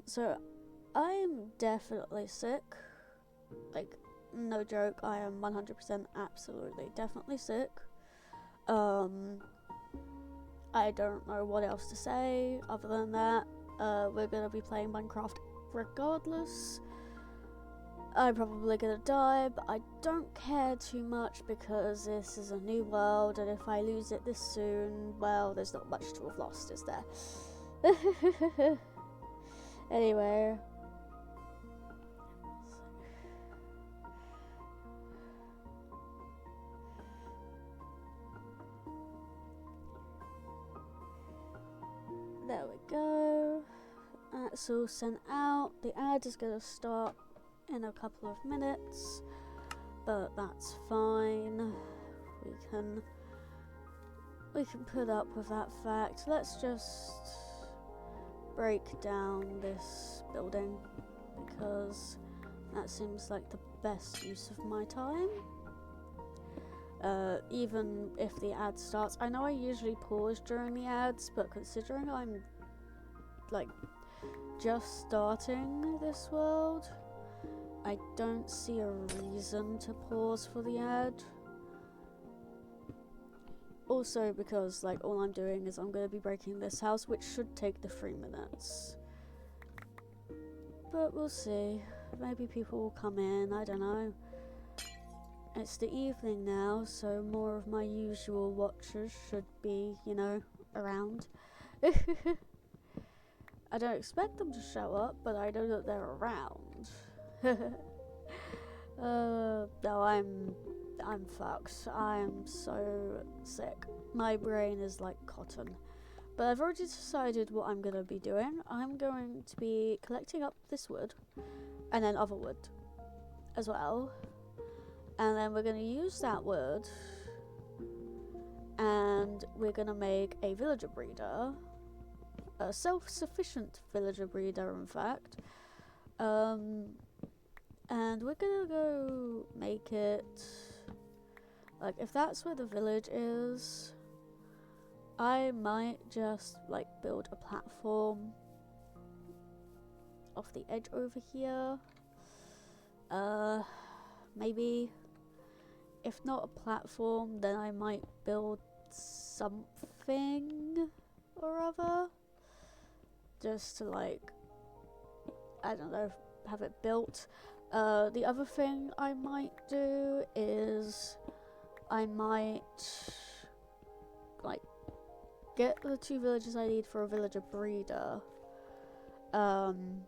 So I'm definitely sick. Like, no joke, I am 100% absolutely definitely sick. I don't know what else to say other than that. We're gonna be playing Minecraft regardless. I'm probably gonna die, but I don't care too much because this is a new world, and if I lose it this soon, well, there's not much to have lost, is there? Anyway. There we go. That's all sent out. The ad is gonna start in a couple of minutes, but that's fine. We can put up with that fact. Let's just break down this building because that seems like the best use of my time. Even if the ad starts, I know I usually pause during the ads, but considering I'm like just starting this world, I don't see a reason to pause for the ad. Also because like all I'm doing is I'm going to be breaking this house, which should take the 3 minutes. But we'll see. Maybe people will come in, I don't know. It's the evening now, so more of my usual watchers should be, you know, around. I don't expect them to show up, but I know that they're around. No, I'm fucked. I'm so sick. My brain is like cotton. But I've already decided what I'm going to be doing. I'm going to be collecting up this wood, and then other wood as well. And then we're going to use that wood, and we're going to make a villager breeder. A self-sufficient villager breeder, in fact. And we're going to go make it... Like, if that's where the village is, I might just, like, build a platform off the edge over here. Maybe. If not a platform, then I might build something or other. Just to, like, I don't know, have it built. The other thing I might do is I might, like, get the 2 villagers I need for a villager breeder. And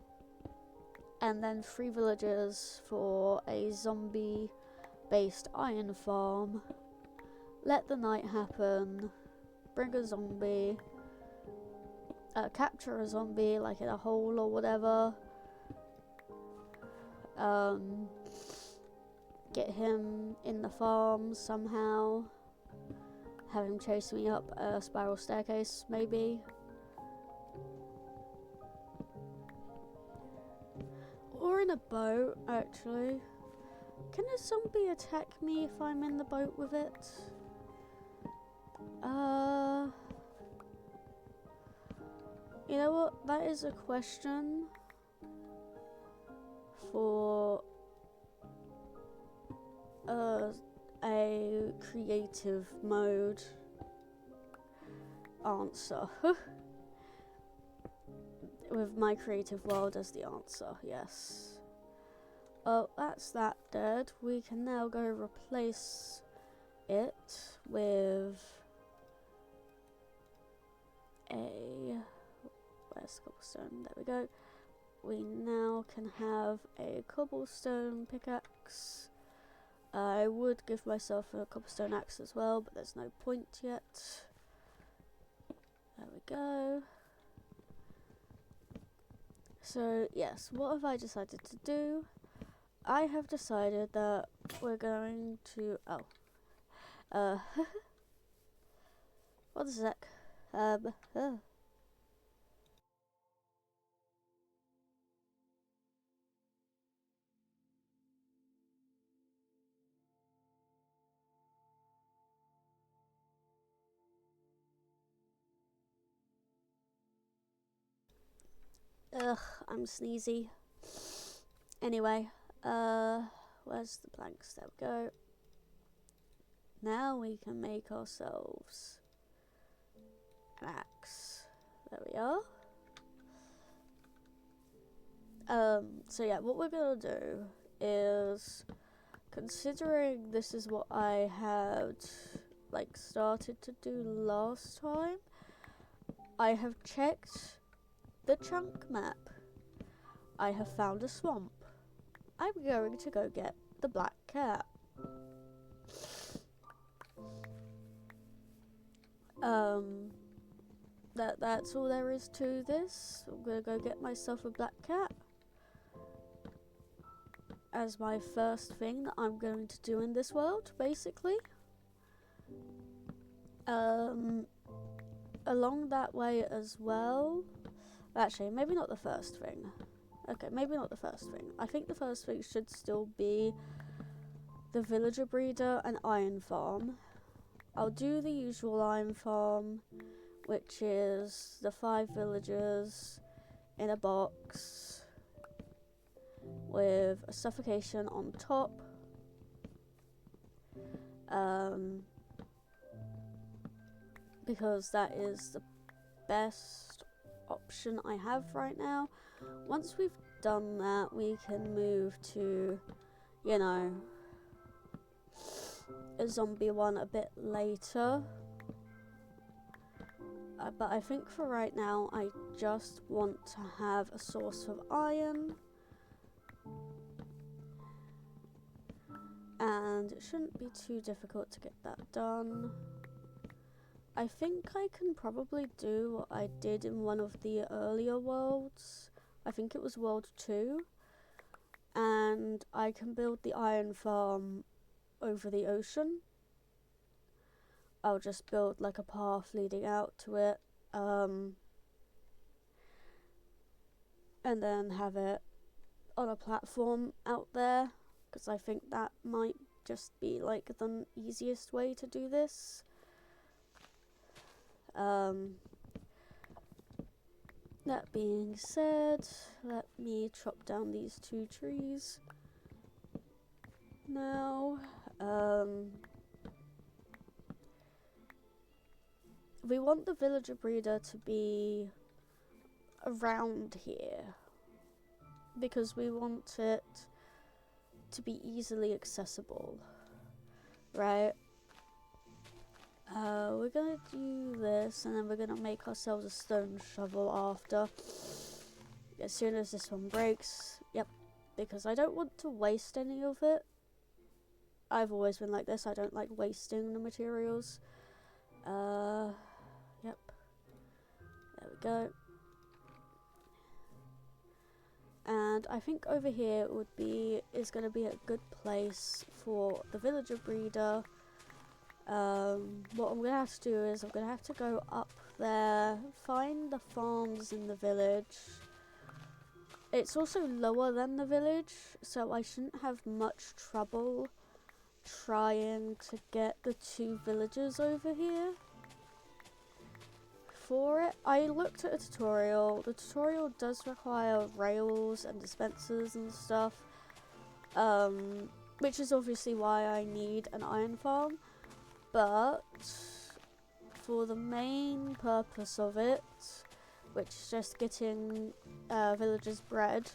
then 3 villagers for a zombie-based iron farm. Let the night happen. Bring a zombie. Capture a zombie, like in a hole or whatever. Get him in the farm somehow. Have him chase me up a spiral staircase, maybe. Or in a boat, actually. Can a zombie attack me if I'm in the boat with it? You know what? That is a question for a creative mode answer. With my creative world as the answer, yes. Oh, that's that dead. We can now go replace it with a... Where's cobblestone? There we go. We now can have a cobblestone pickaxe. I would give myself a cobblestone axe as well, but there's no point yet. There we go. So, yes, what have I decided to do? I have decided that we're going to... One sec. Ugh, I'm sneezy. Anyway, where's the planks? There we go. Now we can make ourselves an axe. There we are. So yeah, what we're gonna do is, considering this is what I had like started to do last time, I have checked the chunk map. I have found a swamp. I'm going to go get the black cat. That's all there is to this. I'm gonna go get myself a black cat as my first thing that I'm going to do in this world, basically. Along that way as well. Actually, maybe not the first thing. Okay, maybe not the first thing. I think the first thing should still be the villager breeder and iron farm. I'll do the usual iron farm, which is the 5 villagers in a box with a suffocation on top. Because that is the best option I have right now. Once we've done that, we can move to, you know, a zombie one a bit later. But I think for right now, I just want to have a source of iron. And it shouldn't be too difficult to get that done. I think I can probably do what I did in one of the earlier worlds. I think it was World 2. And I can build the iron farm over the ocean. I'll just build like a path leading out to it. And then have it on a platform out there. Because I think that might just be like the easiest way to do this. That being said, let me chop down these 2 trees now. We want the villager breeder to be around here because we want it to be easily accessible, right? We're gonna do this and then we're gonna make ourselves a stone shovel after. As soon as this one breaks, yep, because I don't want to waste any of it. I've always been like this, I don't like wasting the materials. Yep, there we go. And I think over here is going to be a good place for the villager breeder. What I'm going to have to do is I'm going to have to go up there, find the farms in the village. It's also lower than the village, so I shouldn't have much trouble trying to get the 2 villagers over here. For it, I looked at a tutorial. The tutorial does require rails and dispensers and stuff, which is obviously why I need an iron farm. But for the main purpose of it, which is just getting villagers bread,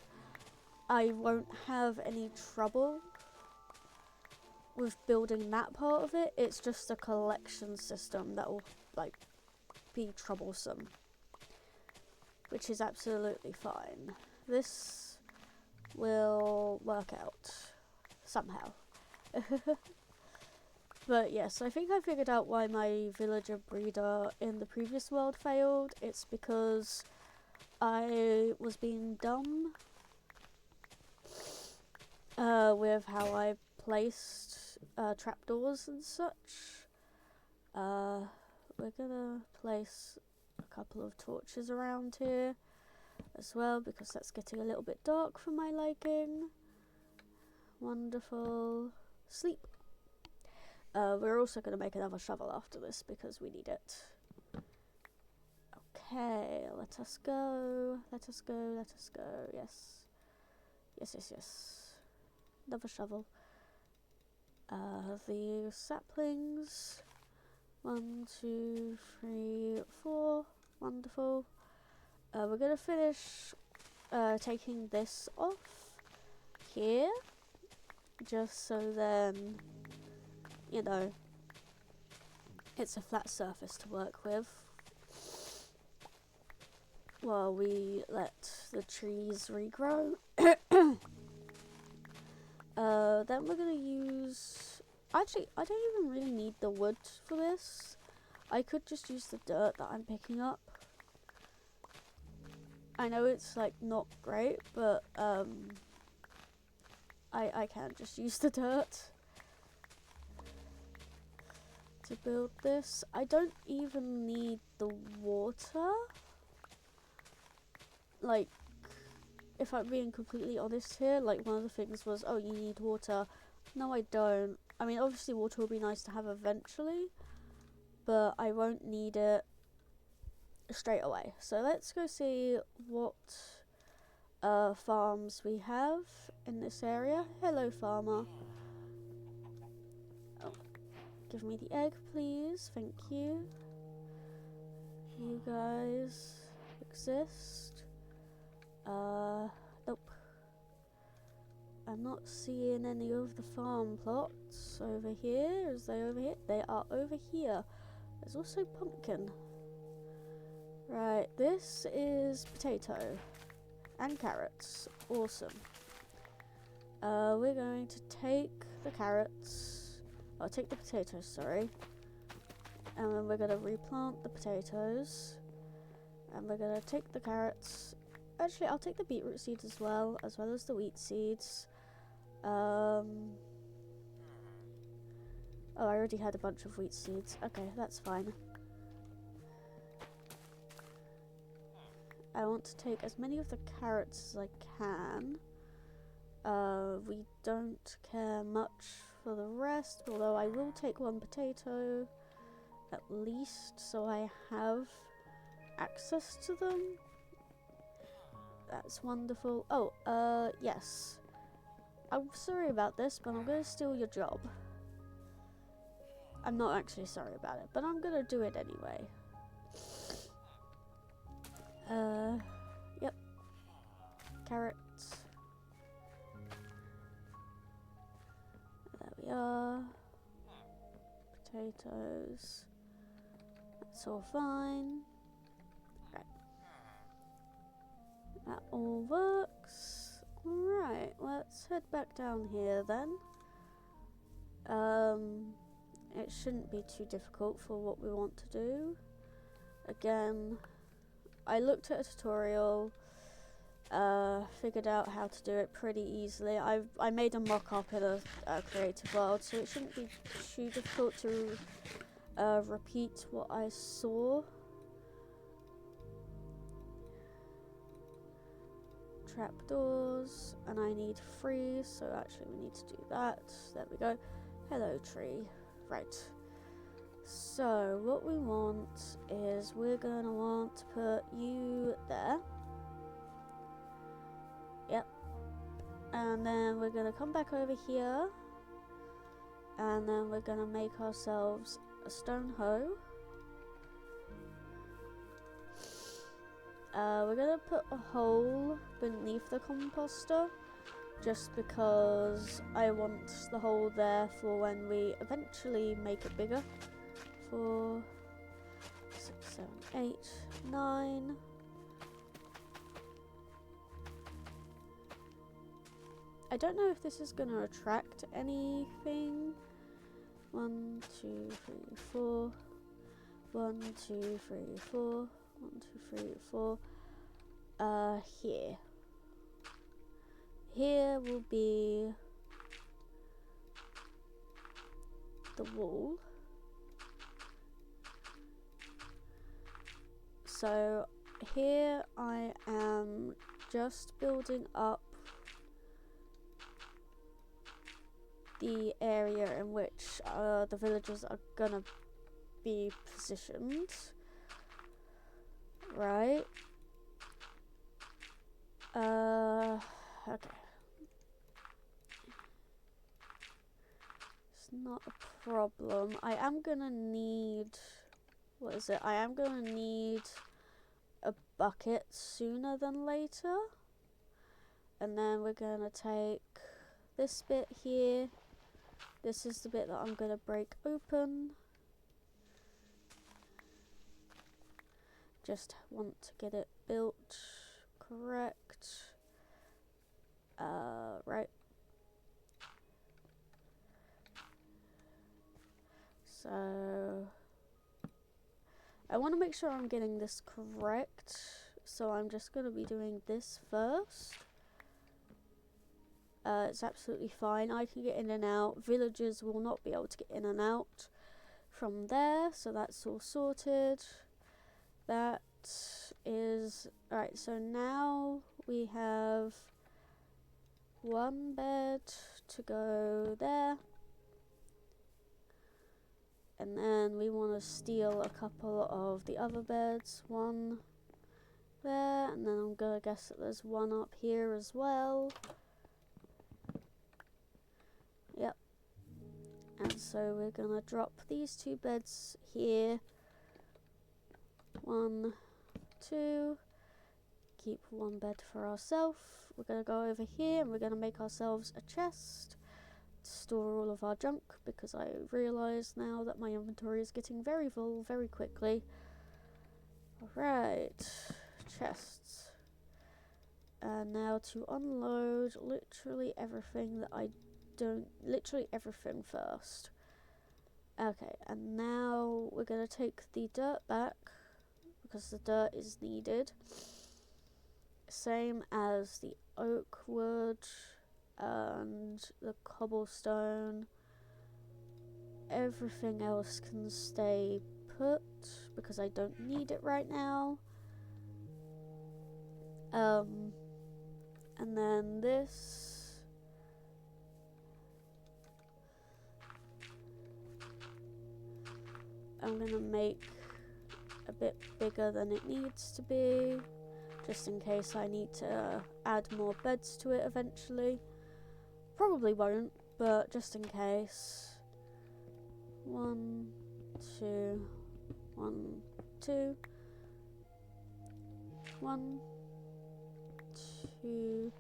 I won't have any trouble with building that part of it. It's just a collection system that will like be troublesome, which is absolutely fine. This will work out somehow. But yes, I think I figured out why my villager breeder in the previous world failed. It's because I was being dumb with how I placed trapdoors and such. We're gonna place a couple of torches around here as well because that's getting a little bit dark for my liking. Wonderful. Sleep. We're also going to make another shovel after this because we need it. Okay, let us go. Let us go. Let us go. Yes. Yes, yes, yes. Another shovel. The saplings. 1, 2, 3, 4. Wonderful. We're gonna finish taking this off here, just so then, you know, it's a flat surface to work with while we let the trees regrow. Then we're gonna use, actually I don't even really need the wood for this. I could just use the dirt that I'm picking up. I know it's like not great, but I can just use the dirt to build this. I don't even need the water. Like, if I'm being completely honest here, like one of the things was, oh, you need water. No, I don't. I mean, obviously water will be nice to have eventually, but I won't need it straight away. So let's go see what farms we have in this area. Hello, farmer. Oh, give me the egg, please. Thank you. You guys exist. Nope. I'm not seeing any of the farm plots over here. Is they over here? They are over here. There's also pumpkin. Right, this is potato and carrots. Awesome. We're going to take the carrots. I'll take the potatoes, sorry. And then we're going to replant the potatoes. And we're going to take the carrots. Actually, I'll take the beetroot seeds as well as the wheat seeds. Oh, I already had a bunch of wheat seeds. Okay, that's fine. I want to take as many of the carrots as I can. We don't care much for the rest, although I will take one potato at least, so I have access to them. That's wonderful. Oh, yes. I'm sorry about this, but I'm gonna steal your job. I'm not actually sorry about it, but I'm gonna do it anyway. Yep. Carrots. There we are. Potatoes. That's all fine. Right. That all works. Right, let's head back down here then. It shouldn't be too difficult for what we want to do. Again, I looked at a tutorial, figured out how to do it pretty easily. I made a mock-up in a creative world, so it shouldn't be too difficult to repeat what I saw. Trapdoors, and I need 3, so actually we need to do that. There we go. Hello, tree. Right. So what we want is we're gonna want to put you there. Yep. And then we're gonna come back over here, and then we're gonna make ourselves a stone hoe. We're gonna put a hole beneath the composter, just because I want the hole there for when we eventually make it bigger. 4, 6, 7, 8, 9. I don't know if this is going to attract anything. 1, 2, 3, 4. 1, 2, 3, 4. 1, 2, 3, 4. Here. Here will be the wall. So here I am just building up the area in which the villagers are gonna be positioned. Right. Okay. It's not a problem. I am gonna need... What is it? I am gonna need a bucket sooner than later. And then we're gonna take this bit here. This is the bit that I'm gonna break open. Just want to get it built correct. Right. So I want to make sure I'm getting this correct. So I'm just going to be doing this first. It's absolutely fine. I can get in and out. Villagers will not be able to get in and out from there. So that's all sorted. That is... Alright, so now we have one bed to go there. And then we want to steal a couple of the other beds. One there, and then I'm going to guess that there's one up here as well. Yep. And so we're going to drop these two beds here. 1, 2. Keep one bed for ourselves. We're going to go over here and we're going to make ourselves a chest to store all of our junk, because I realise now that my inventory is getting very full very quickly. Alright, chests. And now to unload literally everything that I don't... Literally everything first. Okay, and now we're going to take the dirt back, because the dirt is needed. Same as the oak wood and the cobblestone. Everything else can stay put because I don't need it right now. And then this. I'm gonna make a bit bigger than it needs to be, just in case I need to add more beds to it eventually. Probably won't, but just in case. 1, 2, 1, 2. 1, 2,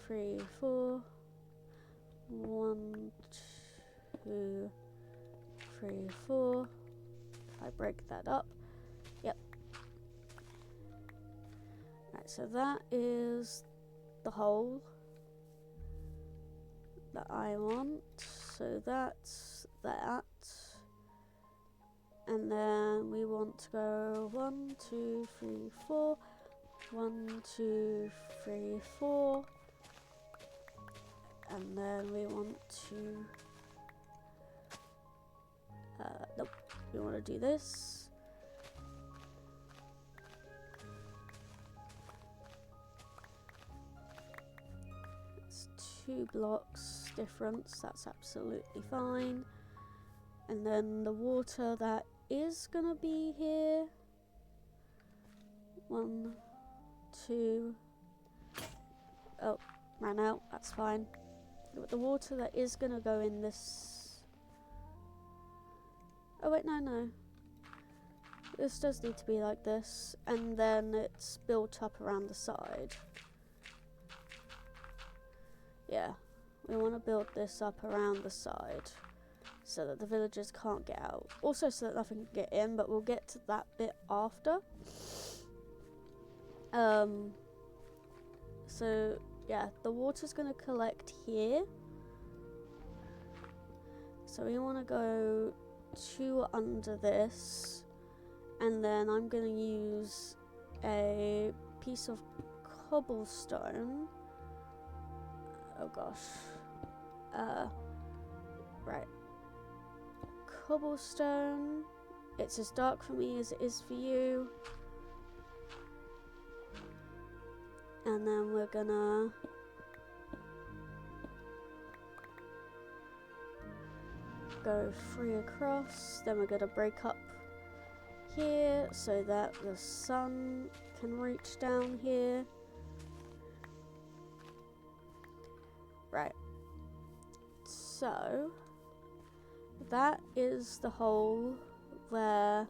3, 4. 1, 2, 3, 4. If I break that up. Yep. Right, so that is the hole that I want. So that's that. And then we want to go 1, 2, 3, 4. 1, 2, 3, 4. And then we want to... nope. We want to do this. It's 2 blocks difference. That's absolutely fine. And then the water that is gonna be here. 1, 2. Oh, ran out. That's fine. But the water that is gonna go in this... Oh wait, no. This does need to be like this, and then it's built up around the side. Yeah, we want to build this up around the side so that the villagers can't get out. Also so that nothing can get in, but we'll get to that bit after. So yeah, the water's going to collect here. So we want to go 2 under this, and then I'm going to use a piece of cobblestone. Oh gosh. Right. Cobblestone. It's as dark for me as it is for you. And then we're gonna go 3 across, then we're going to break up here so that the sun can reach down here. Right. So that is the hole where.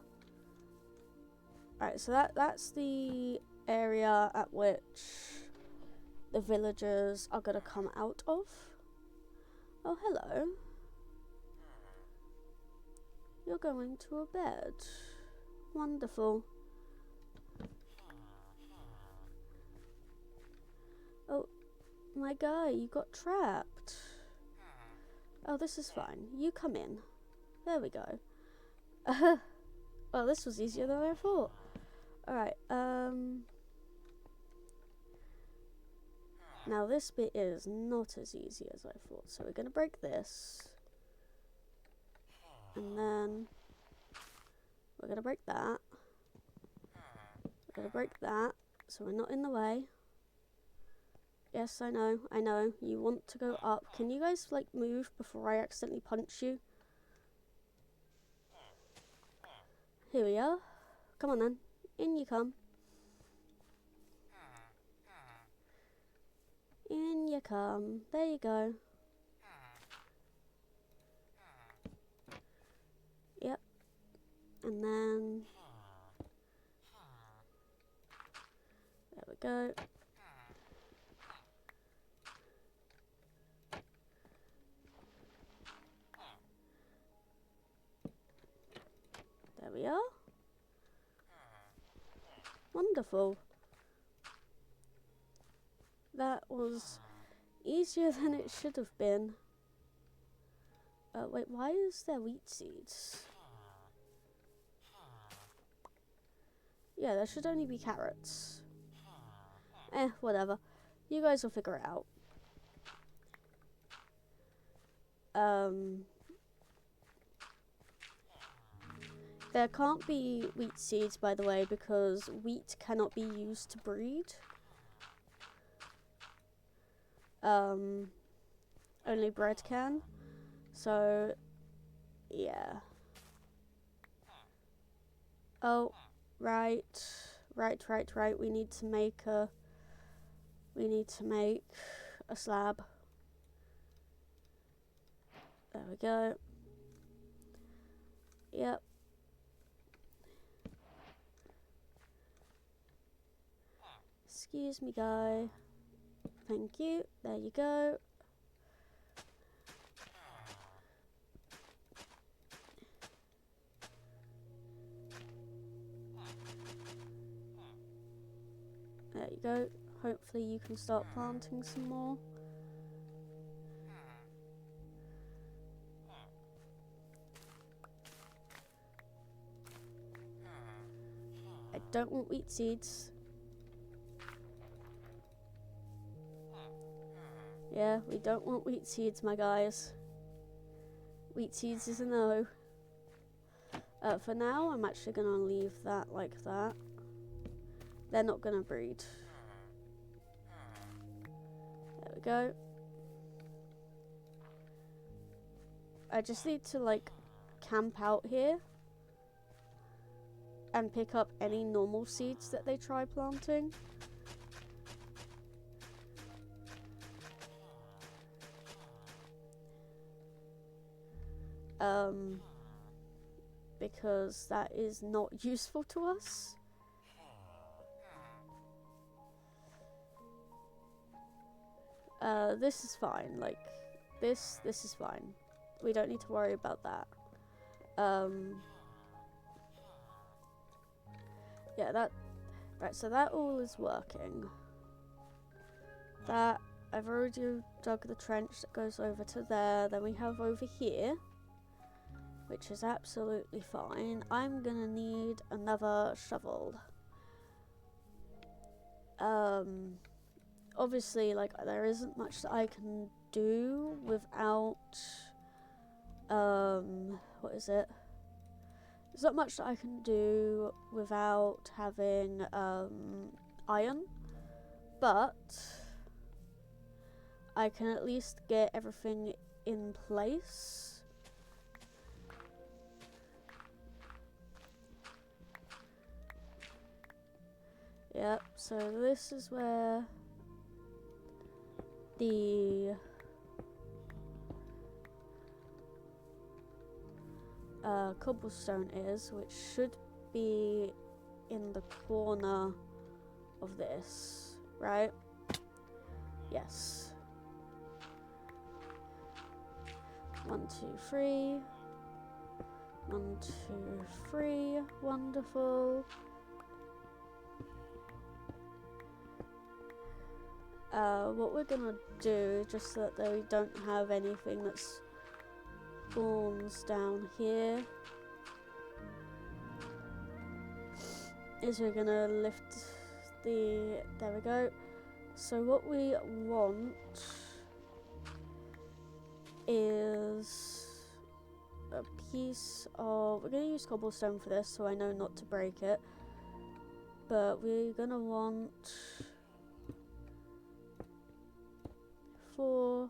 Right, so that's the area at which the villagers are gonna come out of. Oh, hello. You're going to a bed. Wonderful. Oh, my guy, you got trapped. Oh, this is fine. You come in. There we go. Well, this was easier than I thought. Alright, now this bit is not as easy as I thought. So we're gonna break this. And then we're gonna break that. We're gonna break that, so we're not in the way. Yes, I know. You want to go up. Can you guys, like, move before I accidentally punch you? Here we are. Come on then. In you come. In you come. There you go. Yep. And then there we go. There we are. Wonderful. That was easier than it should have been. Wait, why is there wheat seeds? Yeah, there should only be carrots. Whatever. You guys will figure it out. There can't be wheat seeds, by the way, because wheat cannot be used to breed. Only bread can. So, yeah. Oh, right. We need to make a slab. There we go. Yep. Excuse me, guy. Thank you. There you go. There you go. Hopefully you can start planting some more. I don't want wheat seeds. Yeah, we don't want wheat seeds, my guys. Wheat seeds is a no. For now, I'm actually going to leave that like that. They're not going to breed. There we go. I just need to, like, camp out here and pick up any normal seeds that they try planting. Because that is not useful to us. This is fine, like, this is fine. We don't need to worry about that. Yeah, right, so that all is working. That, I've already dug the trench that goes over to there. Then we have over here, which is absolutely fine. I'm gonna need another shovel. Obviously, like, there isn't much that I can do without, what is it? There's not much that I can do without having, iron, but I can at least get everything in place. Yep, so this is where the cobblestone is, which should be in the corner of this, right? Yes. 1, 2, 3. 1, 2, 3. Wonderful. What we're gonna do, just so that we don't have anything that spawns down here, is we're gonna lift the, there we go. So what we want is a piece of, we're gonna use cobblestone for this so I know not to break it, but we're gonna want 4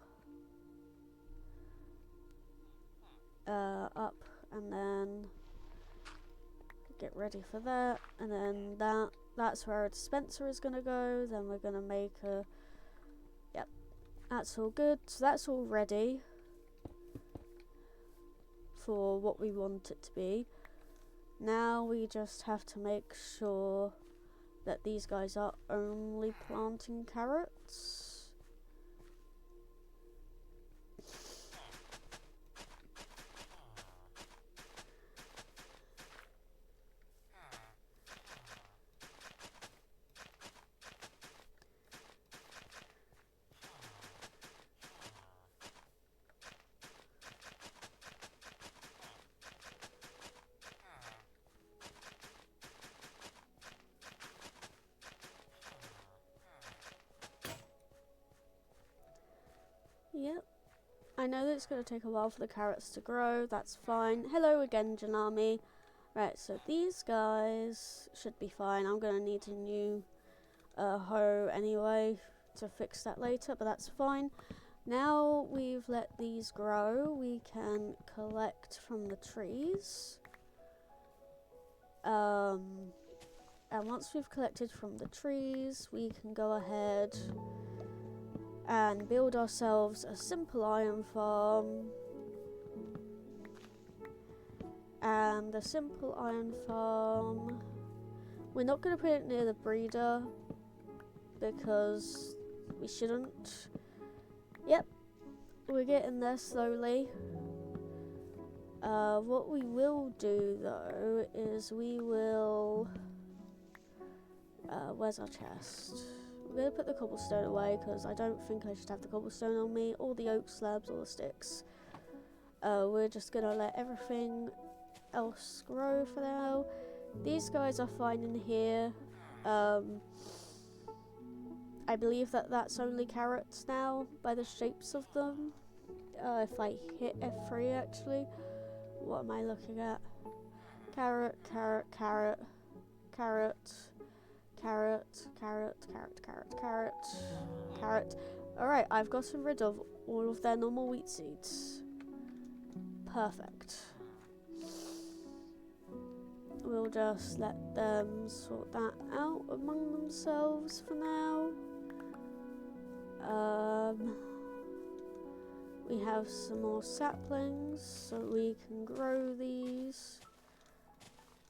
up, and then get ready for that, and then that's where our dispenser is gonna go. Then we're gonna make a, yep, that's all good. So that's all ready for what we want it to be. Now we just have to make sure that these guys are only planting carrots. Yep. I know that it's going to take a while for the carrots to grow. That's fine. Hello again, Janami. Right, so these guys should be fine. I'm going to need a new hoe anyway to fix that later, but that's fine. Now we've let these grow, we can collect from the trees. And once we've collected from the trees, we can go ahead and build ourselves a simple iron farm. And the simple iron farm, we're not going to put it near the breeder because we shouldn't. Yep, we're getting there slowly. What we will do though is we will, where's our chest? We're going to put the cobblestone away because I don't think I should have the cobblestone on me, or the oak slabs, or the sticks. We're just going to let everything else grow for now. These guys are fine in here. I believe that that's only carrots now by the shapes of them. If I hit F3 actually. What am I looking at? Carrot, carrot, carrot, carrot, carrot, carrot, carrot, carrot, carrot, carrot. Alright, I've gotten rid of all of their normal wheat seeds. Perfect. We'll just let them sort that out among themselves for now. We have some more saplings, so we can grow these.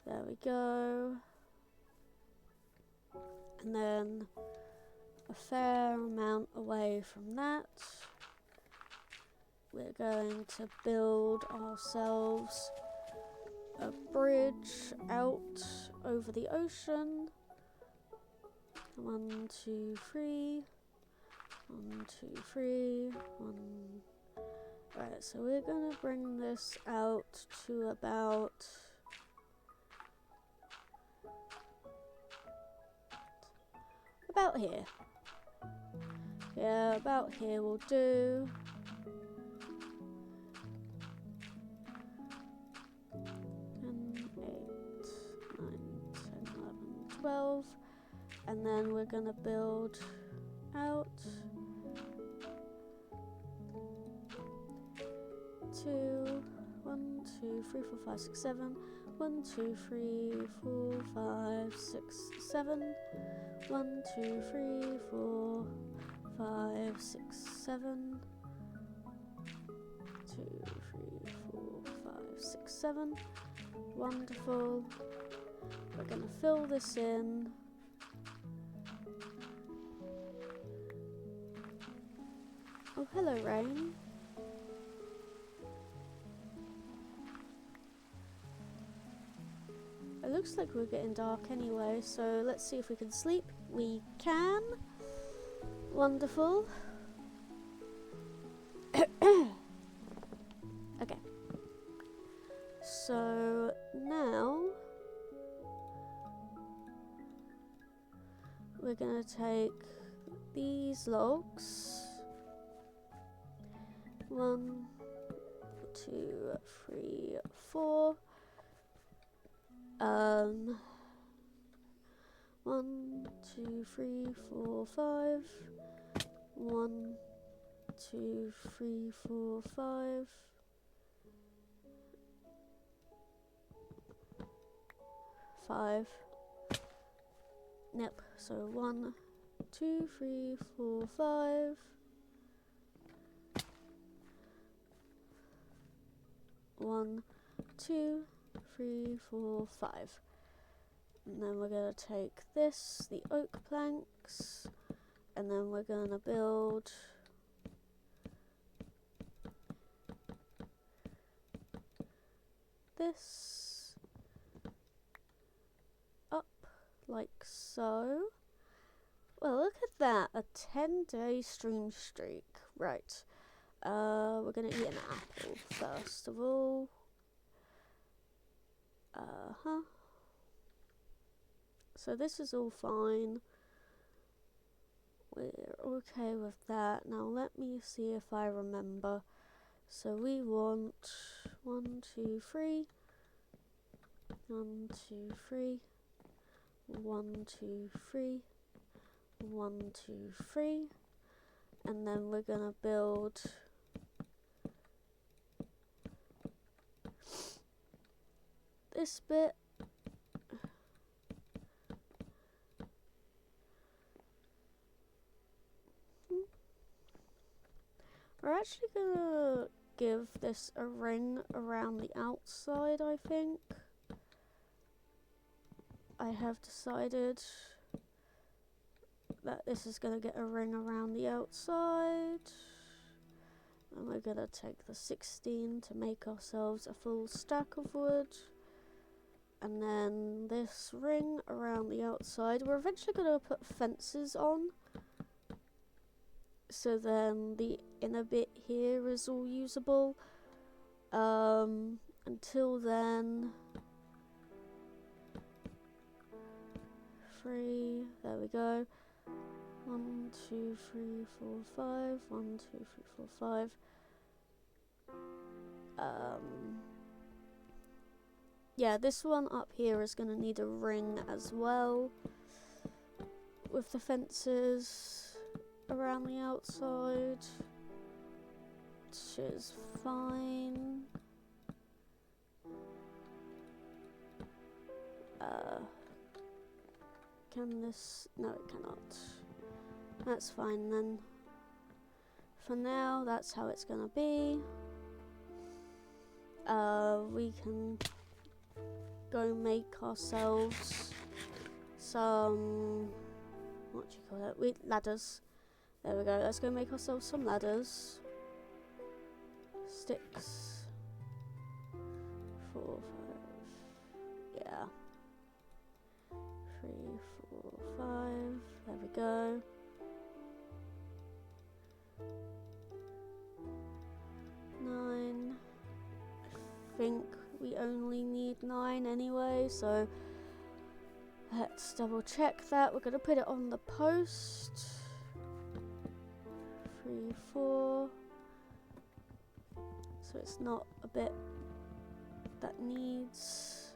There we go. And then a fair amount away from that, we're going to build ourselves a bridge out over the ocean. 1, 2, 3. 1, 2, 3. 1. Right, so we're gonna bring this out to about here. Yeah, about here will do. 10, 8, 9, 10, 11, 12. And then we're gonna build out 2, 1, 2, 3, 4, 5, 6, 7. 1, 2, 3, 4, 5, 6, 7. 1, 2, 3, 4, 5, 6, 7. 2, 3, 4, 5, 6, 7. Wonderful. We're going to fill this in. Oh, hello, Rain. It looks like we're getting dark anyway, so let's see if we can sleep. We can. Wonderful. Okay. So now we're gonna take these logs. 1, 2, 3, 4. 1, 2, 3, 4, 5. 1, 2, 3, 4, 5. 5. Yep, so 1, 2, 3, 4, 5. 1, 2, 3, 4, 5. And then we're going to take this, the oak planks, and then we're going to build this up like so. Well, look at that, a 10-day stream streak. Right, we're going to eat an apple first of all. So this is all fine. We're okay with that. Now let me see if I remember. So we want 1, 2, 3. 1, 2, 3. 1, 2, 3. 1, 2, 3. And then we're gonna build this bit. We're actually gonna give this a ring around the outside, I think. I have decided that this is gonna get a ring around the outside. And we're gonna take the 16 to make ourselves a full stack of wood. And then this ring around the outside. We're eventually gonna put fences on. So then the inner bit here is all usable. Until then, 3, there we go. 1, 2, 3, 4, 5. 1, 2, 3, 4, 5. Yeah, this one up here is gonna need a ring as well, with the fences around the outside, which is fine. Can this? No, it cannot. That's fine then. For now, that's how it's gonna be. We can go make ourselves some, what do you call it? Ladders. There we go. Let's go make ourselves some ladders. Sticks. 4, 5. Yeah. 3, 4, 5. There we go. 9. I think we only need 9 anyway, so let's double check that. We're going to put it on the post. 3, 4. So it's not a bit that needs.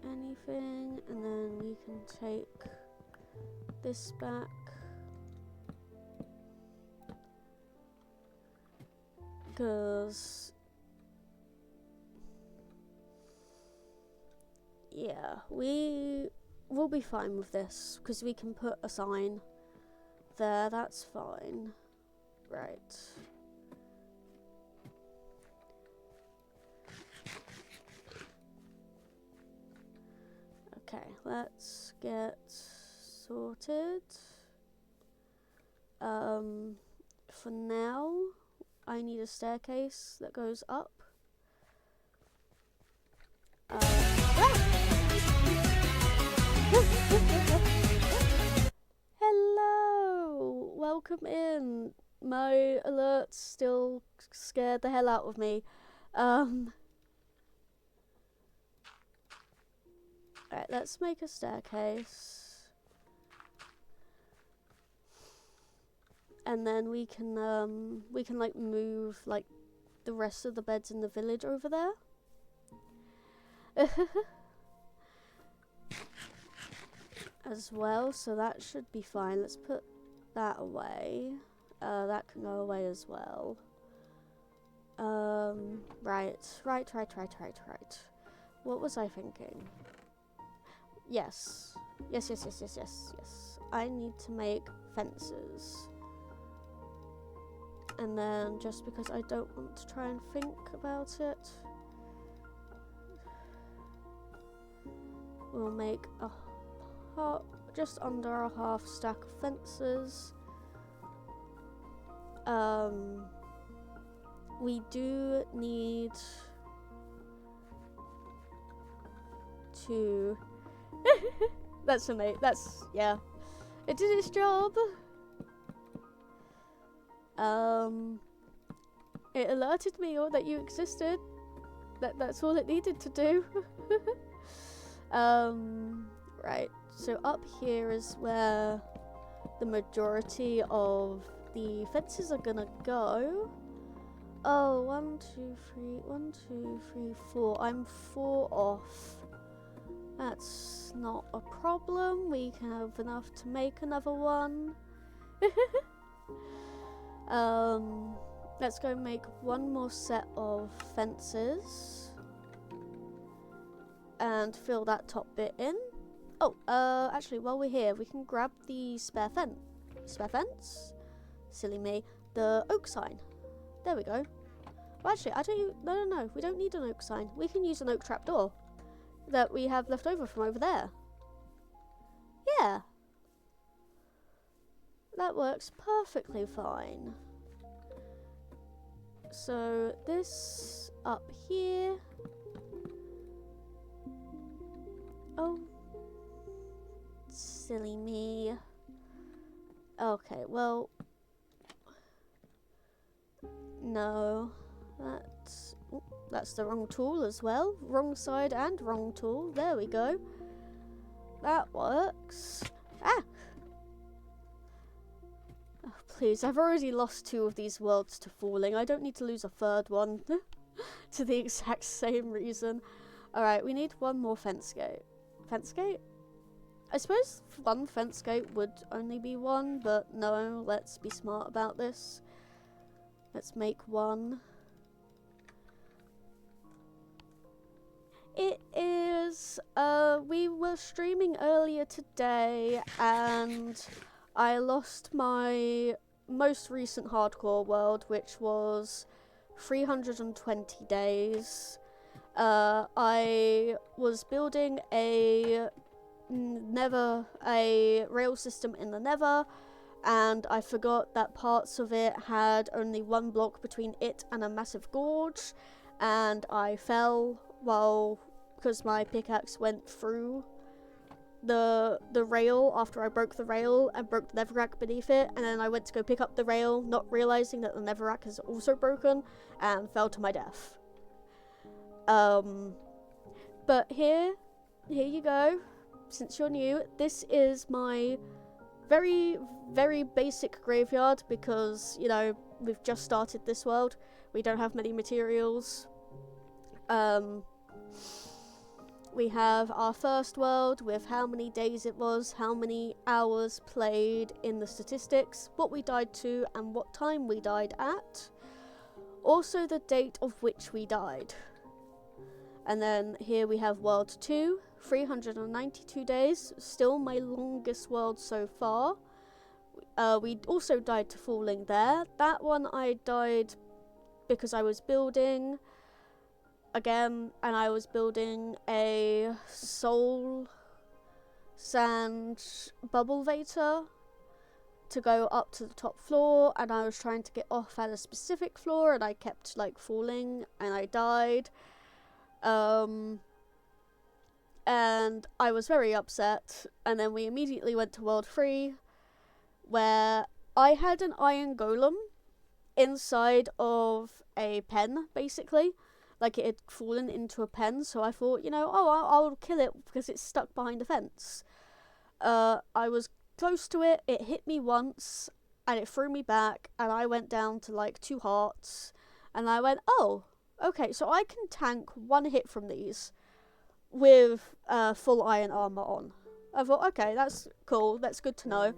Anything, and then we can take this back Because, yeah, we will be fine with this, because we can put a sign there, that's fine. Right. Okay, let's get sorted. For now, I need a staircase that goes up. Hello! Welcome in. My alerts still scared the hell out of me. Alright, let's make a staircase. And then we can like move like the rest of the beds in the village over there. As well, so that should be fine. Let's put that away. That can go away as well. Right. What was I thinking? Yes. Yes. I need to make fences. And then, just because I don't want to try and think about it, we'll make just under a half stack of fences. We do need to that's amazing. Yeah, it did its job. It alerted me that you existed. That's all it needed to do. Right, so up here is where the majority of the fences are gonna go. Oh, 1, 2, 3, 4. I'm 4 off. That's not a problem. We can have enough to make another one. Let's go make one more set of fences and fill that top bit in. Oh, actually, while we're here, we can grab the spare fence. Silly me. The oak sign. There we go. Well, actually, no, we don't need an oak sign. We can use an oak trapdoor that we have left over from over there. Yeah. That works perfectly fine. So this up here. Oh, silly me. Okay, well, no, that's the wrong tool as well. Wrong side and wrong tool. There we go. That works. Ah! Oh, please, I've already lost 2 of these worlds to falling. I don't need to lose a 3rd one to the exact same reason. Alright, we need one more fence gate. Fence gate? I suppose one fence gate would only be 1, but no, let's be smart about this. Let's make 1. It is, we were streaming earlier today and I lost my most recent hardcore world, which was 320 days. I was building a rail system in the Nether, and I forgot that parts of it had only 1 block between it and a massive gorge, and I fell because my pickaxe went through the rail after I broke the rail and broke the netherrack beneath it, and then I went to go pick up the rail, not realizing that the netherrack is also broken, and fell to my death. But here you go. Since you're new, this is my very, very basic graveyard because, you know, we've just started this world. We don't have many materials. We have our first world with how many days it was, how many hours played in the statistics, what we died to, and what time we died at. Also the date of which we died. And then here we have world 2, 392 days, still my longest world so far. We also died to falling there. That one I died because I was building again, and I was building a soul sand bubble vator to go up to the top floor, and I was trying to get off at a specific floor, and I kept like falling and I died. And I was very upset, and then we immediately went to world 3, where I had an iron golem inside of a pen, basically. Like, it had fallen into a pen, so I thought, you know, oh, I'll kill it because it's stuck behind a fence. I was close to it, it hit me once, and it threw me back, and I went down to like 2 hearts, and I went, oh, okay, so I can tank 1 hit from these with full iron armor on. I thought, okay, that's cool, that's good to know.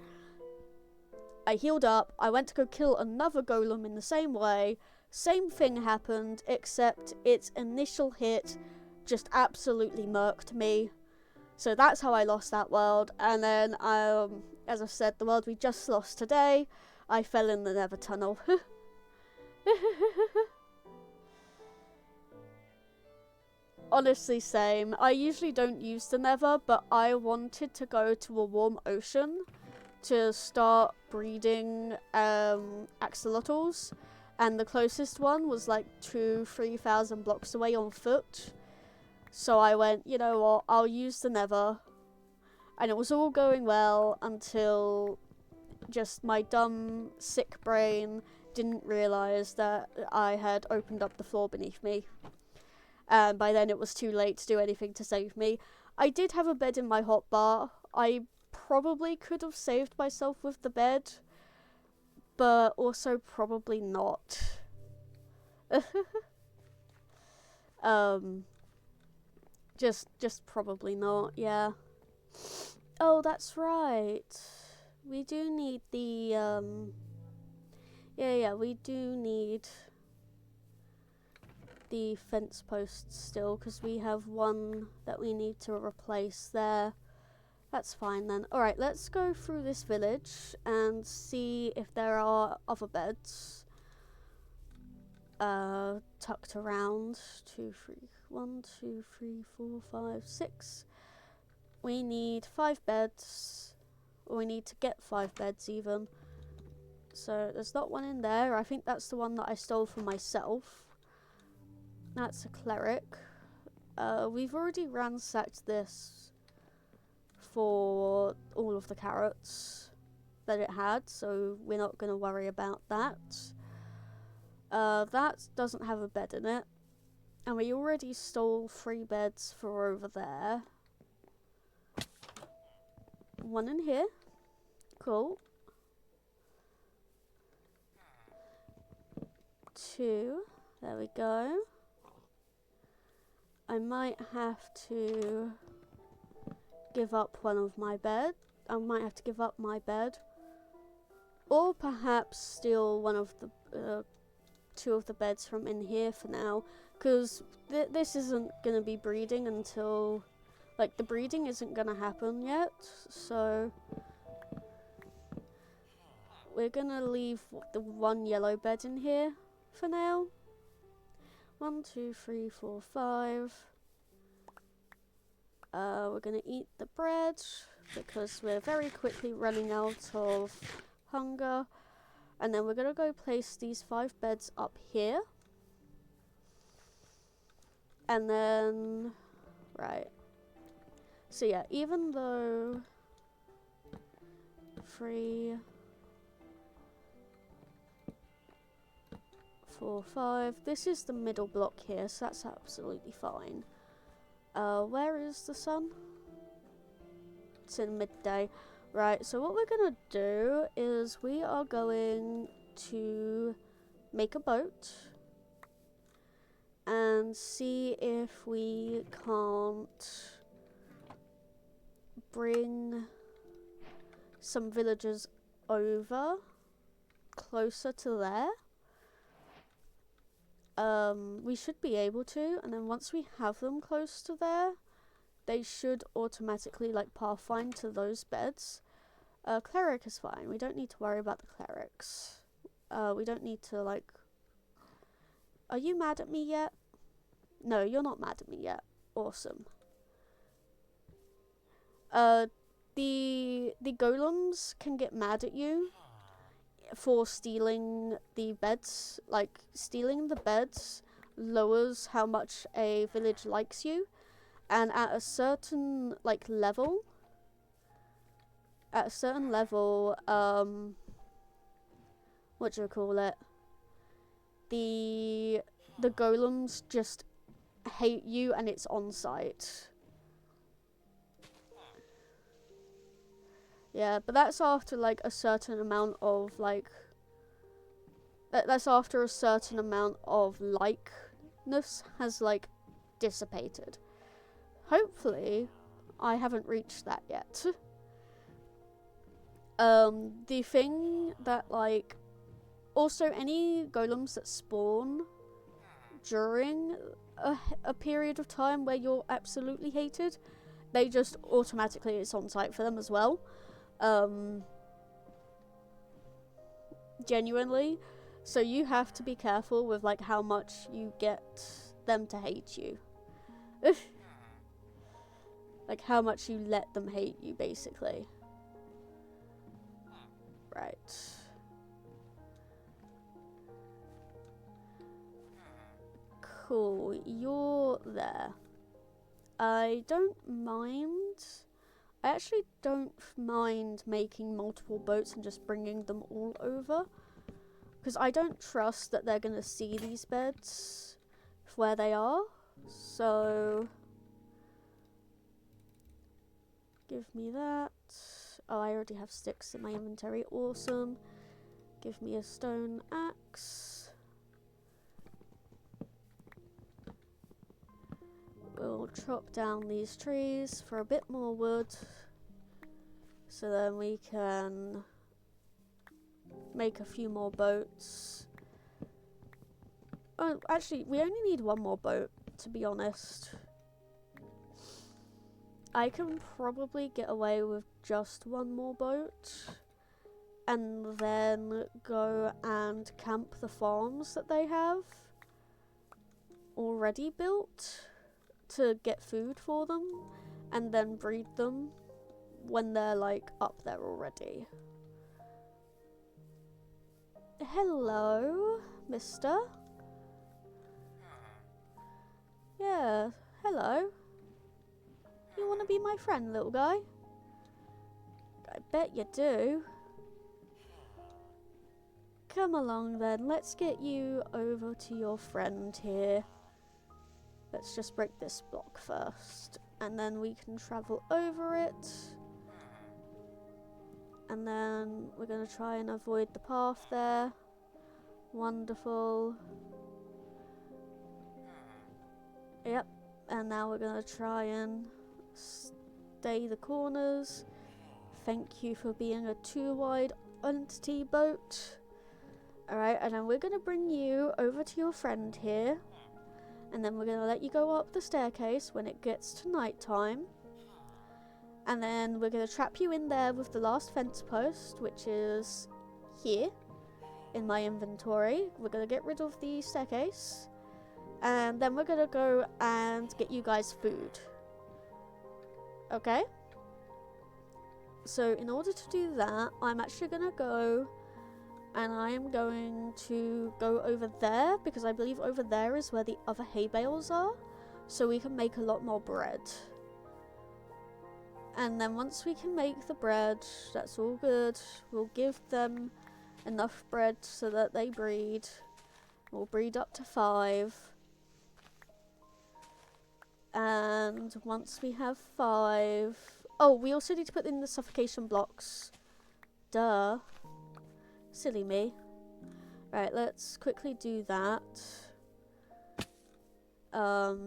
I healed up, I went to go kill another golem in the same way. Same thing happened, except its initial hit just absolutely murked me. So that's how I lost that world. And then, as I said, the world we just lost today, I fell in the Nether Tunnel. Honestly, same. I usually don't use the Nether, but I wanted to go to a warm ocean to start breeding axolotls, and the closest one was like 2,000-3,000 blocks away on foot. So I went, you know what, I'll use the Nether, and it was all going well until just my dumb, sick brain didn't realise that I had opened up the floor beneath me. And by then it was too late to do anything to save me. I did have a bed in my hotbar. I probably could have saved myself with the bed, but also probably not. Just probably not, yeah. Oh, that's right. We do need the, yeah, we do need the fence posts still, because we have one that we need to replace there. That's fine then. Alright, let's go through this village and see if there are other beds tucked around. 1, 2, 3, 4, 5, 6. We need 5 beds, or we need to get 5 beds even. So there's not one in there. I think that's the one that I stole for myself. That's a cleric. We've already ransacked this for all of the carrots that it had, so we're not going to worry about that. That doesn't have a bed in it, and we already stole 3 beds for over there. 1 in here. Cool. 2. There we go. I might have to give up one of my bed. I might have to give up my bed, or perhaps steal one of the 2 of the beds from in here for now, because this isn't gonna be breeding until, like, the breeding isn't gonna happen yet, so we're gonna leave the 1 yellow bed in here for now. 1, 2, 3, 4, 5. We're gonna eat the bread because we're very quickly running out of hunger. And then we're gonna go place these 5 beds up here. And then, right. So yeah, even though 3, 4, 5. This is the middle block here, so that's absolutely fine. Where is the sun? It's in midday. Right, so what we're gonna do is we are going to make a boat and see if we can't bring some villagers over closer to there. we should be able to, and then once we have them close to there, they should automatically like pathfind to those beds. Cleric is fine. We don't need to worry about the clerics. We don't need to like... Are you mad at me yet? No, you're not mad at me yet. Awesome. The golems can get mad at you for stealing the beds. Like, stealing the beds lowers how much a village likes you. And at a certain, like, level... At a certain level, what do you call it? The golems just hate you and it's on site. Yeah, but that's after like a certain amount of like... That's after a certain amount of likeness has like dissipated. Hopefully, I haven't reached that yet. The thing that like... Also, any golems that spawn during a period of time where you're absolutely hated, they just automatically, it's on site for them as well. Genuinely. So you have to be careful with like how much you get them to hate you. Like how much you let them hate you, basically. Right. Cool, you're there. I don't mind. I actually don't mind making multiple boats and just bringing them all over. Because I don't trust that they're going to see these beds where they are. So... Give me that. Oh, I already have sticks in my inventory. Awesome. Give me a stone axe. We'll chop down these trees for a bit more wood. So then we can make a few more boats. Oh, actually, we only need one more boat, to be honest. I can probably get away with just one more boat and then go and camp the farms that they have already built to get food for them and then breed them when they're like up there already. Hello, mister. Yeah, hello. You want to be my friend, little guy? I bet you do. Come along then, let's get you over to your friend here. Let's just break this block first, and then we can travel over it. And then we're going to try and avoid the path there. Wonderful. Yep, and now we're going to try and stay the corners. Thank you for being a 2-wide entity boat. Alright, and then we're going to bring you over to your friend here. And then we're going to let you go up the staircase when it gets to night time. And then we're going to trap you in there with the last fence post, which is here in my inventory. We're going to get rid of the staircase. And then we're going to go and get you guys food. Okay? So in order to do that, I'm actually going to go and I am going to go over there because I believe over there is where the other hay bales are. So we can make a lot more bread. And then once we can make the bread, that's all good. We'll give them enough bread so that they breed. We'll breed up to 5. And once we have 5... Oh, we also need to put in the suffocation blocks. Duh. Silly me. Right, let's quickly do that.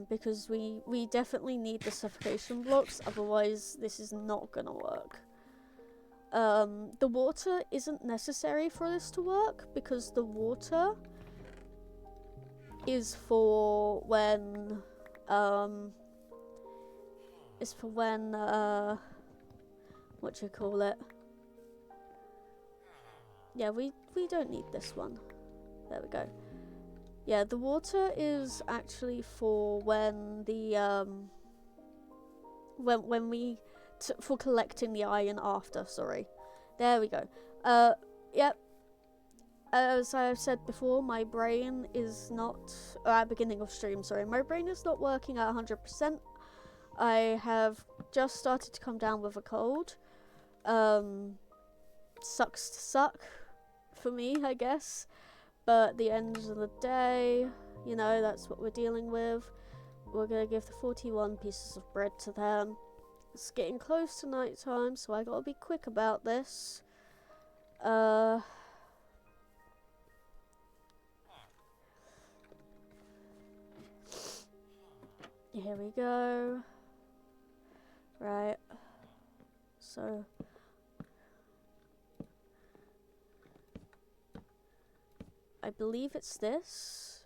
Because we definitely need the suffocation blocks, otherwise this is not gonna work. The water isn't necessary for this to work, because the water is for when what you call it? Yeah, we don't need this one. There we go. Yeah, the water is actually for when the for collecting the iron after. Sorry, there we go. Yep. As I've said before, my brain is not at beginning of stream. Sorry, my brain is not working at 100%. I have just started to come down with a cold. Sucks to suck for me, I guess. But at the end of the day, you know, that's what we're dealing with. We're gonna give the 41 pieces of bread to them. It's getting close to night time, so I gotta be quick about this. Here we go. Right. So I believe it's this.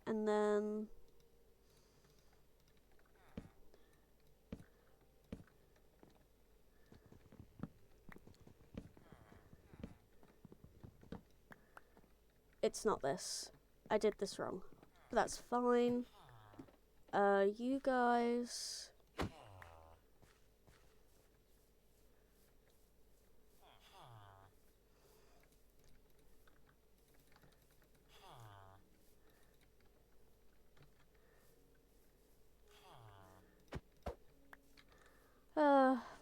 And then it's not this. I did this wrong. But that's fine. You guys.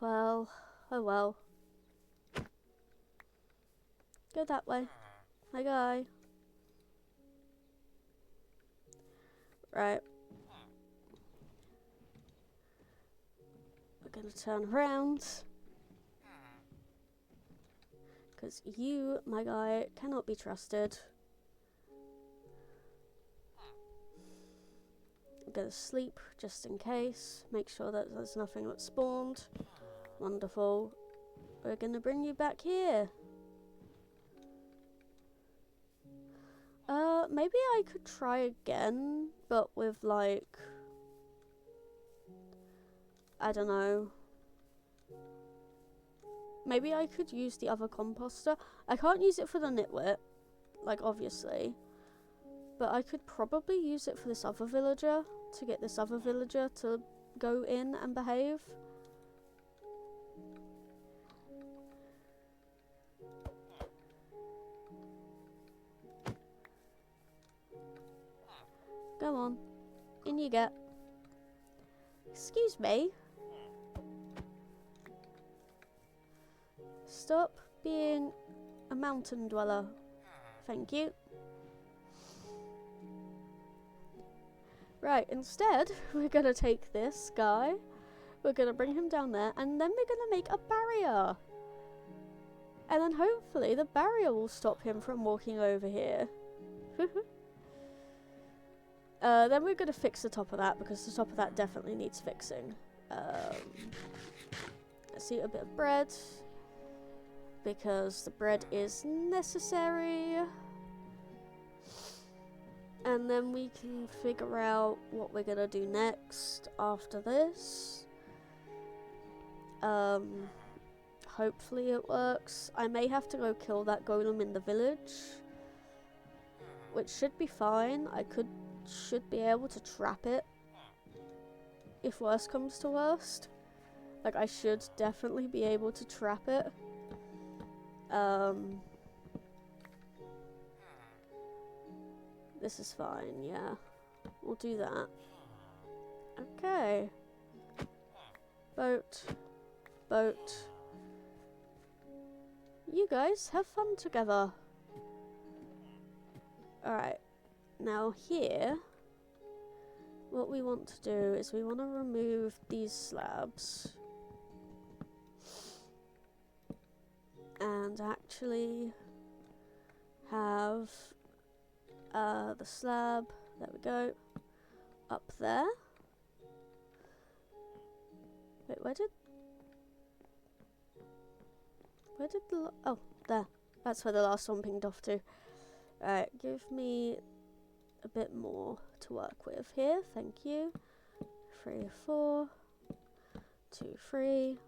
Well. Oh well. Go that way. My guy. Right. We're gonna turn around. Because you, my guy, cannot be trusted. I'm gonna sleep just in case. Make sure that there's nothing that spawned. Wonderful. We're gonna bring you back here. Maybe I could try again, but with like, I don't know. Maybe I could use the other composter. I can't use it for the nitwit, like obviously. But I could probably use it for this other villager, to get this other villager to go in and behave. Go on. In you get. Excuse me. Stop being a mountain dweller. Thank you. Right, instead, we're gonna take this guy, we're gonna bring him down there, and then we're gonna make a barrier. And then hopefully the barrier will stop him from walking over here. Then we're gonna fix the top of that, because the top of that definitely needs fixing. Let's eat a bit of bread, because the bread is necessary. And then we can figure out what we're gonna do next after this. Hopefully it works. I may have to go kill that golem in the village, which should be fine. I should be able to trap it if worst comes to worst. Like, I should definitely be able to trap it. This is fine, yeah. We'll do that. Okay. Boat. Boat. You guys have fun together. Alright. Now here, what we want to do is we want to remove these slabs. And actually have the slab, there we go, up there. Wait, where did the, oh, there. That's where the last one pinged off to. Alright, give me a bit more to work with here. Thank you. 3, 4, 2, 3.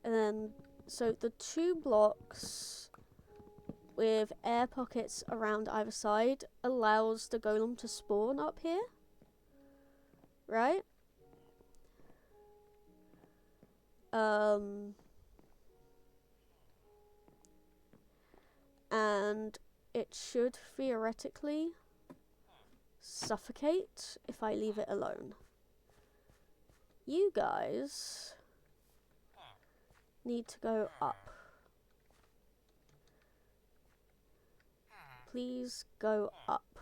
And then, so the 2 blocks with air pockets around either side allows the golem to spawn up here. Right? And it should theoretically suffocate if I leave it alone. You guys need to go up. Please go up.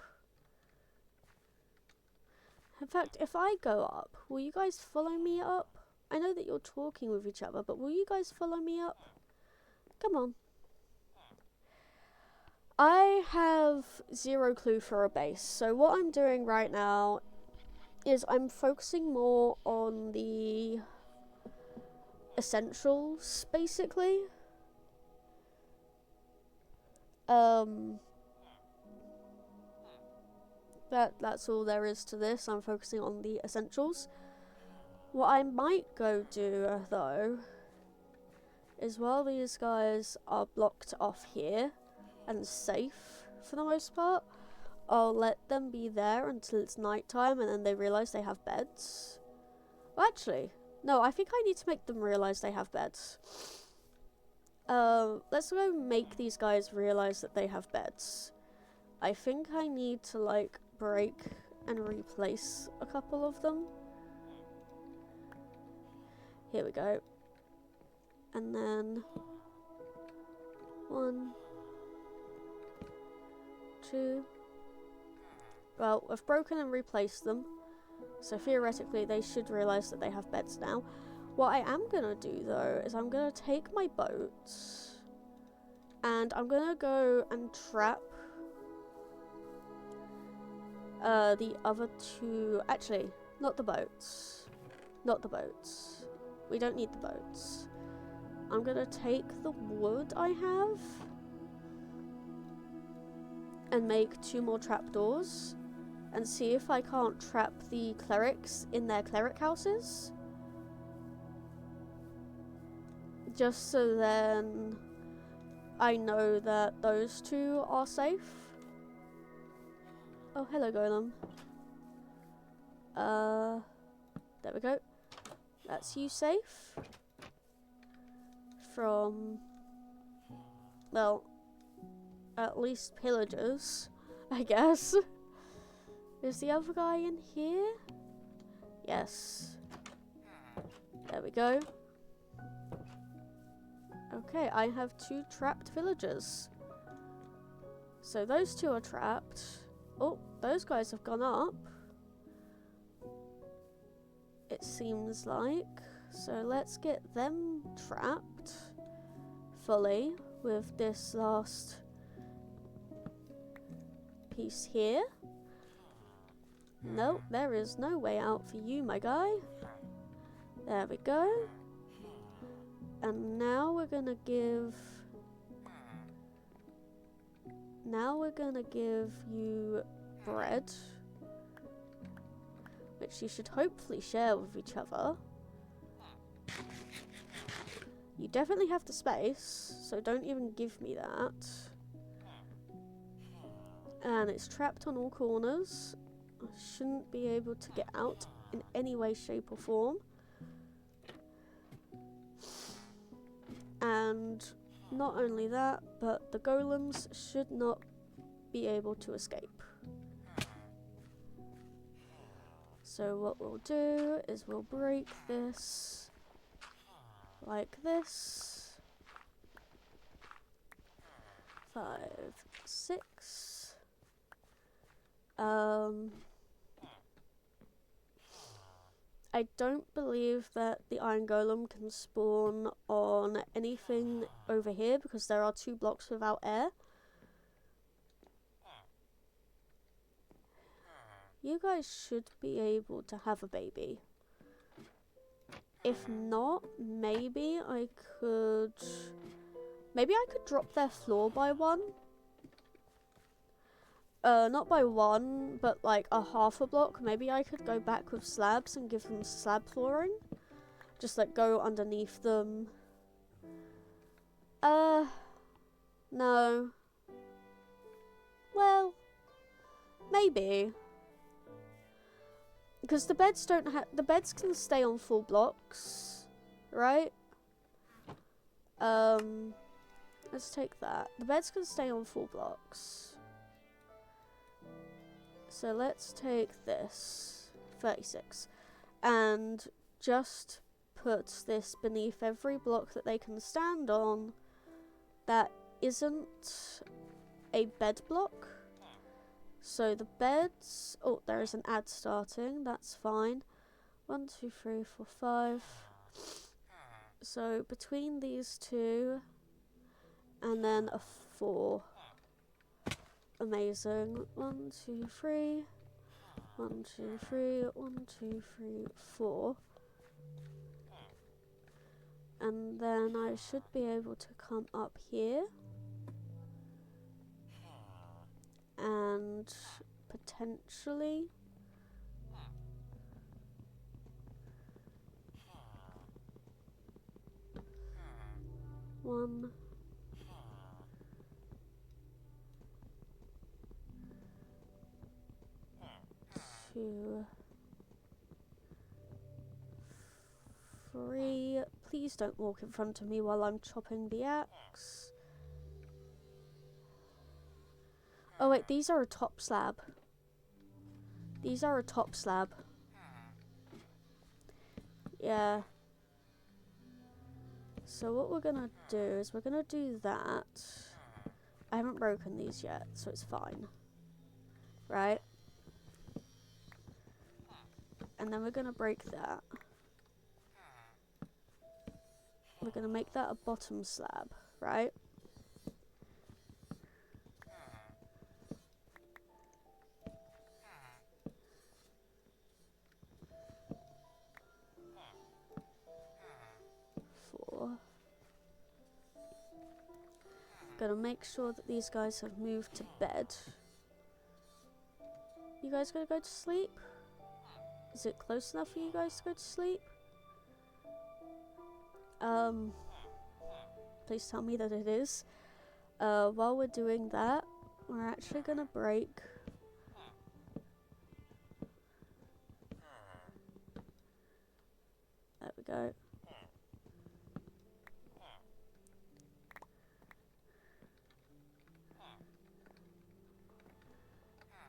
In fact, if I go up, will you guys follow me up? I know that you're talking with each other, but will you guys follow me up? Come on. I have 0 clue for a base, so what I'm doing right now is I'm focusing more on the essentials, basically. That's all there is to this. I'm focusing on the essentials. What I might go do, though, is while these guys are blocked off here and safe for the most part, I'll let them be there until it's nighttime and then they realise they have beds. Well, actually, no, I think I need to make them realise they have beds. Let's go make these guys realise that they have beds. I think I need to, like, break and replace a couple of them. Here we go. And then 1, 2. Well, we've broken and replaced them, so theoretically they should realise that they have beds now. What I am gonna do though is I'm gonna take my boats and I'm gonna go and trap the other 2. Actually, not the boats. Not the boats. We don't need the boats. I'm gonna take the wood I have and make 2 more trapdoors and see if I can't trap the clerics in their cleric houses. Just so then I know that those 2 are safe. Oh, hello, golem. There we go. That's you safe from, well, at least pillagers, I guess. Is the other guy in here? Yes. There we go. Okay, I have 2 trapped villagers. So those 2 are trapped. Oh, those guys have gone up, it seems like. So let's get them trapped fully with this last piece here. Nope, there is no way out for you, my guy. There we go. And now we're gonna give you bread, which you should hopefully share with each other. You definitely have the space, so don't even give me that. And it's trapped on all corners. I shouldn't be able to get out in any way, shape or form. And not only that, but the golems should not be able to escape. So what we'll do is we'll break this like this. 5, 6. I don't believe that the Iron Golem can spawn on anything over here because there are 2 blocks without air. You guys should be able to have a baby. If not, maybe I could Maybe I could drop their floor by one. Not by one, but like a half a block. Maybe I could go back with slabs and give them slab flooring. Just like go underneath them. No. Well, maybe. Because the beds don't have, the beds can stay on full blocks, right? Let's take that. The beds can stay on full blocks. So let's take this, 36, and just put this beneath every block that they can stand on that isn't a bed block. So the beds, oh, there is an ad starting, that's fine. 1, 2, 3, 4, 5. So between these two, and then a 4. Amazing. 1, 2, 3. 1, 2, 3. 1, 2, 3, 4. And then I should be able to come up here. And potentially one, 2, 3. Please don't walk in front of me while I'm chopping the axe. Oh wait, these are a top slab. These are a top slab. Yeah. So what we're gonna do is we're gonna do that. I haven't broken these yet, so it's fine. Right? And then we're gonna break that. We're gonna make that a bottom slab, right? Gonna make sure that these guys have moved to bed. You guys gonna go to sleep? Is it close enough for you guys to go to sleep? Please tell me that it is. While we're doing that, we're actually gonna break there we go.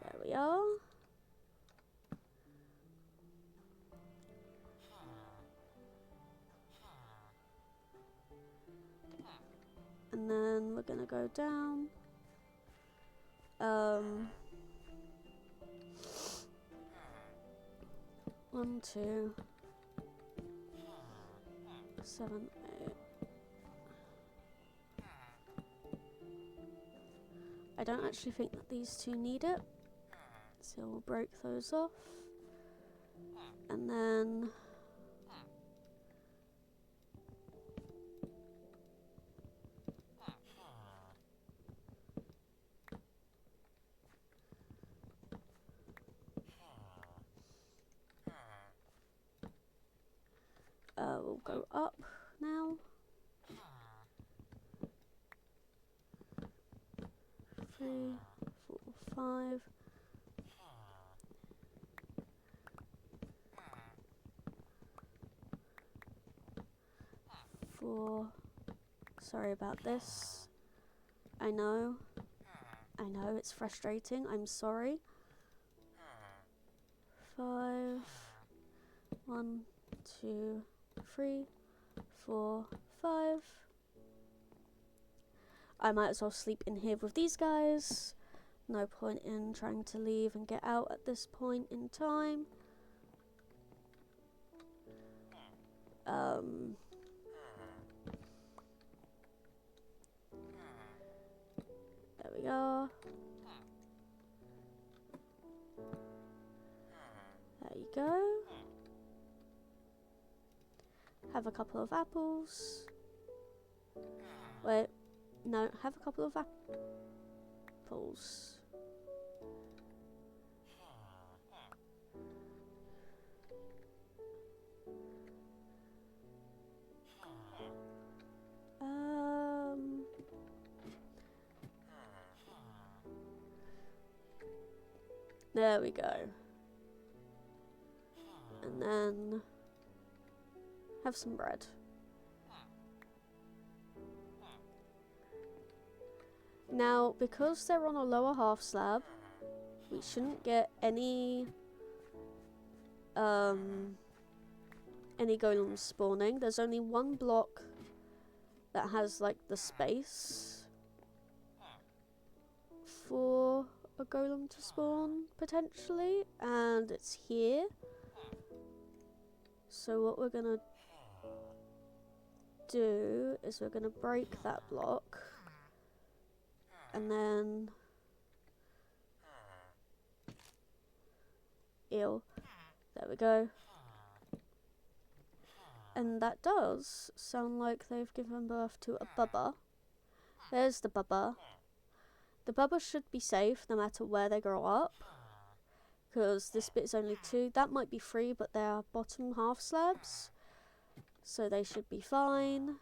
There we are. And then we're gonna go down. 1, 2, 7, 8. I don't actually think that these two need it, so we'll break those off. And then we'll go up now. 3, 4, 5. Sorry about this. I know it's frustrating. I'm sorry. 5. 1, 2, 3, 4, 5. I might as well sleep in here with these guys. No point in trying to leave and get out at this point in time. There we are. There you go. Have a couple of apples. Wait, No, have a couple of apples. There we go. And then have some bread. Now, because they're on a lower half slab, we shouldn't get any golems spawning. There's only one block that has like the space for a golem to spawn potentially, and it's here. So what we're gonna do is we're gonna break that block, and then there we go. And that does sound like they've given birth to a bubba. There's the bubba. The bubba should be safe no matter where they grow up, because this bit is only 2. That might be 3, but they are bottom half slabs, so they should be fine.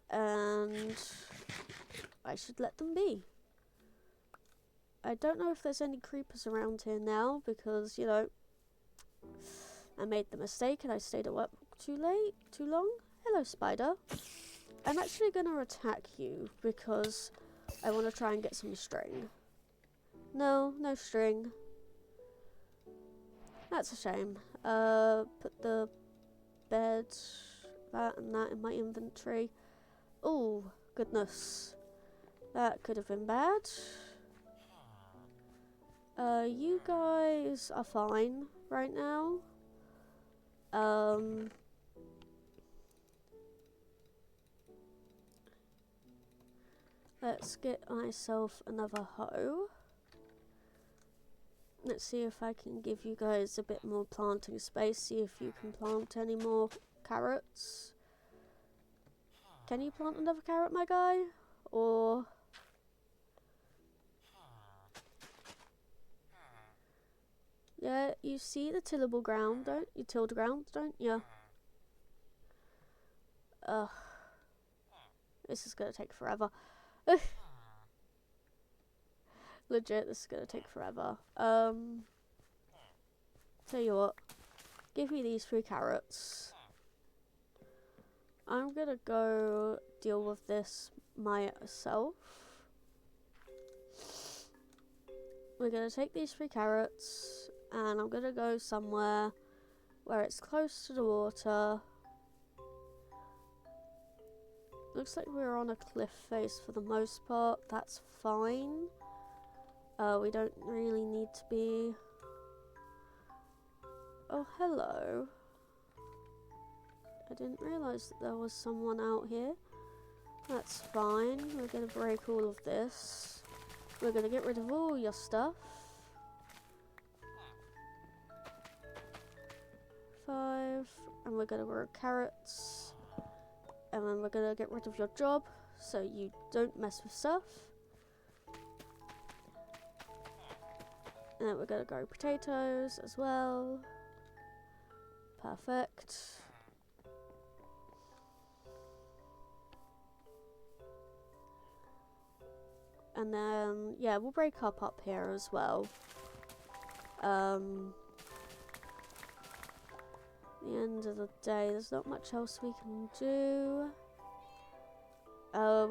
And I should let them be. I don't know if there's any creepers around here now, because, you know, I made the mistake and I stayed at work too long. Hello, spider. I'm actually going to attack you because I want to try and get some string. No string. That's a shame. Put the bed, that and that in my inventory. Oh, goodness. That could have been bad. You guys are fine right now. Let's get myself another hoe. Let's see if I can give you guys a bit more planting space, see if you can plant any more carrots. Can you plant another carrot, my guy? Or... yeah, you see the tillable ground, don't you? Till the ground, don't you? Ugh. This is gonna take forever. Legit, this is gonna take forever. Tell you what. Give me these 3 carrots. I'm gonna go deal with this myself. We're gonna take these 3 carrots, and I'm gonna go somewhere where it's close to the water. Looks like we're on a cliff face for the most part. That's fine. We don't really need to be... oh, hello. I didn't realise that there was someone out here. That's fine. We're going to break all of this. We're going to get rid of all your stuff. 5. And we're going to grow carrots. And then we're going to get rid of your job so you don't mess with stuff. And then we're going to grow potatoes as well. Perfect. And then, yeah, we'll break up here as well. The end of the day, there's not much else we can do.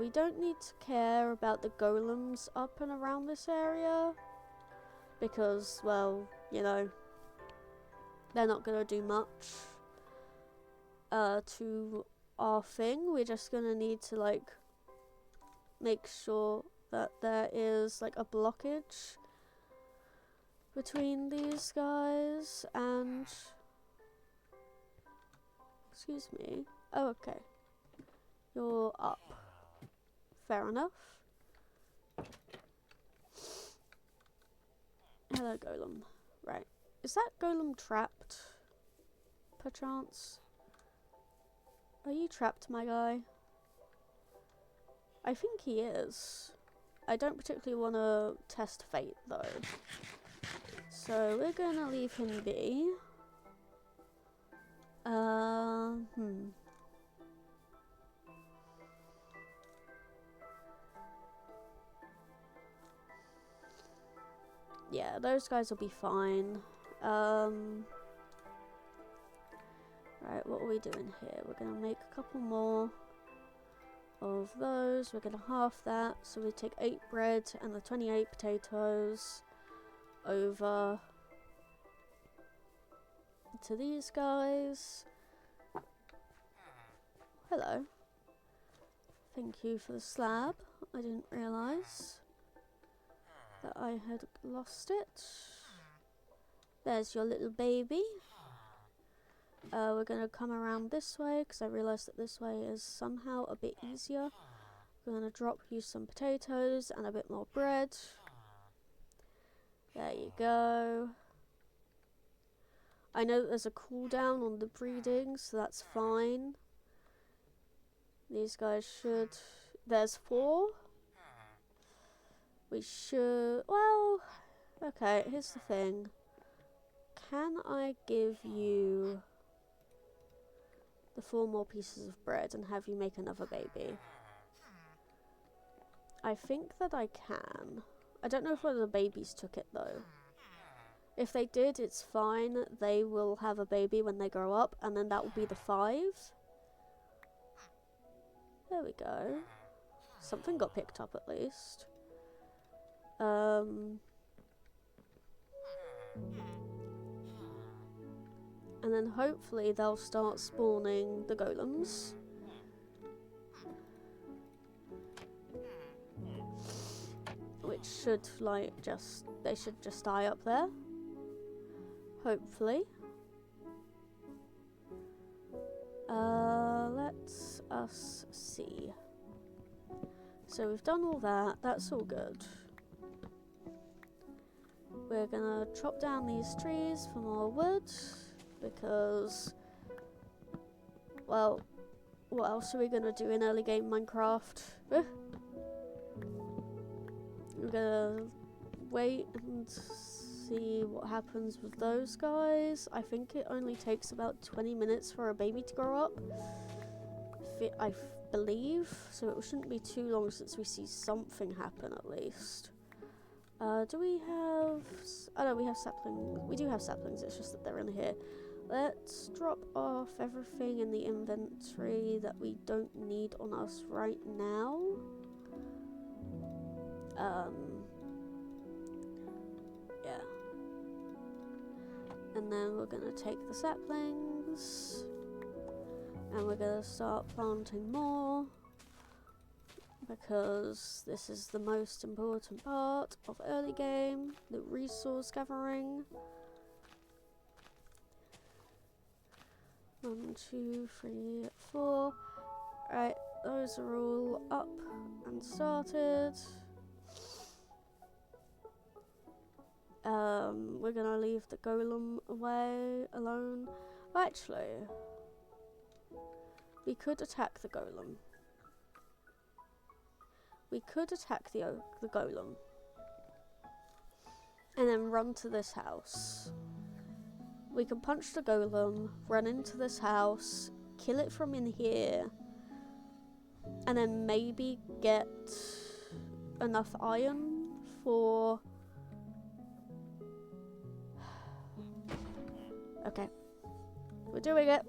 We don't need to care about the golems up and around this area, because, well, you know, they're not going to do much to our thing. We're just going to need to, like, make sure that there is, like, a blockage between these guys and... excuse me. Oh, okay. You're up. Fair enough. Hello, golem. Right. Is that golem trapped? Perchance? Are you trapped, my guy? I think he is. I don't particularly want to test fate though. So we're gonna leave him be. Yeah, those guys will be fine. Right, what are we doing here? We're gonna make a couple more of those. We're gonna half that, so we take 8 bread and the 28 potatoes over to these guys. Hello. Thank you for the slab. I didn't realise that I had lost it. There's your little baby. We're going to come around this way because I realised that this way is somehow a bit easier. We're going to drop you some potatoes and a bit more bread. There you go. I know that there's a cooldown on the breeding, so that's fine. These guys should... There's 4. We should... Well, okay, here's the thing. Can I give you the 4 more pieces of bread and have you make another baby? I think that I can. I don't know if one of the babies took it though. If they did, it's fine. They will have a baby when they grow up, and then that will be the 5. There we go. Something got picked up at least. And then hopefully they'll start spawning the golems. Which should they should just die up there. Hopefully. Let's us see. So we've done all that, that's all good. We're gonna chop down these trees for more wood, because, well, what else are we gonna do in early game Minecraft? We're gonna wait and see what happens with those guys. I think it only takes about 20 minutes for a baby to grow up, I believe, so it shouldn't be too long since we see something happen at least. Do we have... Oh no, we have saplings. We do have saplings, it's just that they're in here. Let's drop off everything in the inventory that we don't need on us right now. Yeah. And then we're gonna take the saplings and we're gonna start planting more, because this is the most important part of early game, the resource gathering. 1, 2, 3, 4. Right, those are all up and started. We're gonna leave the golem alone. Well, actually, we could attack the golem. We could attack the golem and then run to this house. We can punch the golem, run into this house, kill it from in here, and then maybe get enough iron for... Okay, we're doing it.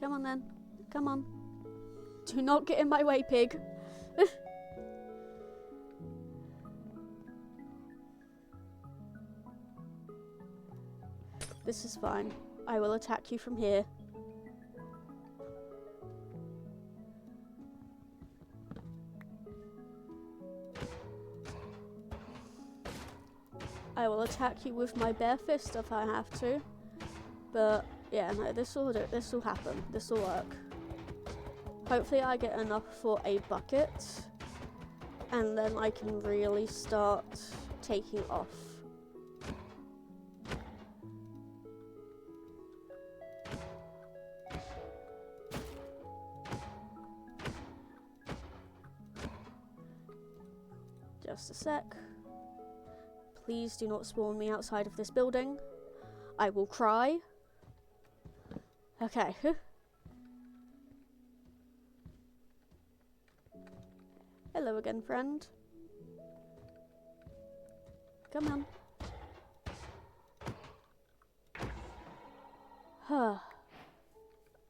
Come on then, come on. Do not get in my way, pig. This is fine. I will attack you from here. I will attack you with my bare fist if I have to. But yeah, no, this will happen. This will work. Hopefully I get enough for a bucket, and then I can really start taking off. Just a sec. Please do not spawn me outside of this building. I will cry. Okay. Hello again, friend. Come on. Huh.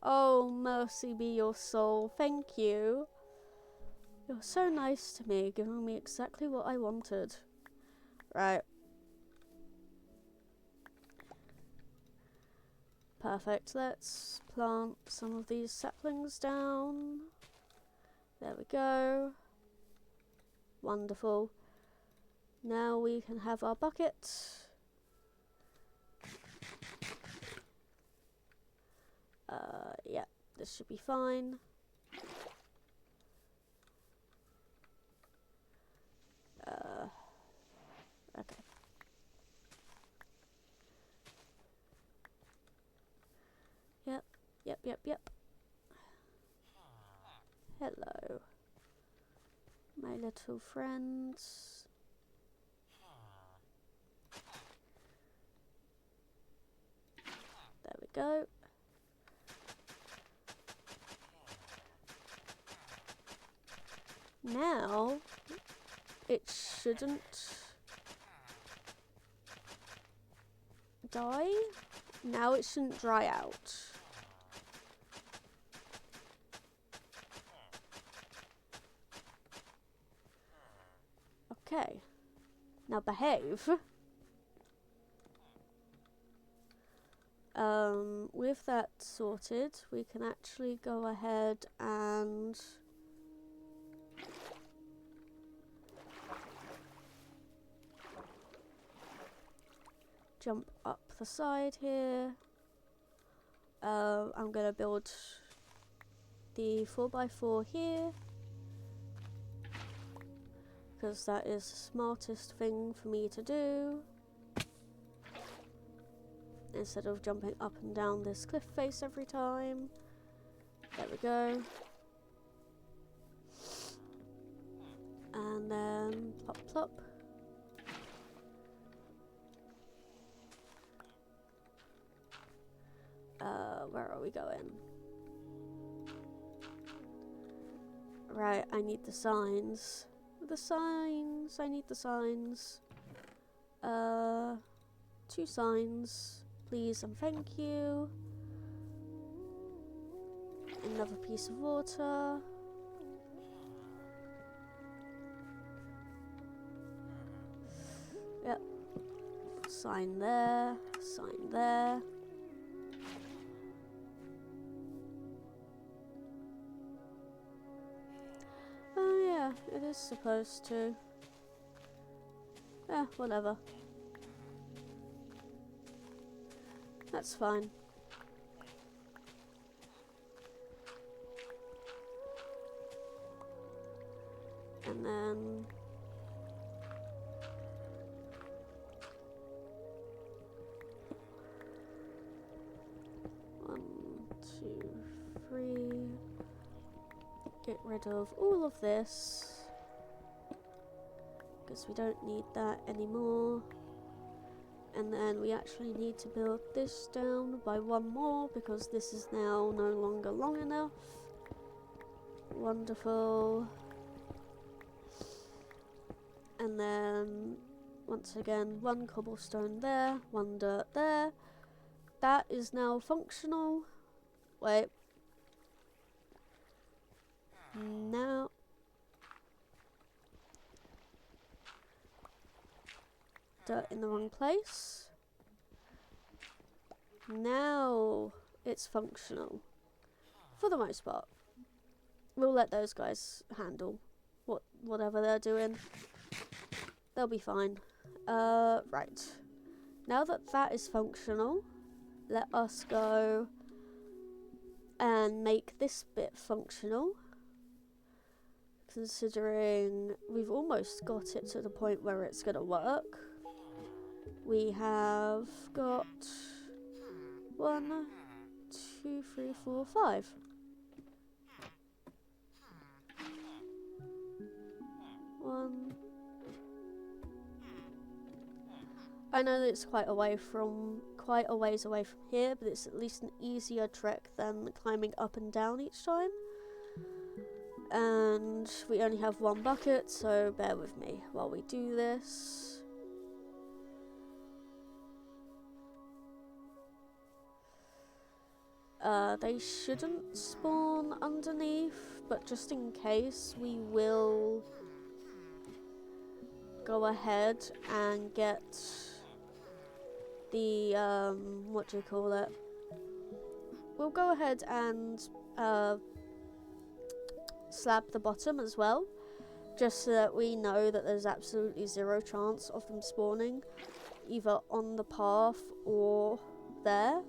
Oh, mercy be your soul. Thank you. You're so nice to me, giving me exactly what I wanted. Right. Perfect. Let's plant some of these saplings down. There we go. Wonderful. Now we can have our bucket. Yeah, this should be fine. Okay. Yep. Hello, my little friends. There we go. Now, it shouldn't die. Now it shouldn't dry out. Okay. Now behave. With that sorted, we can actually go ahead and jump up the side here. I'm gonna build the 4x4 here because that is the smartest thing for me to do instead of jumping up and down this cliff face every time. There we go. And then plop plop. Where are we going? Right, I need the signs. I need the signs. 2 signs, please and thank you. Another piece of water. Yep. Sign there, sign there. Oh yeah, it is supposed to. Yeah, whatever. That's fine. And then one, two, three. Get rid of all of this because we don't need that anymore. And then we actually need to build this down by 1 more because this is now no longer long enough. Wonderful. And then once again 1 cobblestone there, 1 dirt there. That is now functional. Wait. Now dirt in the wrong place. Now it's functional for the most part. We'll let those guys handle whatever they're doing. They'll be fine. Right. Now that that is functional, let us go and make this bit functional. Considering we've almost got it to the point where it's going to work. We have got 1, 2, 3, 4, 5. One, I know that it's quite a ways away from here, but it's at least an easier trek than climbing up and down each time. And we only have one bucket, so bear with me while we do this. They shouldn't spawn underneath, but just in case, we will go ahead and get the, what do you call it? We'll go ahead and slab the bottom as well, just so that we know that there's absolutely zero chance of them spawning either on the path or there.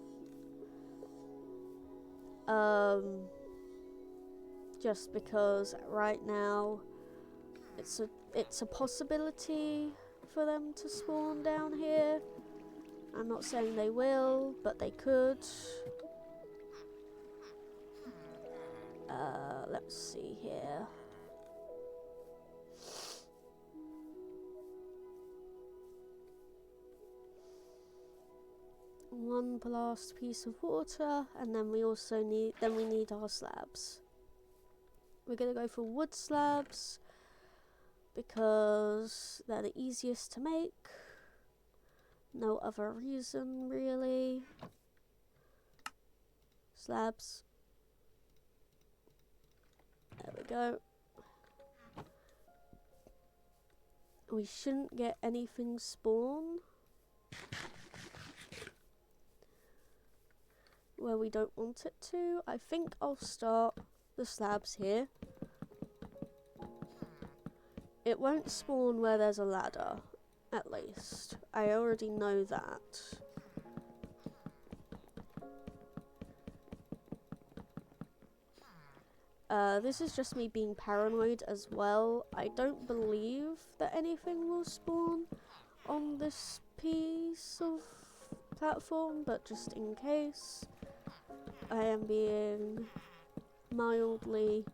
Just because right now it's a possibility for them to spawn down here. I'm not saying they will, but they could. Let's see here. One blast piece of water, and then we also need our slabs. We're gonna go for wood slabs because they're the easiest to make. No other reason really. Slabs. There we go. We shouldn't get anything spawn where we don't want it to. I think I'll start the slabs here. It won't spawn where there's a ladder, at least. I already know that. This is just me being paranoid as well. I don't believe that anything will spawn on this piece of platform, but just in case, I am being mildly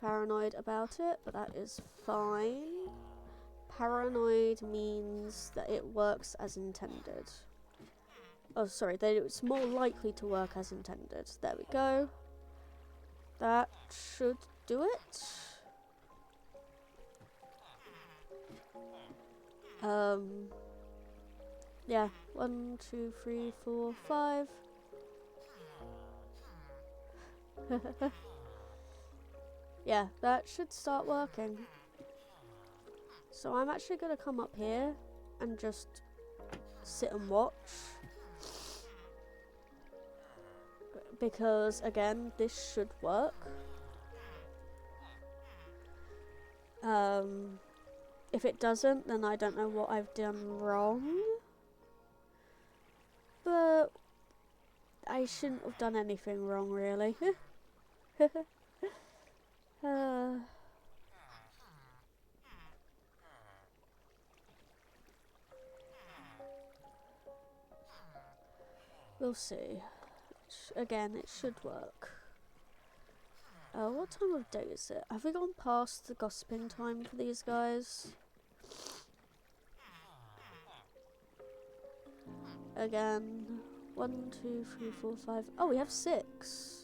paranoid about it, but that is fine. Paranoid means that it works as intended. Oh, sorry, that it's more likely to work as intended. There we go. That should do it. Yeah, 1, 2, 3, 4, 5. Yeah, that should start working. So I'm actually going to come up here and just sit and watch. Because, again, this should work. If it doesn't, then I don't know what I've done wrong. But I shouldn't have done anything wrong, really. We'll see. Again, it should work. What time of day is it? Have we gone past the gossiping time for these guys? Again, 1, 2, 3, 4, 5. Oh, we have 6.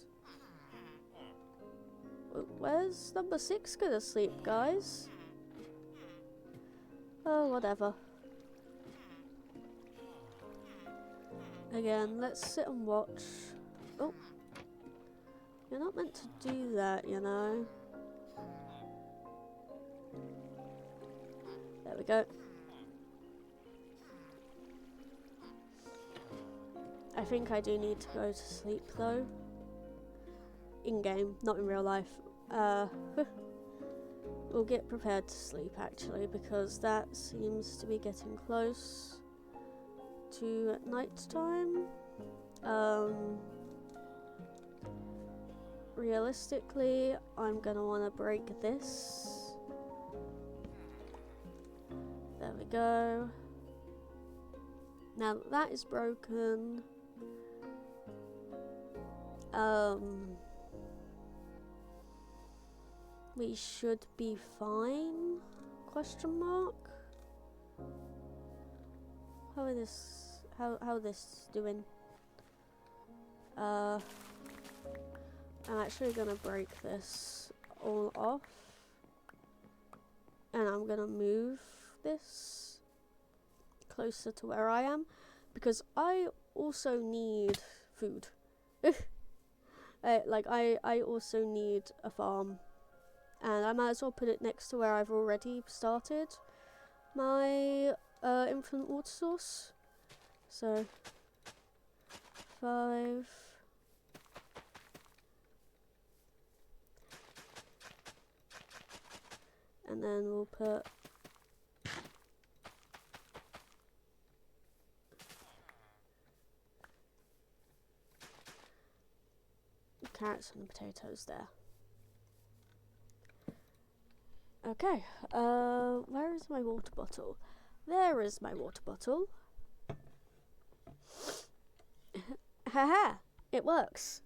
Where's number 6 gonna sleep, guys? Oh, whatever. Again, let's sit and watch. Oh. You're not meant to do that, you know. There we go. I think I do need to go to sleep, though. In-game, not in real life. We'll get prepared to sleep, actually, because that seems to be getting close to night time. Realistically, I'm gonna want to break this. There we go. Now that is broken. We should be fine? Question mark? are this how this doing? I'm actually gonna break this all off, and I'm gonna move this closer to where I am because I also need food. I also need a farm, and I might as well put it next to where I've already started my infinite water source. So 5. And then we'll put the carrots and the potatoes there. Okay, where is my water bottle? There is my water bottle. Haha, it works.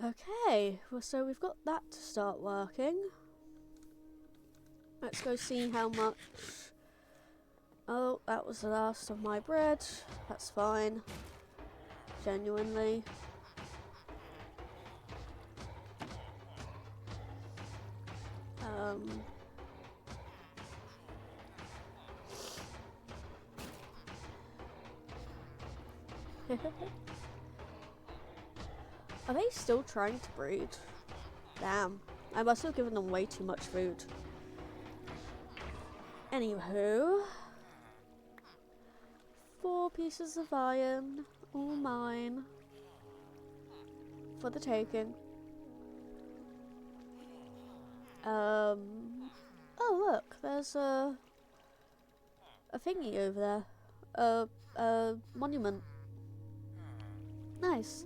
Okay, well, so we've got that to start working. Let's go see how much. Oh, that was the last of my bread. That's fine. Genuinely. Are they still trying to breed? Damn. I must have given them way too much food. Anywho. 4 pieces of iron. All mine. For the taking. Oh look, there's a thingy over there. A monument. Nice.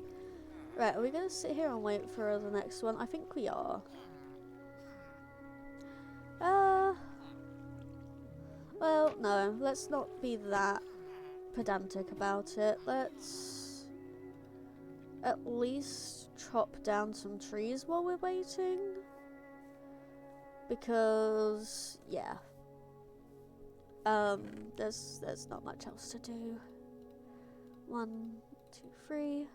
Right, are we gonna sit here and wait for the next one? I think we are. Well, no, let's not be that pedantic about it. Let's at least chop down some trees while we're waiting. Because, yeah. There's not much else to do. 1, 2, 3.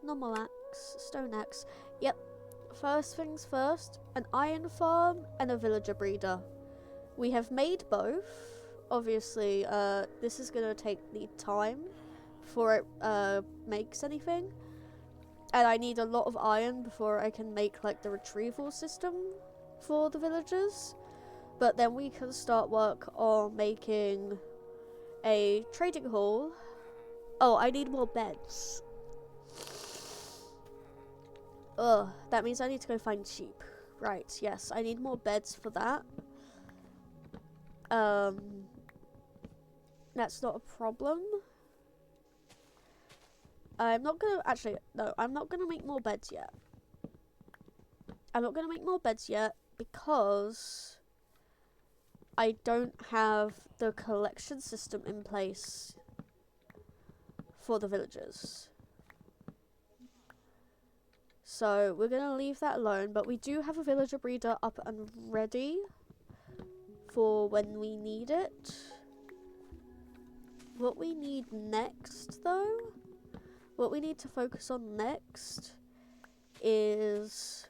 Normal axe, stone axe. Yep. First things first, an iron farm and a villager breeder. We have made both. Obviously, this is gonna need time before it makes anything. And I need a lot of iron before I can make like the retrieval system for the villagers. But then we can start work on making a trading hall. Oh, I need more beds. Ugh, that means I need to go find sheep. Right, yes, I need more beds for that. That's not a problem. I'm not gonna, actually, no, I'm not gonna make more beds yet. I'm not gonna make more beds yet because I don't have the collection system in place for the villagers. So we're gonna leave that alone, but we do have a villager breeder up and ready for when we need it. What we need next, though, what we need to focus on next is,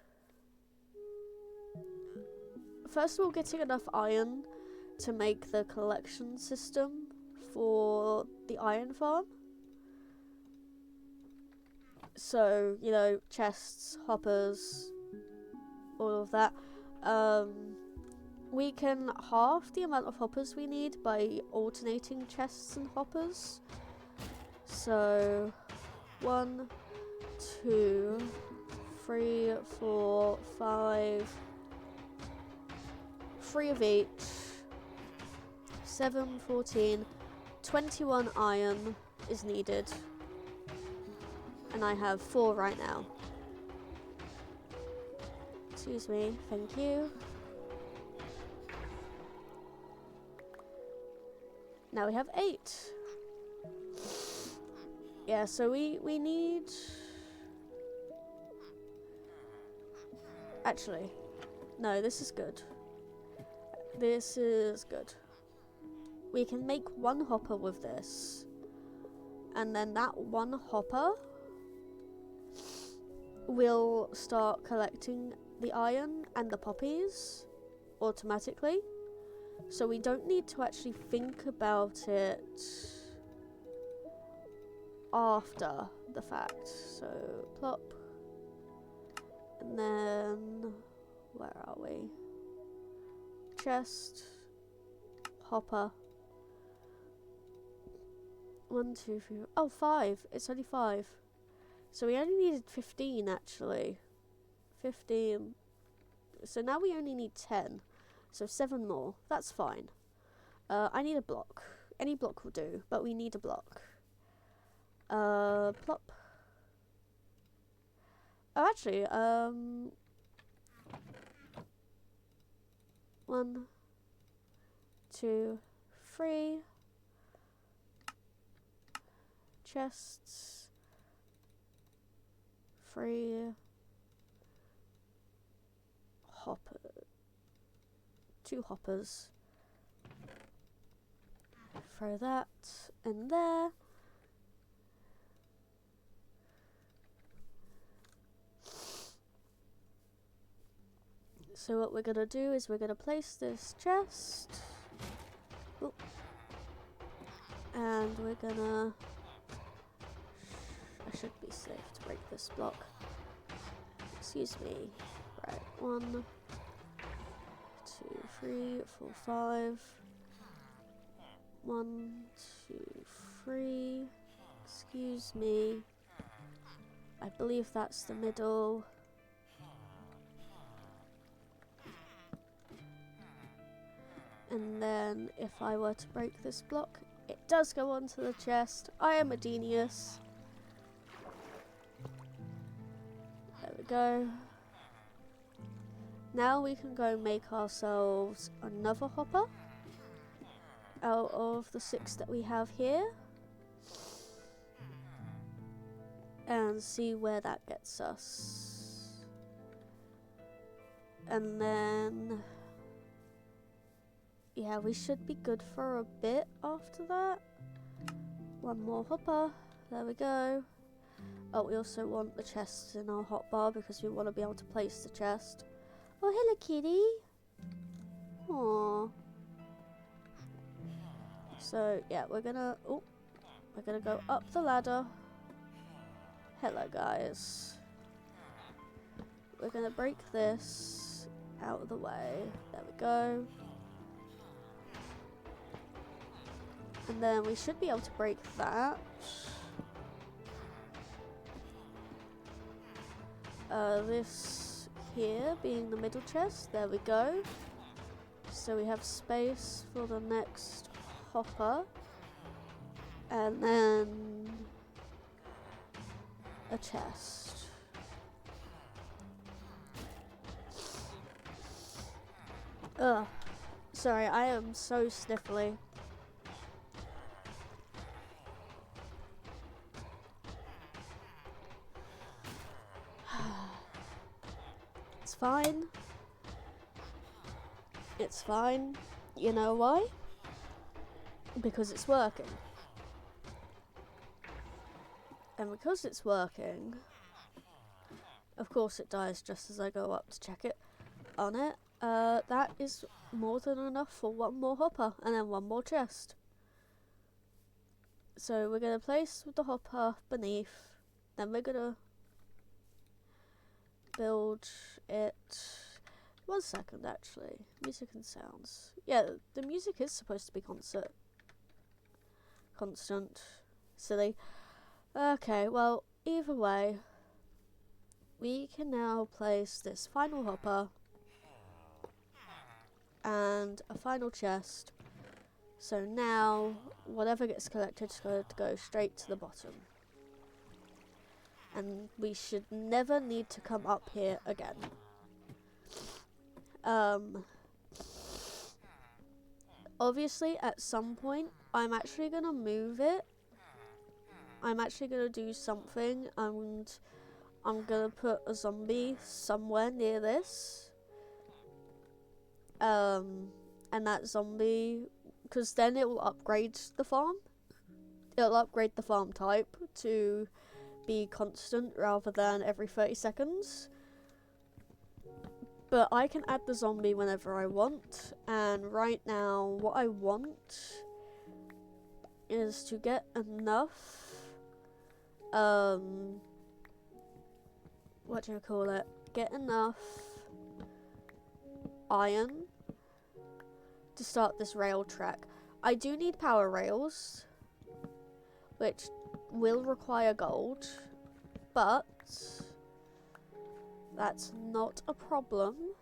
first of all, getting enough iron to make the collection system for the iron farm. So, you know, chests, hoppers, all of that. We can halve the amount of hoppers we need by alternating chests and hoppers. So, 1, 2, 3, 4, 5, 3 of each, 7, 14, 21 iron is needed. And I have 4 right now. Excuse me, thank you. Now we have 8. Yeah, so we need Actually, no, this is good. This is good. We can make one hopper with this. And then that one hopper will start collecting the iron and the poppies automatically. So we don't need to actually think about it after the fact. So plop. And then, where are we? Chest, hopper. 1, 2, 3. Oh, 5. It's only 5. So we only needed 15 actually. 15. So now we only need 10. So 7 more. That's fine. I need a block. Any block will do, but we need a block. Plop. Oh, actually, 1, 2, 3. Chests. 3. Hopper. 2 hoppers. Throw that in there. So what we're gonna do is we're gonna place this chest. Ooh. And we're gonna... I should be safe to break this block. Excuse me. Right, 1, 2, 3, 4, 5. 1, 2, 3. Excuse me. I believe that's the middle. And then if I were to break this block, it does go onto the chest. I am a genius. There we go. Now we can go make ourselves another hopper out of the 6 that we have here. And see where that gets us. And then... yeah, we should be good for a bit after that. 1 more hopper. There we go. Oh, we also want the chests in our hotbar because we want to be able to place the chest. Oh, hello, kitty. Aww. So, yeah, we're gonna go up the ladder. Hello, guys. We're gonna break this out of the way. There we go. And then we should be able to break that. This here being the middle chest. There we go. So we have space for the next hopper. And then a chest. Ugh. Sorry, I am so sniffly. It's fine. It's fine. You know why? Because it's working. And because it's working, of course it dies just as I go up to check it on it. That is more than enough for 1 more hopper and then 1 more chest. So we're going to place the hopper beneath, then we're going to build it. 1 second actually. Music and sounds. Yeah, the music is supposed to be constant. Silly. Okay, well, either way, we can now place this final hopper and a final chest. So now, whatever gets collected is going to go straight to the bottom. And we should never need to come up here again. Obviously, at some point, I'm actually going to move it. I'm actually going to do something, and I'm gonna put a zombie somewhere near this. And that zombie, because then it will upgrade the farm. It'll upgrade the farm type to be constant rather than every 30 seconds. But I can add the zombie whenever I want, and right now what I want is to get enough what do you call it? Get enough iron to start this rail track. I do need power rails, which will require gold, but that's not a problem.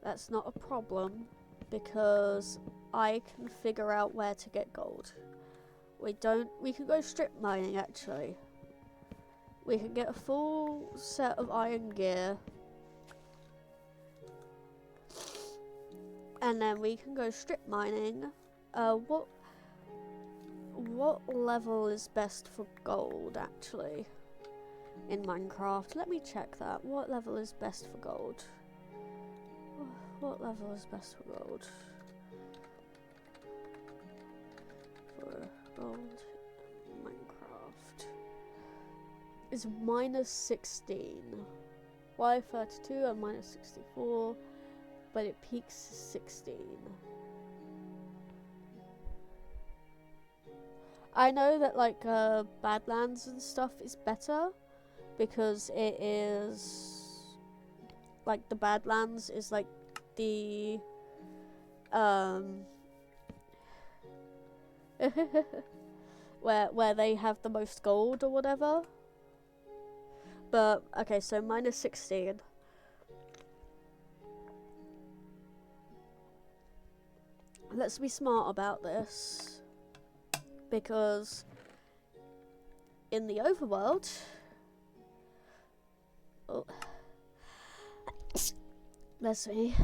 That's not a problem because I can figure out where to get gold. We can go strip mining actually. We can get a full set of iron gear. And then we can go strip mining. What level is best for gold actually in Minecraft? Let me check that. What level is best for gold? What level is best for gold? For gold Minecraft is -16. Why 32 and -64, but it peaks 16. I know that like Badlands and stuff is better because it is like the Badlands is like the where they have the most gold or whatever. But okay, so -16. Let's be smart about this, because in the overworld, let's see.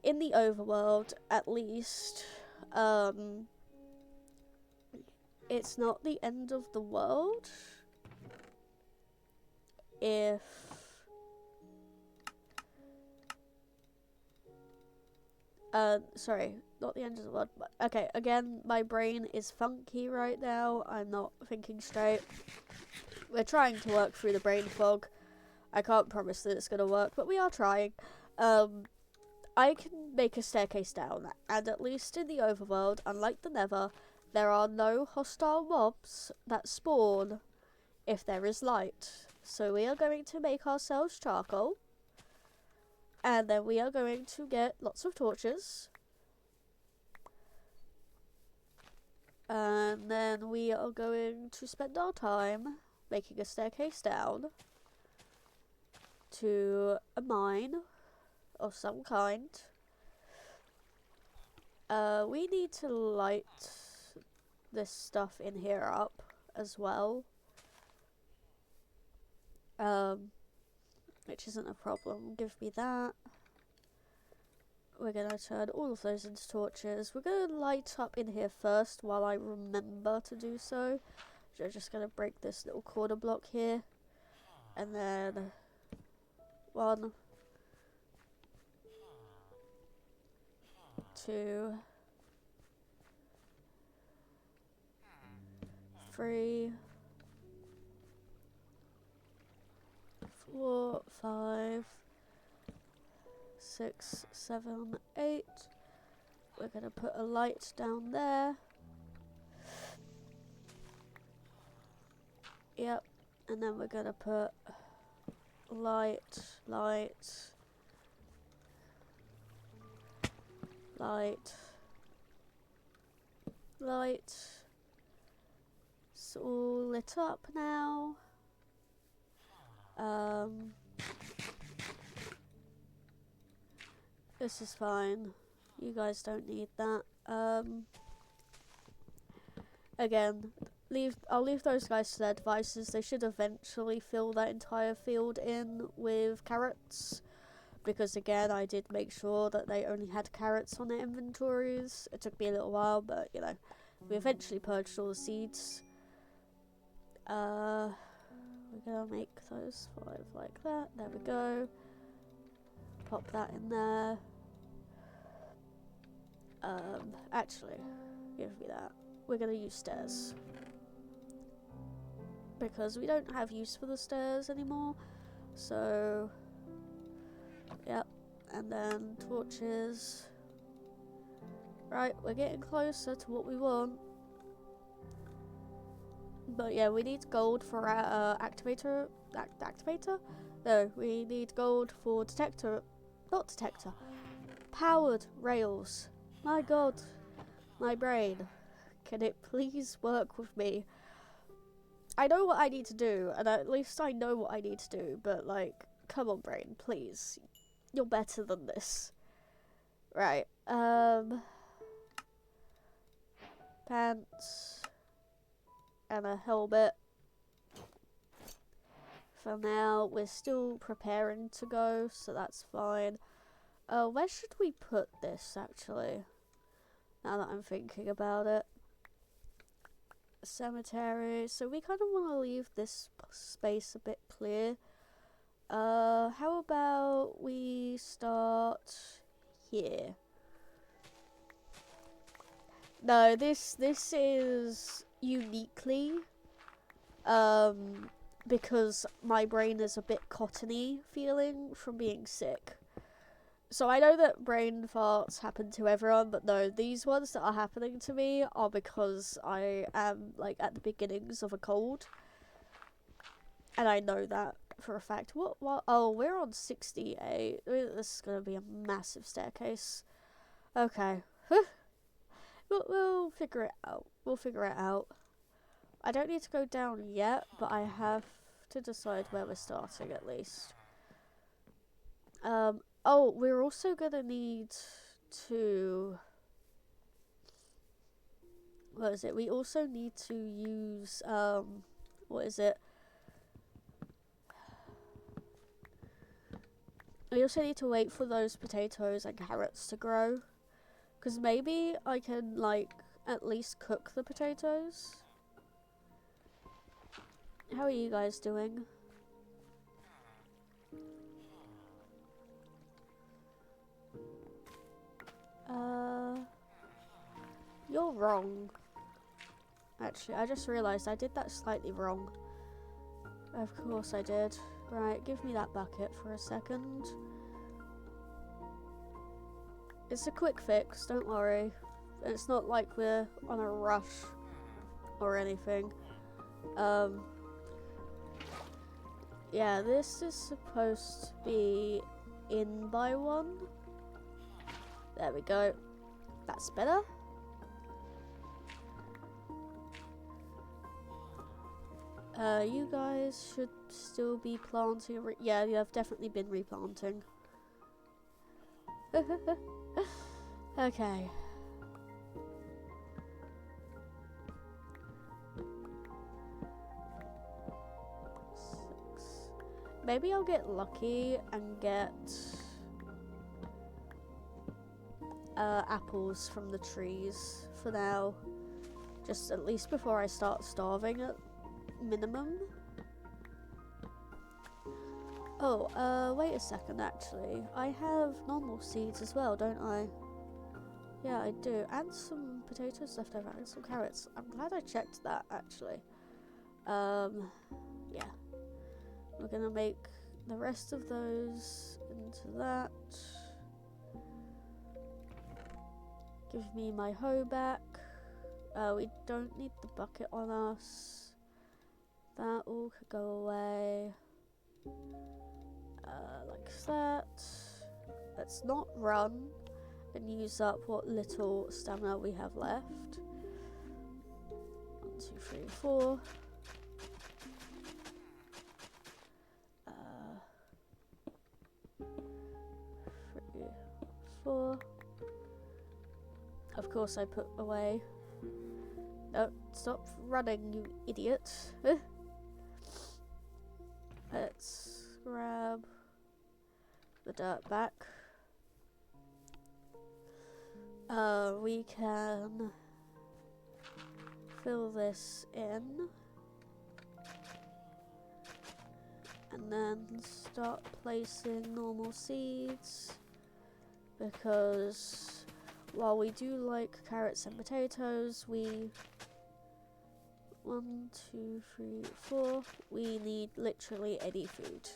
In the overworld, at least, it's not the end of the world if sorry, not the end of the world, but okay, again, my brain is funky right now. I'm not thinking straight. We're trying to work through the brain fog. I can't promise that it's gonna work, but we are trying. I can make a staircase down, and at least in the overworld, unlike the Nether, there are no hostile mobs that spawn if there is light. So we are going to make ourselves charcoal, and then we are going to get lots of torches, and then we are going to spend our time making a staircase down to a mine of some kind. We need to light this stuff in here up as well, which isn't a problem. Give me that. We're gonna turn all of those into torches. We're gonna light up in here first while I remember to do so. So I'm just gonna break this little corner block here, and then 1, 2, 3, 4, 5, 6, 7, 8. We're gonna put a light down there. Yep, and then we're gonna put light, light, light, light. It's all lit up now. This is fine. You guys don't need that. Again, I'll leave those guys to their devices. They should eventually fill that entire field in with carrots, because again, I did make sure that they only had carrots on their inventories. It took me a little while, but you know, we eventually purged all the seeds. We're gonna make those 5 like that. There we go. Pop that in there. Actually, give me that. We're gonna use stairs, because we don't have use for the stairs anymore. So, yep. And then torches. Right, we're getting closer to what we want. But yeah, we need gold for our activator. Activator? No, we need gold for detector. Not detector. Powered rails. My god. My brain. Can it please work with me? I know what I need to do, and at least I know what I need to do, but like, come on brain, please. You're better than this. Right, pants and a helmet. For now, we're still preparing to go, so that's fine. Where should we put this, actually? Now that I'm thinking about it. Cemetery. So we kind of want to leave this space a bit clear. How about we start here? No, this is uniquely because my brain is a bit cottony feeling from being sick. So I know that brain farts happen to everyone, but no, these ones that are happening to me are because I am like at the beginnings of a cold. And I know that for a fact. What? Oh, we're on 68. This is going to be a massive staircase. Okay. We'll figure it out. We'll figure it out. I don't need to go down yet, but I have to decide where we're starting at least. Oh, we're also going to need to... What is it? We also need to use, what is it? We also need to wait for those potatoes and carrots to grow. Because maybe I can, like, at least cook the potatoes. How are you guys doing? You're wrong. Actually, I just realised I did that slightly wrong. Of course I did. Right, give me that bucket for a second. It's a quick fix, don't worry. It's not like we're on a rush or anything. Yeah, this is supposed to be in by 1. There we go. That's better. You guys should still be planting. Yeah, you have definitely been replanting. Okay. Maybe I'll get lucky and get apples from the trees for now. Just at least before I start starving at minimum. Oh, wait a second actually. I have normal seeds as well, don't I? Yeah, I do. And some potatoes left over and some carrots. I'm glad I checked that actually. Yeah. We're gonna make the rest of those into that. Give me my hoe back. We don't need the bucket on us. That all could go away. Like that. Let's not run and use up what little stamina we have left. 1, 2, 3, 4. 3, 4. Of course I put away. No, stop running, you idiot. Let's grab the dirt back. We can fill this in and then start placing normal seeds, because while we do like carrots and potatoes, we 1, 2, 3, 4, we need literally any food.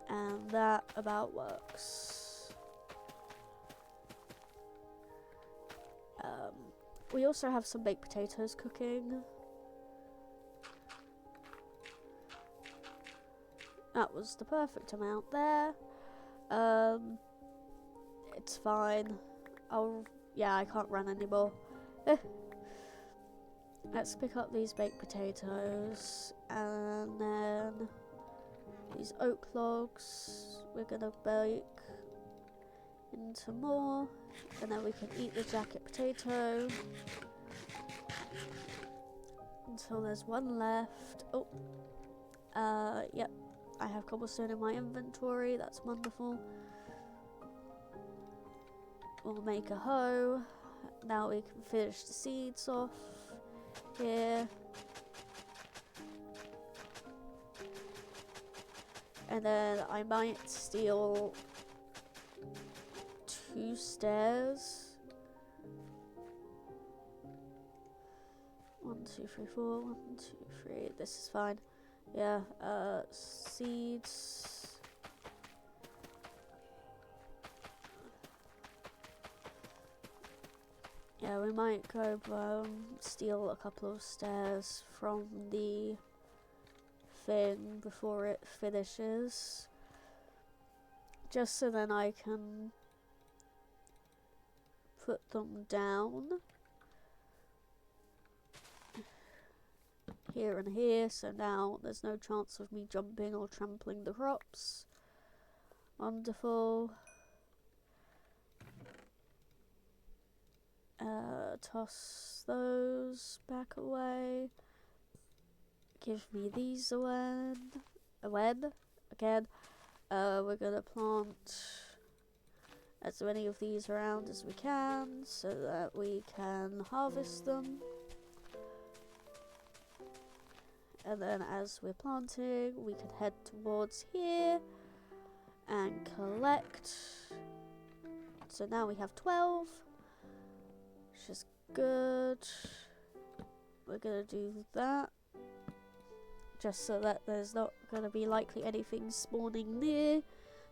And that about works. We also have some baked potatoes cooking. That was the perfect amount there. It's fine. Yeah, I can't run anymore. Let's pick up these baked potatoes, and then these oak logs we're gonna bake into more, and then we can eat the jacket potato until there's one left. Oh, yep, I have cobblestone in my inventory, that's wonderful. We'll make a hoe. Now we can finish the seeds off here. And then I might steal 2 stairs. 1, 2, 3, 4. 1, 2, 3. This is fine. Yeah. Seeds. Yeah, we might go steal a couple of stairs from the thing before it finishes, just so then I can put them down here and here, so now there's no chance of me jumping or trampling the crops. Wonderful. Toss those back away. Give me these again. We're gonna plant as many of these around as we can so that we can harvest them. And then as we're planting, we can head towards here and collect. So now we have 12, which is good. We're gonna do that just so that there's not gonna be likely anything spawning near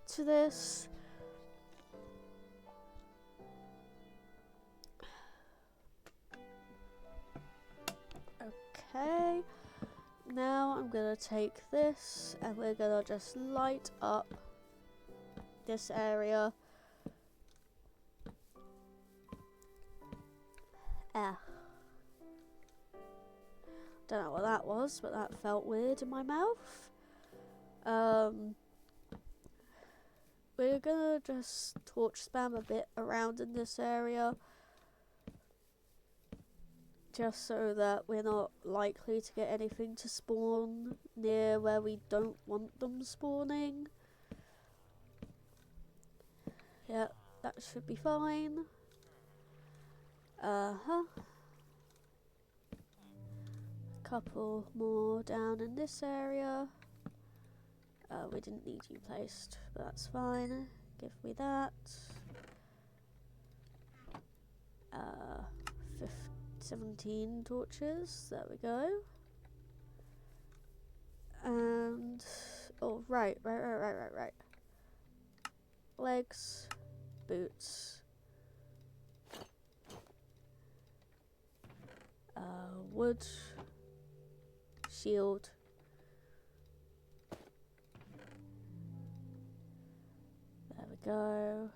to this. Okay, now I'm gonna take this and we're gonna just light up this area. Don't know what that was, but that felt weird in my mouth. We're gonna just torch spam a bit around in this area, just so that we're not likely to get anything to spawn near where we don't want them spawning. Yeah, that should be fine. Couple more down in this area. We didn't need you placed, but that's fine. Give me that. 17 torches, there we go. And, oh, right. Legs, boots. Wood, shield. There we go.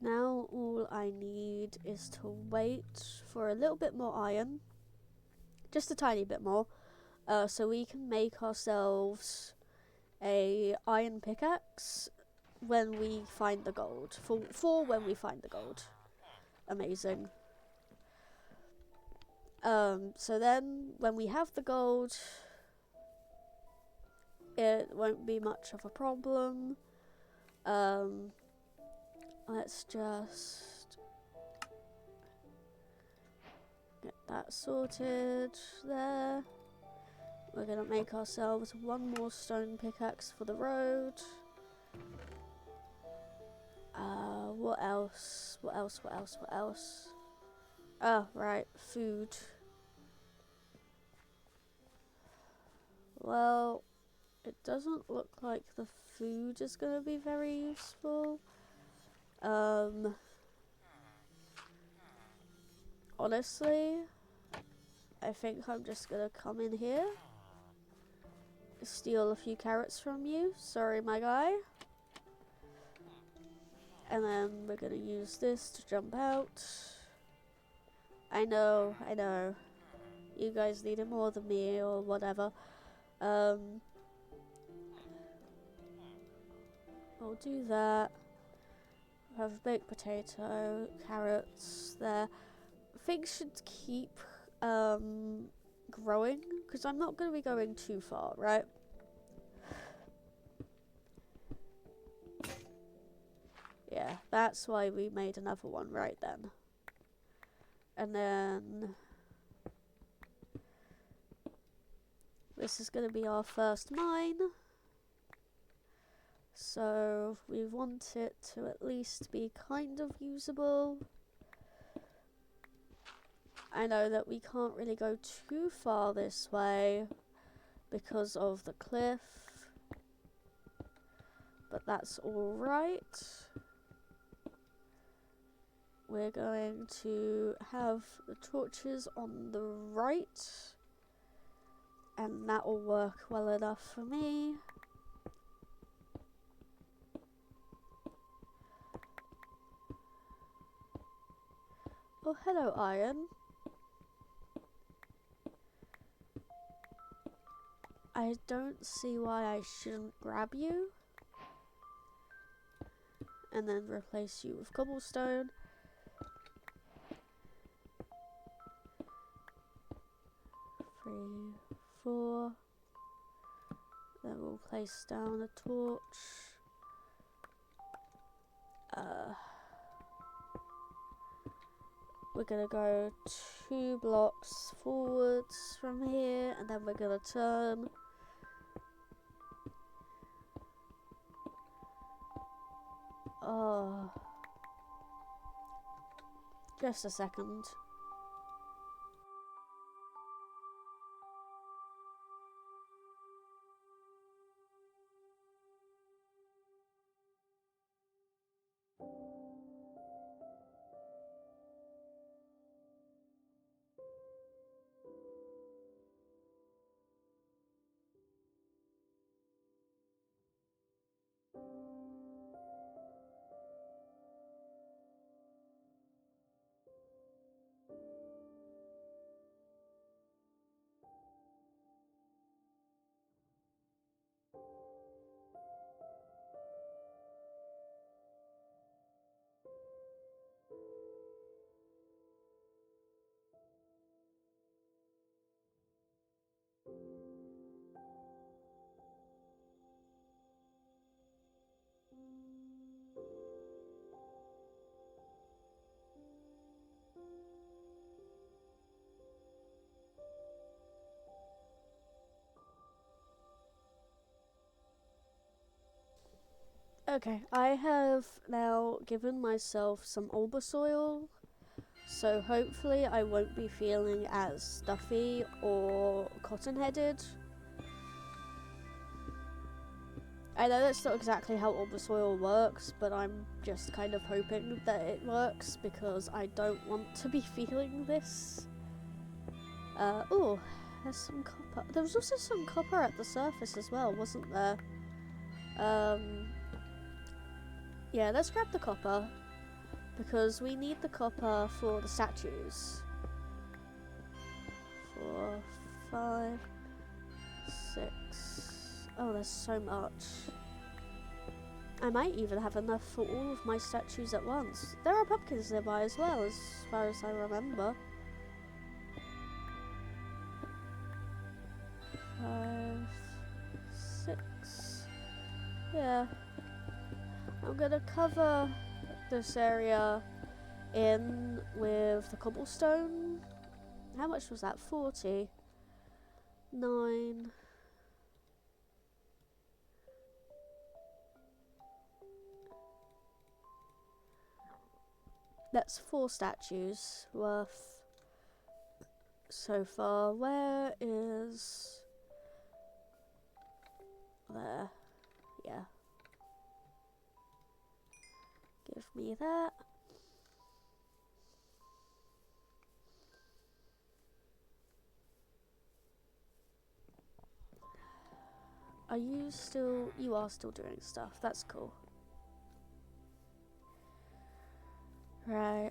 Now all I need is to wait for a little bit more iron, just a tiny bit more, so we can make ourselves a iron pickaxe when we find the gold. For when we find the gold. Amazing. So then when we have the gold, it won't be much of a problem. Let's just get that sorted there. We're gonna make ourselves one more stone pickaxe for the road. What else? What else? What else? What else? Oh, right, food. Well, it doesn't look like the food is gonna be very useful. Honestly, I think I'm just gonna come in here, steal a few carrots from you. Sorry, my guy. And then we're gonna use this to jump out. I know. You guys need it more than me or whatever. I'll do that. Have a baked potato, carrots there. Things should keep growing because I'm not going to be going too far, right? Yeah, that's why we made another one right then. And then this is going to be our first mine. So we want it to at least be kind of usable. I know that we can't really go too far this way because of the cliff, but that's alright. We're going to have the torches on the right, and that will work well enough for me. Oh, hello, iron. I don't see why I shouldn't grab you and then replace you with cobblestone. 3, 4. Then we'll place down a torch. We're gonna go 2 blocks forwards from here, and then we're gonna turn. Oh, just a second. Okay, I have now given myself some Ulber soil, so hopefully I won't be feeling as stuffy or cotton-headed. I know that's not exactly how Ulber soil works, but I'm just kind of hoping that it works because I don't want to be feeling this. Oh, there's some copper. There was also some copper at the surface as well, wasn't there? Yeah, let's grab the copper, because we need the copper for the statues. 4, 5, 6. Oh, there's so much. I might even have enough for all of my statues at once. There are pumpkins nearby as well, as far as I remember. 5, 6. Yeah. I'm gonna cover this area in with the cobblestone. How much was that? 40. 9. That's 4 statues worth so far. Where is... there. Yeah. Give me that. Are you still... you are still doing stuff. That's cool. Right.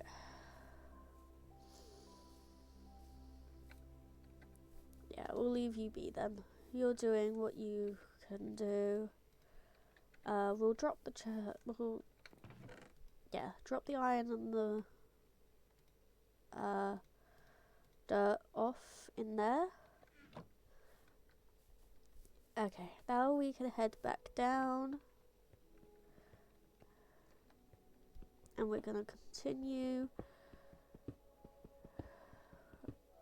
Yeah, we'll leave you be then. You're doing what you can do. We'll drop the drop the iron and the dirt off in there. Okay, now we can head back down. And we're gonna continue.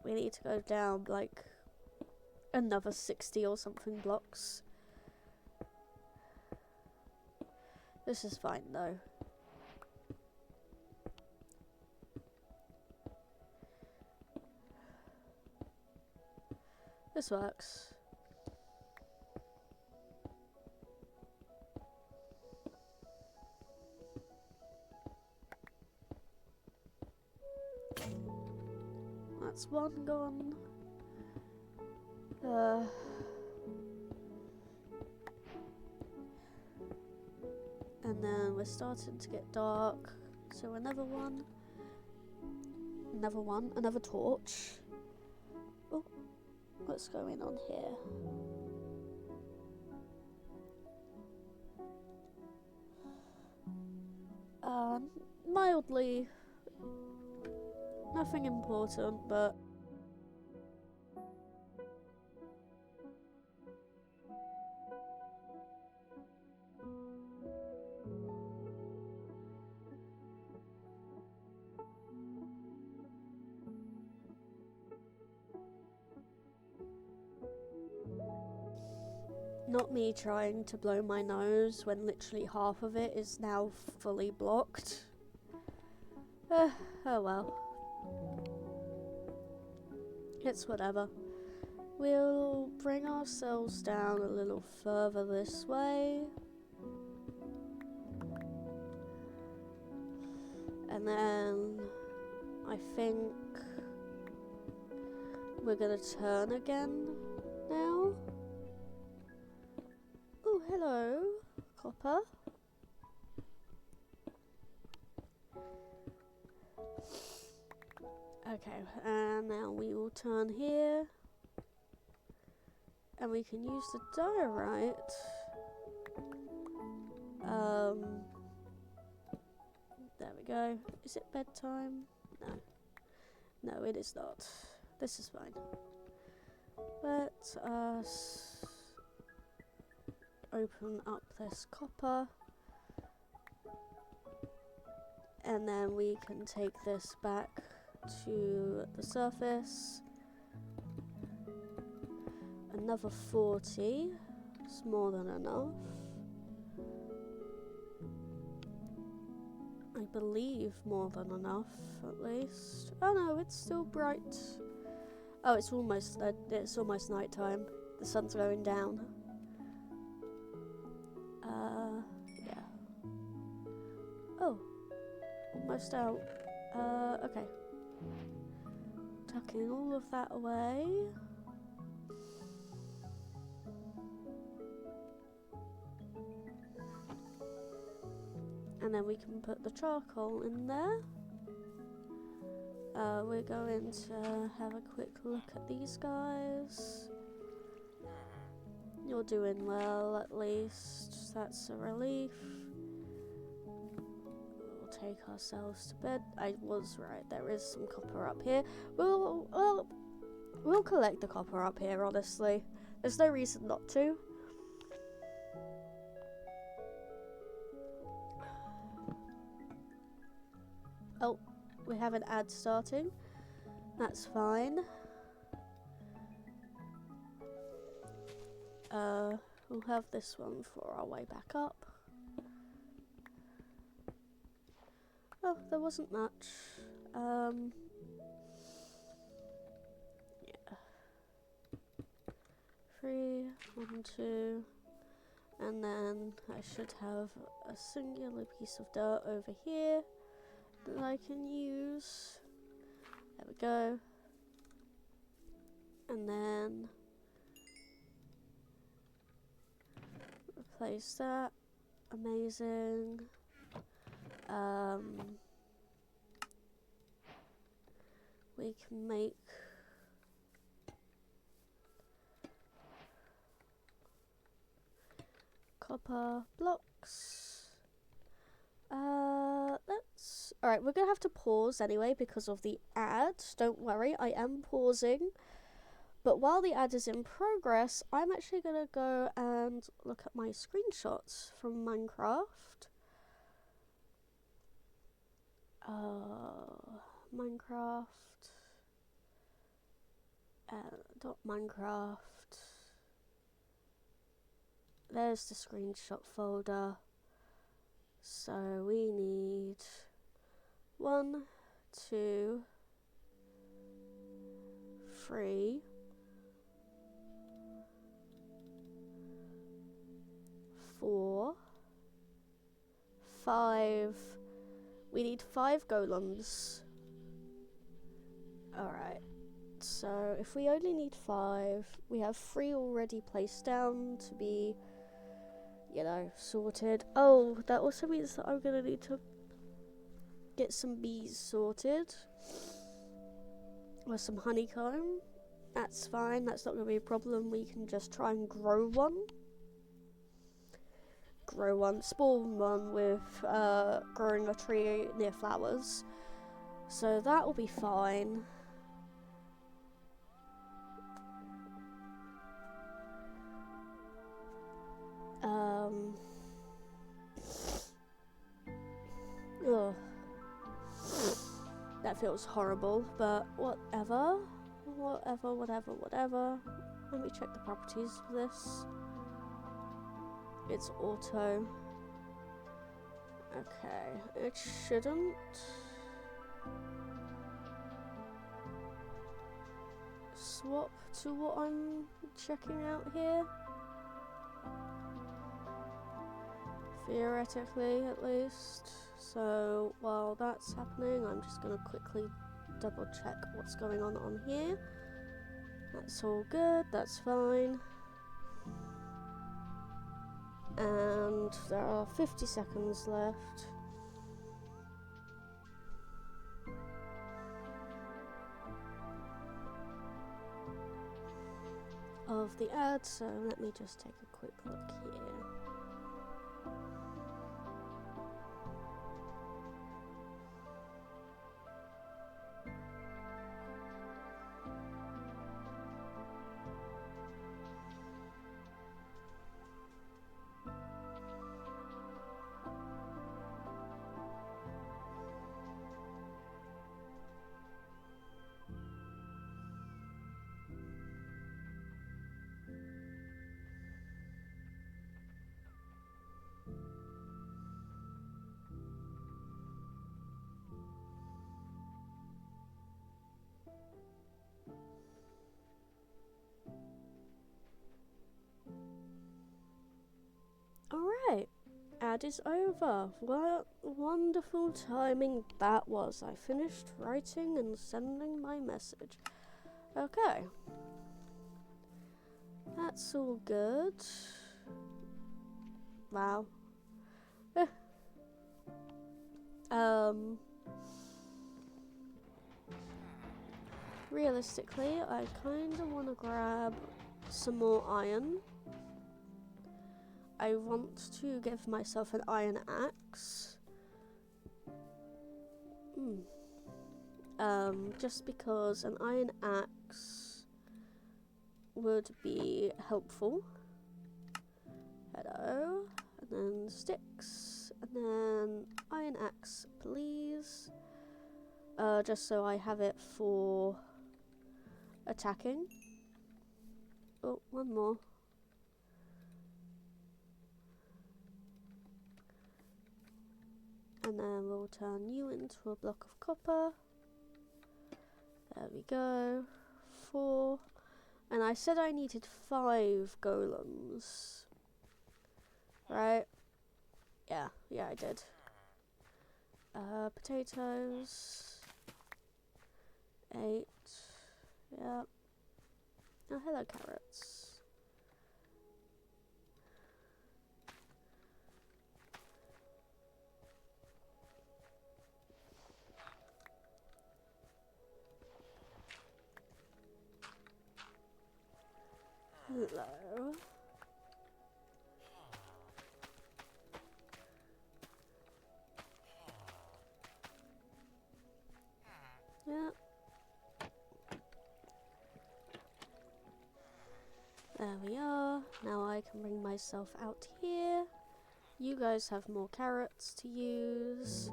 We need to go down like another 60 or something blocks. This is fine though. This works. That's one gone. And then we're starting to get dark, so another torch. Oh, what's going on here? Mildly, nothing important, but not me trying to blow my nose when literally half of it is now fully blocked. Oh well. It's whatever. We'll bring ourselves down a little further this way. And then I think we're gonna turn again now. Oh, hello, copper. Okay, and now we will turn here. And we can use the diorite. There we go. Is it bedtime? No. No, it is not. This is fine. Let us open up this copper. And then we can take this back to the surface. Another 40. It's more than enough. I believe more than enough, at least. Oh no, it's still bright. Oh, it's almost night time. The sun's going down. Yeah. Oh, almost out. Okay. Tucking all of that away. And then we can put the charcoal in there. We're going to have a quick look at these guys. You're doing well, at least. That's a relief. We'll take ourselves to bed. I was right, there is some copper up here. We'll collect the copper up here, honestly. There's no reason not to. Oh, we have an ad starting. That's fine. We'll have this one for our way back up. Oh, there wasn't much. Yeah. 3, 1, 2, and then I should have a singular piece of dirt over here that I can use. There we go. And then replace that. Amazing. We can make copper blocks. Alright, we're gonna have to pause anyway because of the ad. Don't worry, I am pausing. But while the ad is in progress, I'm actually gonna go and look at my screenshots from Minecraft. Minecraft. .minecraft. There's the screenshot folder. So we need 1, 2, 3, 4, 5. We need 5 golems. Alright. So if we only need 5, we have 3 already placed down to be, you know, sorted. Oh, that also means that I'm gonna need to get some bees sorted. Or some honeycomb. That's fine, that's not gonna be a problem. We can just try and grow one. Spawn one with growing a tree near flowers. So that will be fine. Ugh. That feels horrible, but whatever. Whatever. Let me check the properties of this. It's auto. Okay, it shouldn't. Swap to what I'm checking out here. Theoretically, at least. So while that's happening, I'm just going to quickly double check what's going on here. That's all good, that's fine. And there are 50 seconds left. Of the ad, so let me just take a quick look here. Alright, ad is over. What wonderful timing that was. I finished writing and sending my message. Okay. That's all good. Wow. Realistically, I kind of want to grab some more iron. I want to give myself an iron axe. Just because an iron axe would be helpful. Hello. And then sticks. And then iron axe, please. Just so I have it for attacking. Oh, one more. And then we'll turn you into a block of copper. There we go. 4. And I said I needed 5 golems. Right? Yeah, I did. Potatoes. 8. Yeah. Oh, hello, carrots. Hello. Yeah. There we are. Now I can bring myself out here. You guys have more carrots to use.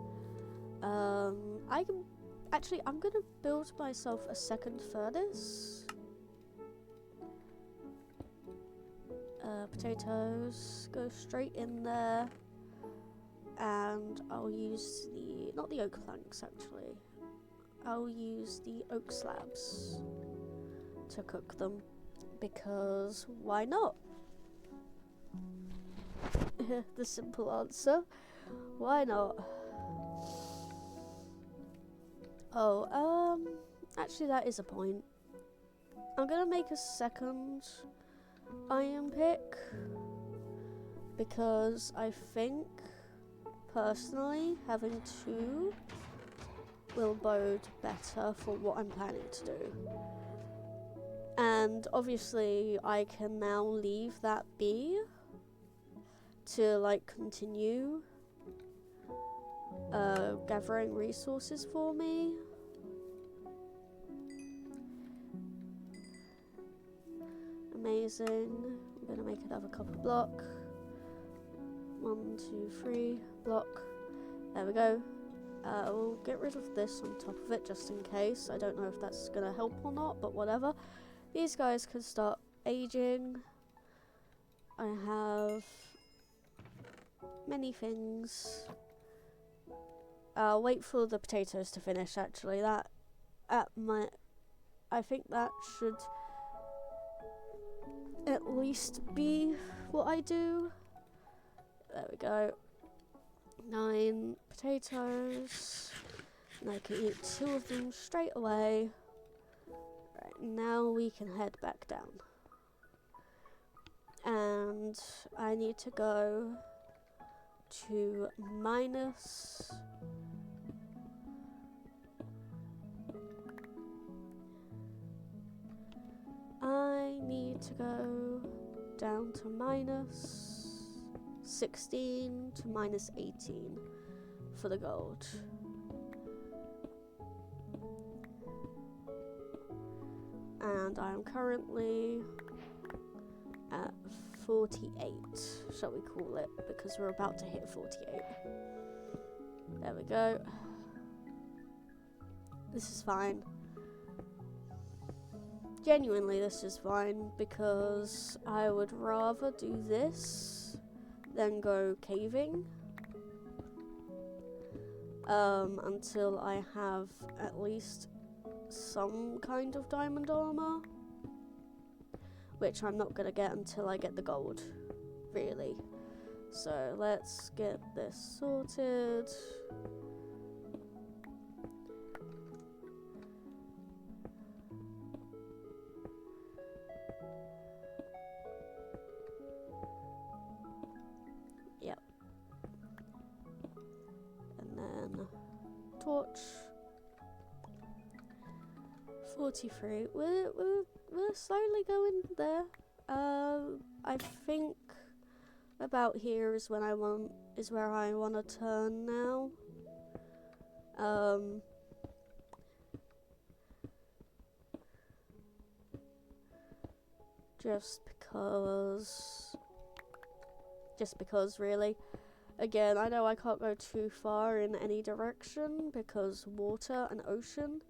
I can... Actually, I'm gonna build myself a second furnace. Potatoes go straight in there. And I'll use the... not the oak planks, actually. I'll use the oak slabs to cook them. Because why not? The simple answer. Why not? Oh, actually that is a point. I'm gonna make a second iron pick because I think personally having 2 will bode better for what I'm planning to do. And obviously I can now leave that be to like continue gathering resources for me. Amazing. I'm gonna make another copper block. 1, 2, 3 block. There we go. We'll get rid of this on top of it just in case. I don't know if that's gonna help or not, but whatever. These guys can start aging. I have many things. I'll wait for the potatoes to finish actually. I think that should at least be what I do. There we go. 9 potatoes. And I can eat 2 of them straight away. Right, now we can head back down. And I need to go to minus... I need to go down to minus 16 to minus 18 for the gold. And I'm currently at 48, shall we call it, because we're about to hit 48. There we go. This is fine. Genuinely, this is fine, because I would rather do this than go caving until I have at least some kind of diamond armor, which I'm not gonna get until I get the gold, really. So let's get this sorted. Yep. And then torch. 43. We're slowly going there. I think about here is where I want to turn now. Just because really. Again, I know I can't go too far in any direction because water and ocean,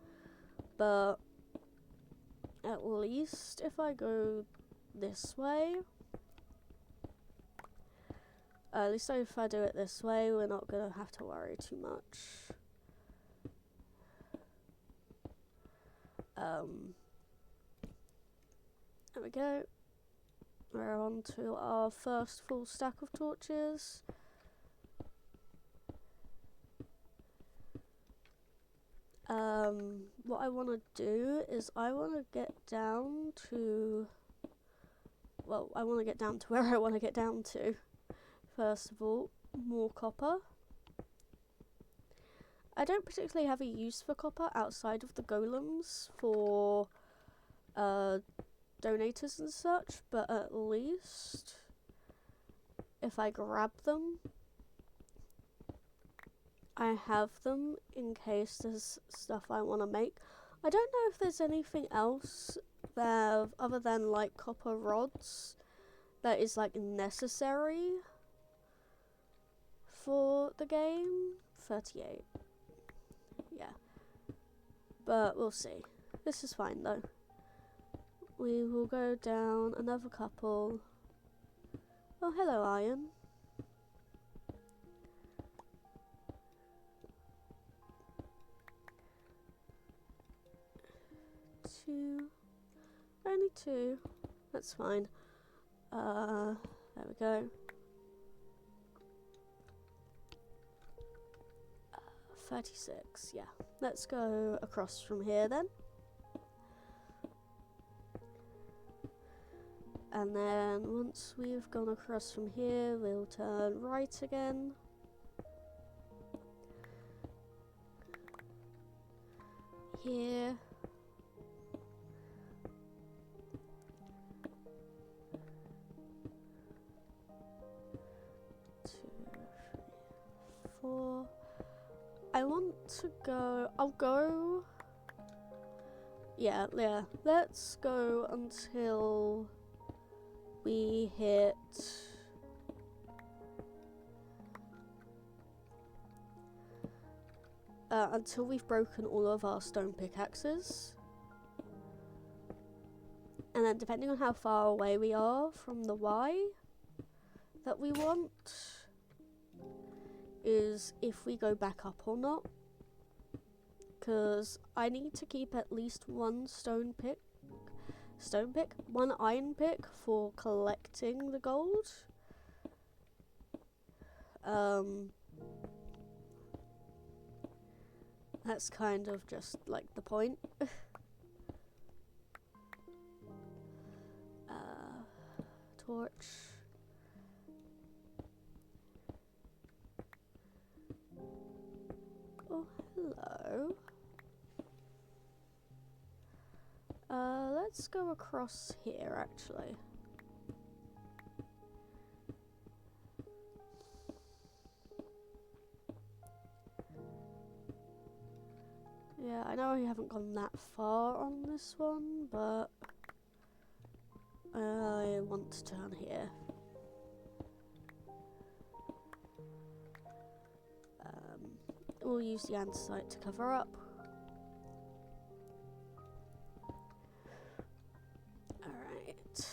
but at least if I go this way, at least if I do it this way, we're not gonna have to worry too much. There we go. We're on to our first full stack of torches. What I want to do is I want to get down to, well, I want to get down to where I want to get down to. First of all, more copper. I don't particularly have a use for copper outside of the golems for donators and such, but at least if I grab them, I have them in case there's stuff I want to make. I don't know if there's anything else there other than like copper rods that is like necessary for the game. 38. Yeah. But we'll see. This is fine though. We will go down another couple. Oh, hello, iron. Only two. That's fine. There we go. 36. Yeah. Let's go across from here then. And then once we've gone across from here, we'll turn right again. Here. 2, 3, 4. I want to go. I'll go. Yeah. Let's go until we hit until we've broken all of our stone pickaxes, and then depending on how far away we are from the Y that we want is if we go back up or not, because I need to keep at least one one iron pick for collecting the gold. That's kind of just like the point. Torch. Oh, hello. Let's go across here, actually. Yeah, I know I haven't gone that far on this one, but I want to turn here. We'll use the andesite to cover up. Alright.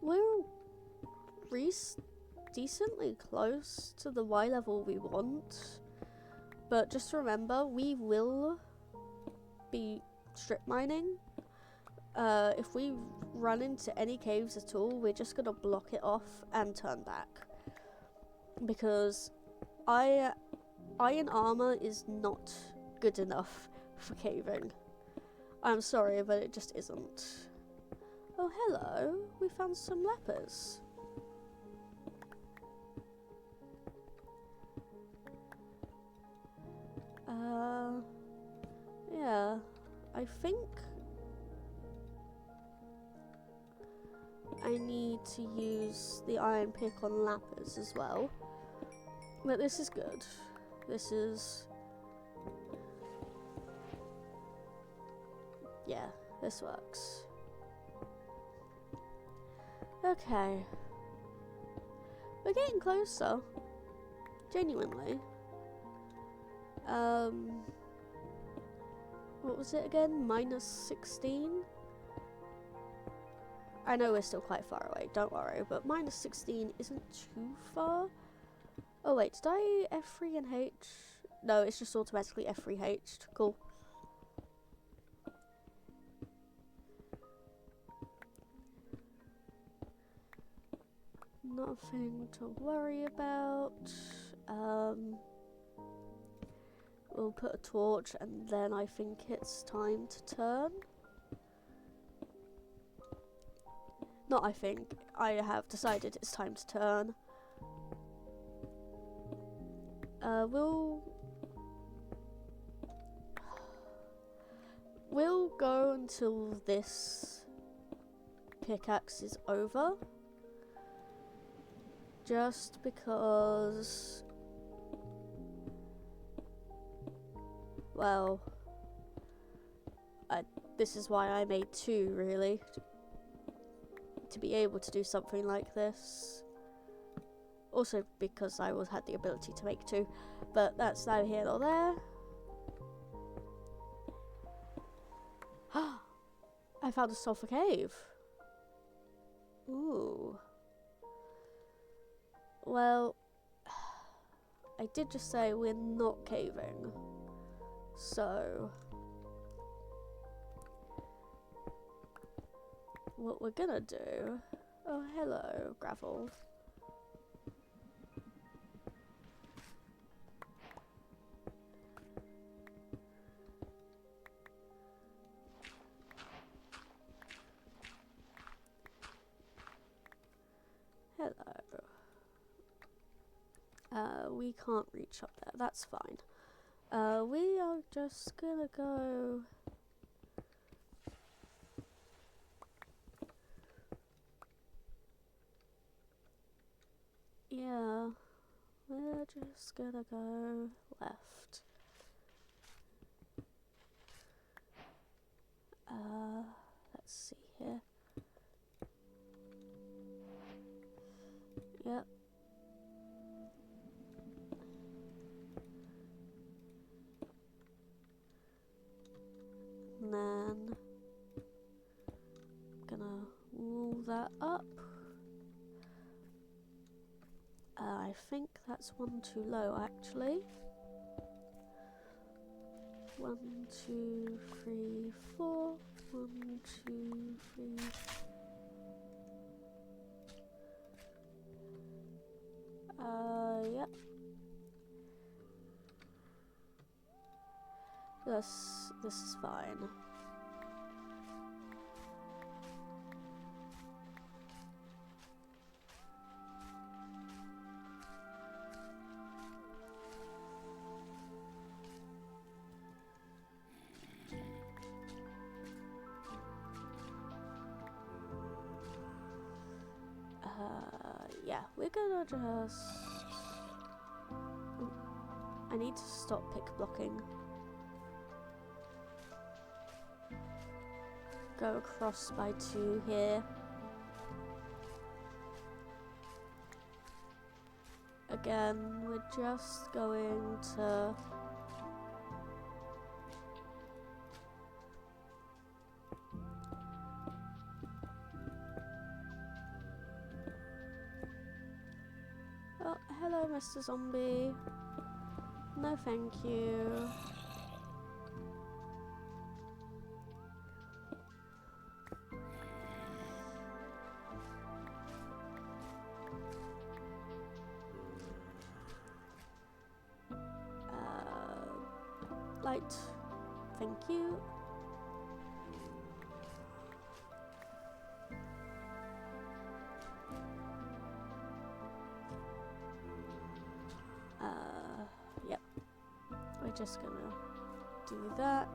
We're decently close to the Y level we want, but just remember, we will be strip mining. If we run into any caves at all, we're just gonna block it off and turn back, because iron armor is not good enough for caving. I'm sorry, but it just isn't. Oh, hello. We found some lepers. Yeah, I think I need to use the iron pick on lepers as well. But this is good. This is... yeah. This works. Okay. We're getting closer. Genuinely. What was it again? Minus 16? I know we're still quite far away, don't worry, but minus 16 isn't too far. Oh wait, did I F3 and H? No, it's just automatically F3H. Cool. Nothing to worry about. We'll put a torch and then I think it's time to turn. Not I think, I have decided it's time to turn. We'll go until this pickaxe is over. Just because, well, this is why I made two, really. To be able to do something like this. Also because I had the ability to make two, but that's neither here nor there. I found a sulfur cave. Ooh. Well, I did just say we're not caving, so what we're gonna do... Oh, hello, gravel. Hello. We can't reach up there, that's fine. We are just gonna go... Yeah, we're just gonna go left. Let's see here. Yep. And then gonna wall that up. I think that's one too low actually. 1, 2, 3, 4. 1, 2, 3. Yep. This is fine. Yeah, we're gonna just... I need to stop pick blocking. Go across by 2 here. Again, we're just going to... Oh, hello, Mr. Zombie. No, thank you. Light. Thank you. Yep. We're just gonna do that.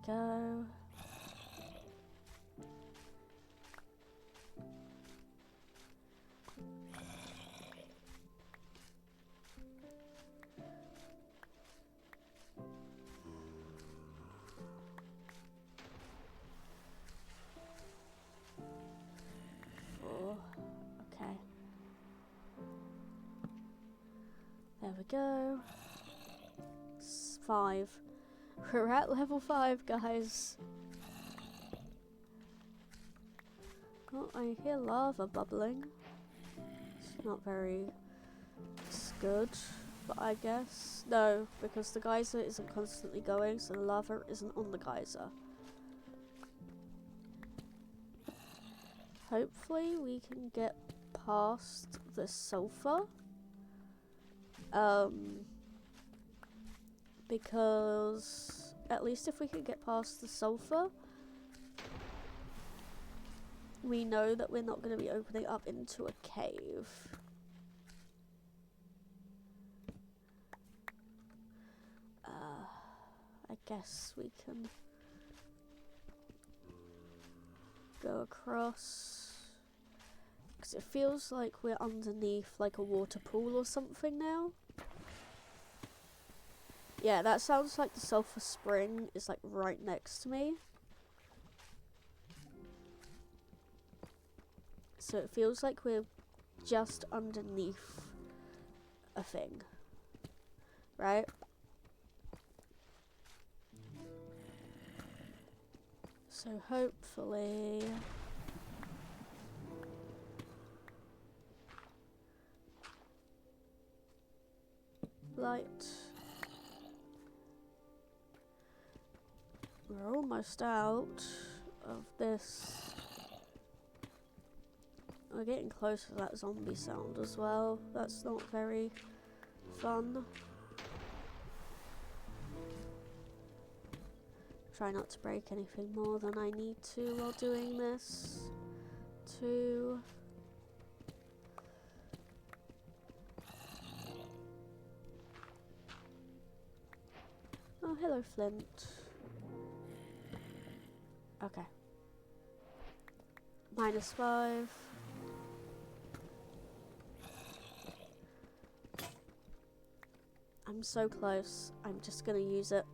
go. Okay. There we go. It's 5. We're at level 5, guys. Oh, I hear lava bubbling. It's not very good, but I guess. No, because the geyser isn't constantly going, so the lava isn't on the geyser. Hopefully we can get past the sulfur. Because at least if we can get past the sulfur, we know that we're not going to be opening up into a cave. I guess we can go across, because it feels like we're underneath like a water pool or something now. Yeah, that sounds like the sulfur spring is like right next to me. So it feels like we're just underneath a thing, right? So hopefully light. We're almost out of this. We're getting close to that zombie sound as well. That's not very fun. Try not to break anything more than I need to while doing this. 2. Oh, hello, Flint. Okay. -5. I'm so close. I'm just gonna use it.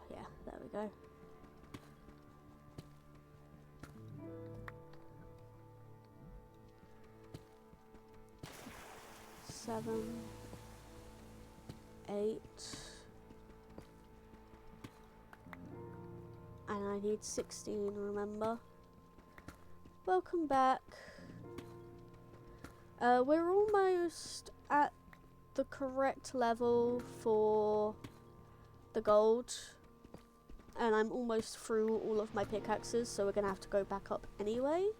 Yeah, there we go. Seven, 8, and I need 16, remember? Welcome back. We're almost at the correct level for the gold, and I'm almost through all of my pickaxes, so we're gonna have to go back up anyway.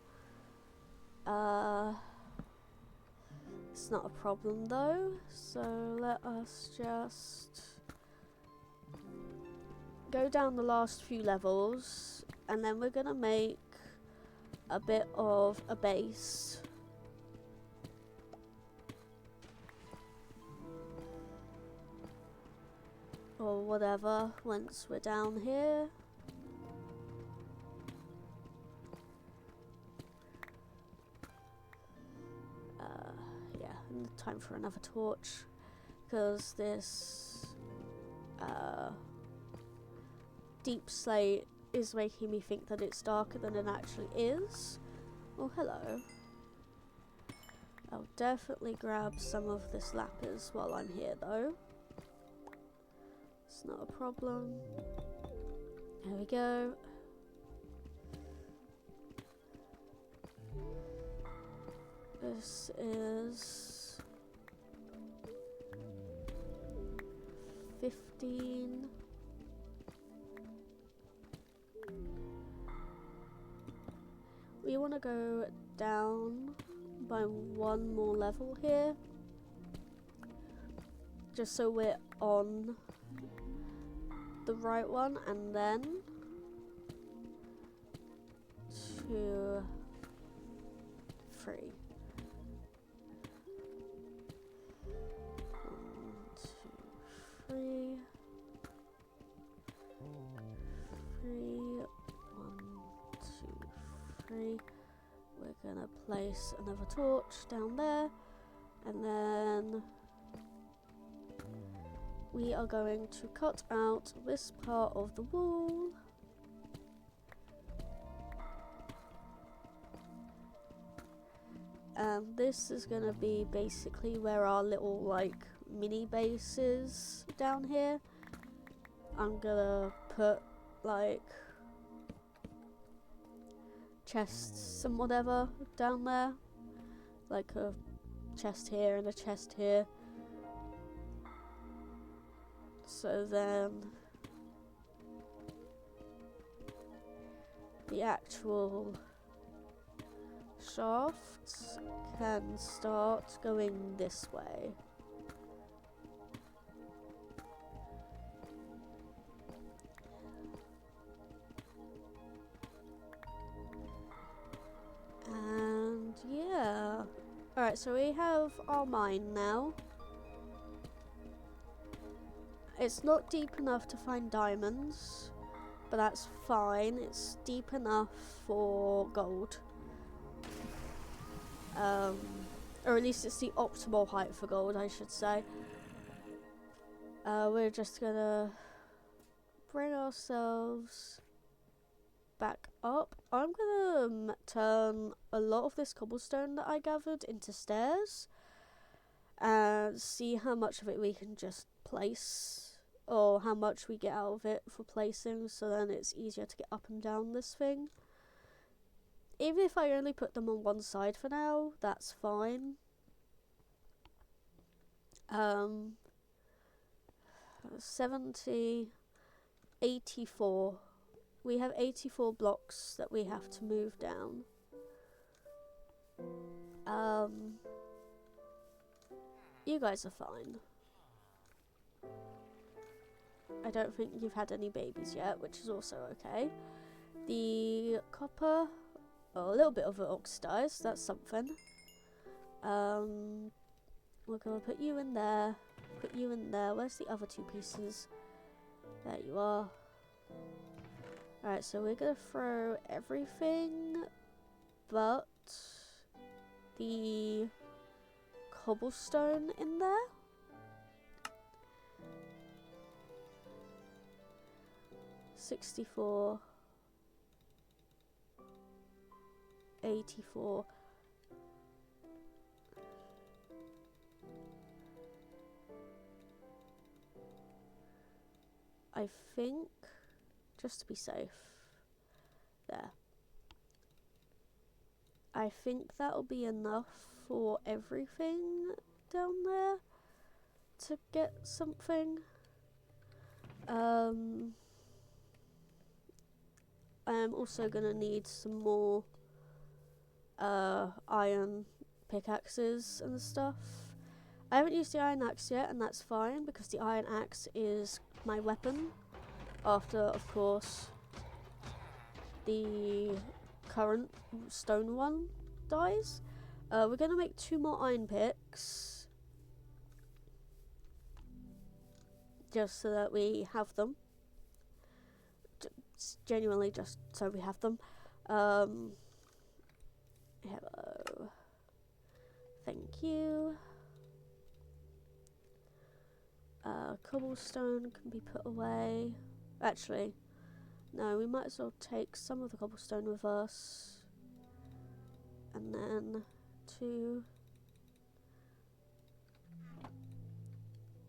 It's not a problem though, so let us just go down the last few levels, and then we're gonna make a bit of a base. Or whatever, once we're down here. Yeah, and time for another torch, because this deep slate is making me think that it's darker than it actually is. Oh, hello. I'll definitely grab some of this lapis while I'm here though. It's not a problem. There we go. This is 15. We want to go down by 1 more level here, just so we're on the right one, and then 2, 3. 1, 2, tree. We're gonna place another torch down there, and then we are going to cut out this part of the wall. And this is gonna be basically where our little like mini base is down here. I'm gonna put like chests and whatever down there, like a chest here and a chest here, so then the actual shafts can start going this way. And yeah, alright, so we have our mine now. It's not deep enough to find diamonds, but that's fine. It's deep enough for gold. Or at least it's the optimal height for gold, I should say. We're just gonna bring ourselves back up. I'm gonna turn a lot of this cobblestone that I gathered into stairs and see how much of it we can just place, or how much we get out of it for placing, so then it's easier to get up and down this thing. Even if I only put them on one side for now, that's fine. 70, 84. We have 84 blocks that we have to move down. You guys are fine. I don't think you've had any babies yet, which is also okay. The copper, oh, a little bit of it oxidized, that's something. We're gonna put you in there, put you in there. Where's the other two pieces? There you are. Alright, so we're gonna throw everything but the cobblestone in there. $64, $84. I think, just to be safe, there. I think that'll be enough for everything down there to get something. I'm also gonna need some more iron pickaxes and stuff. I haven't used the iron axe yet, and that's fine because the iron axe is my weapon after, of course, the current stone one dies. We're gonna make 2 more iron picks just so that we have them. Genuinely just so we have them. Hello. Thank you. Cobblestone can be put away. Actually, no, we might as well take some of the cobblestone with us. And then 2.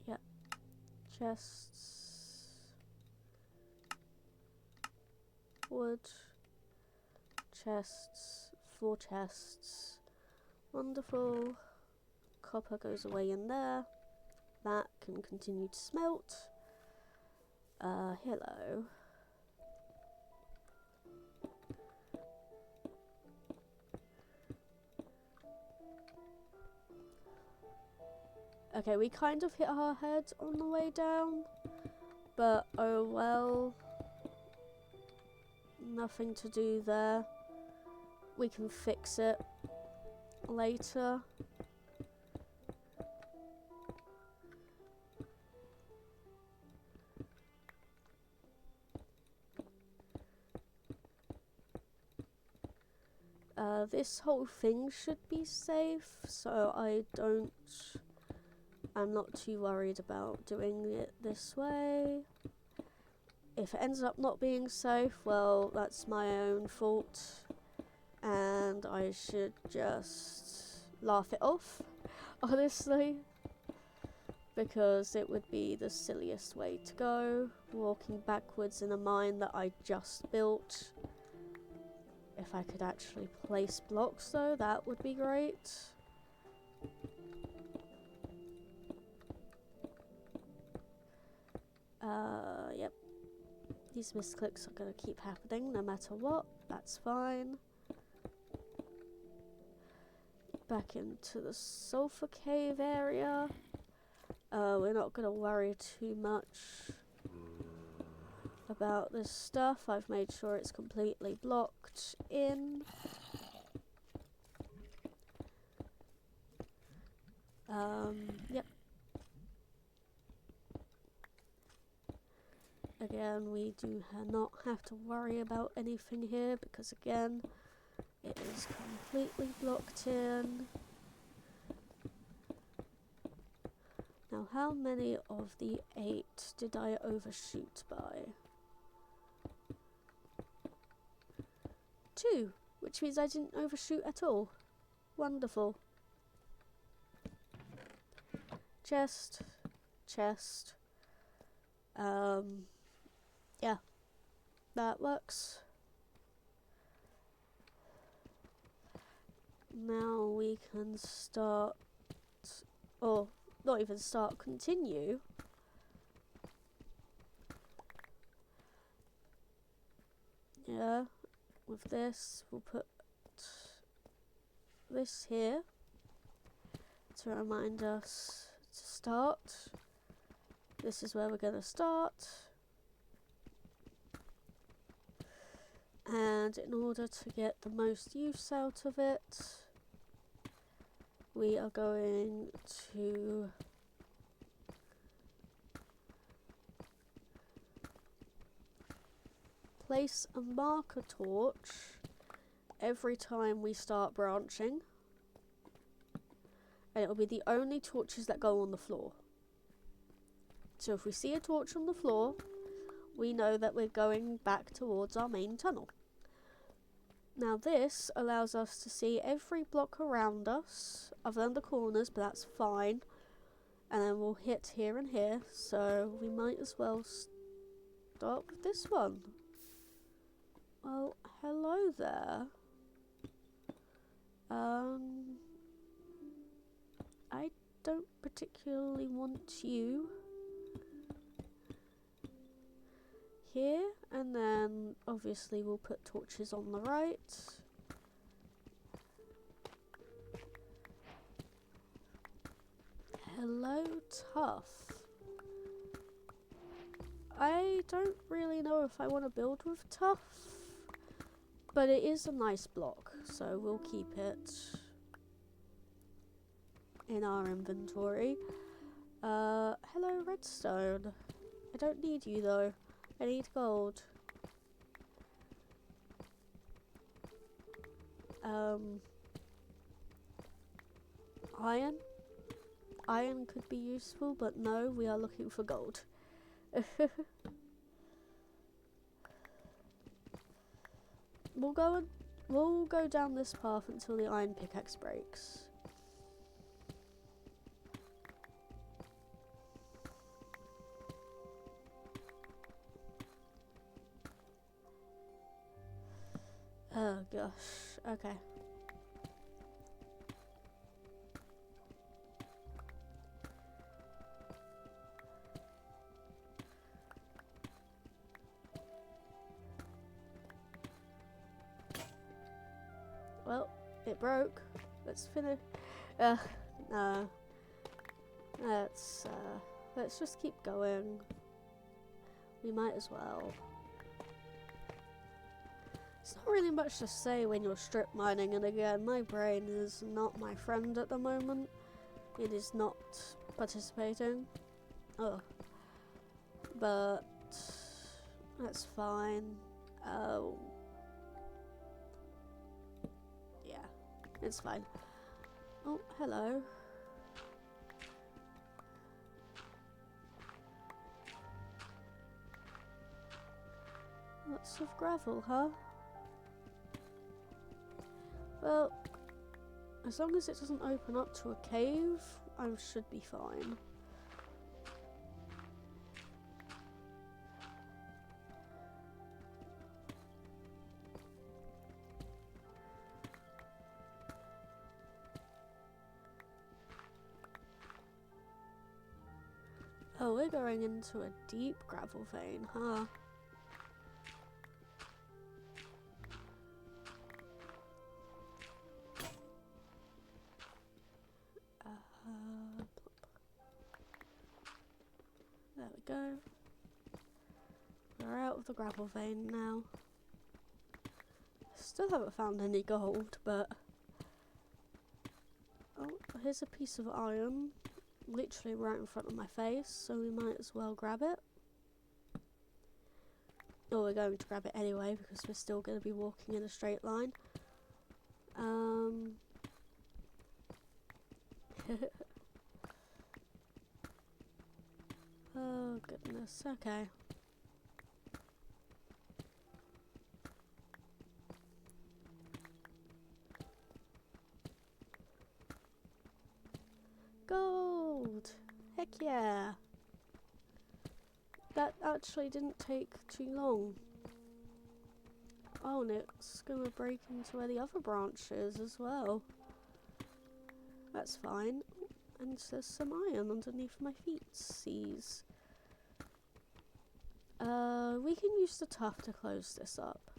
Yep. Chests. Wood. Chests. 4 chests. Wonderful. Copper goes away in there. That can continue to smelt. Hello. Okay, we kind of hit our head on the way down, but oh well. Nothing to do there. We can fix it later. This whole thing should be safe, so I'm not too worried about doing it this way. If it ends up not being safe, well, that's my own fault, and I should just laugh it off, honestly, because it would be the silliest way to go, walking backwards in a mine that I just built. If I could actually place blocks though, that would be great. Yep. These misclicks are going to keep happening no matter what. That's fine. Back into the sulfur cave area. We're not going to worry too much about this stuff. I've made sure it's completely blocked in. Yep. Again, we do not have to worry about anything here because again, it is completely blocked in. Now, how many of the 8 did I overshoot by? 2, which means I didn't overshoot at all. Wonderful. Chest. Yeah, that works. Now we can start, or not even start, continue. Yeah, with this, we'll put this here to remind us to start. This is where we're going to start. And in order to get the most use out of it, we are going to place a marker torch every time we start branching. And it will be the only torches that go on the floor. So if we see a torch on the floor, we know that we're going back towards our main tunnel. Now this allows us to see every block around us, other than the corners, but that's fine. And then we'll hit here and here, so we might as well start with this one. Well, hello there. I don't particularly want you here, and then obviously we'll put torches on the right. Hello, Tough. I don't really know if I want to build with Tough, but it is a nice block, so we'll keep it in our inventory. Hello, Redstone. I don't need you though. I need gold. Iron? Iron could be useful, but no, we are looking for gold. We'll go down this path until the iron pickaxe breaks. Oh gosh, okay. Well, it broke. Let's finish. No. Let's just keep going. We might as well. It's not really much to say when you're strip mining, and again, my brain is not my friend at the moment. It is not participating. Oh. But that's fine. It's fine. Oh, hello. Lots of gravel, huh? Well, as long as it doesn't open up to a cave, I should be fine. Oh, we're going into a deep gravel vein, huh? There we go. We're out of the gravel vein now. Still haven't found any gold, but... Oh, here's a piece of iron. Literally right in front of my face, so we might as well grab it. Oh, we're going to grab it anyway, because we're still going to be walking in a straight line. Oh goodness, okay. Gold! Heck yeah! That actually didn't take too long. Oh, and it's gonna break into where the other branch is as well. That's fine. And there's some iron underneath my feet. We can use the tuff to close this up.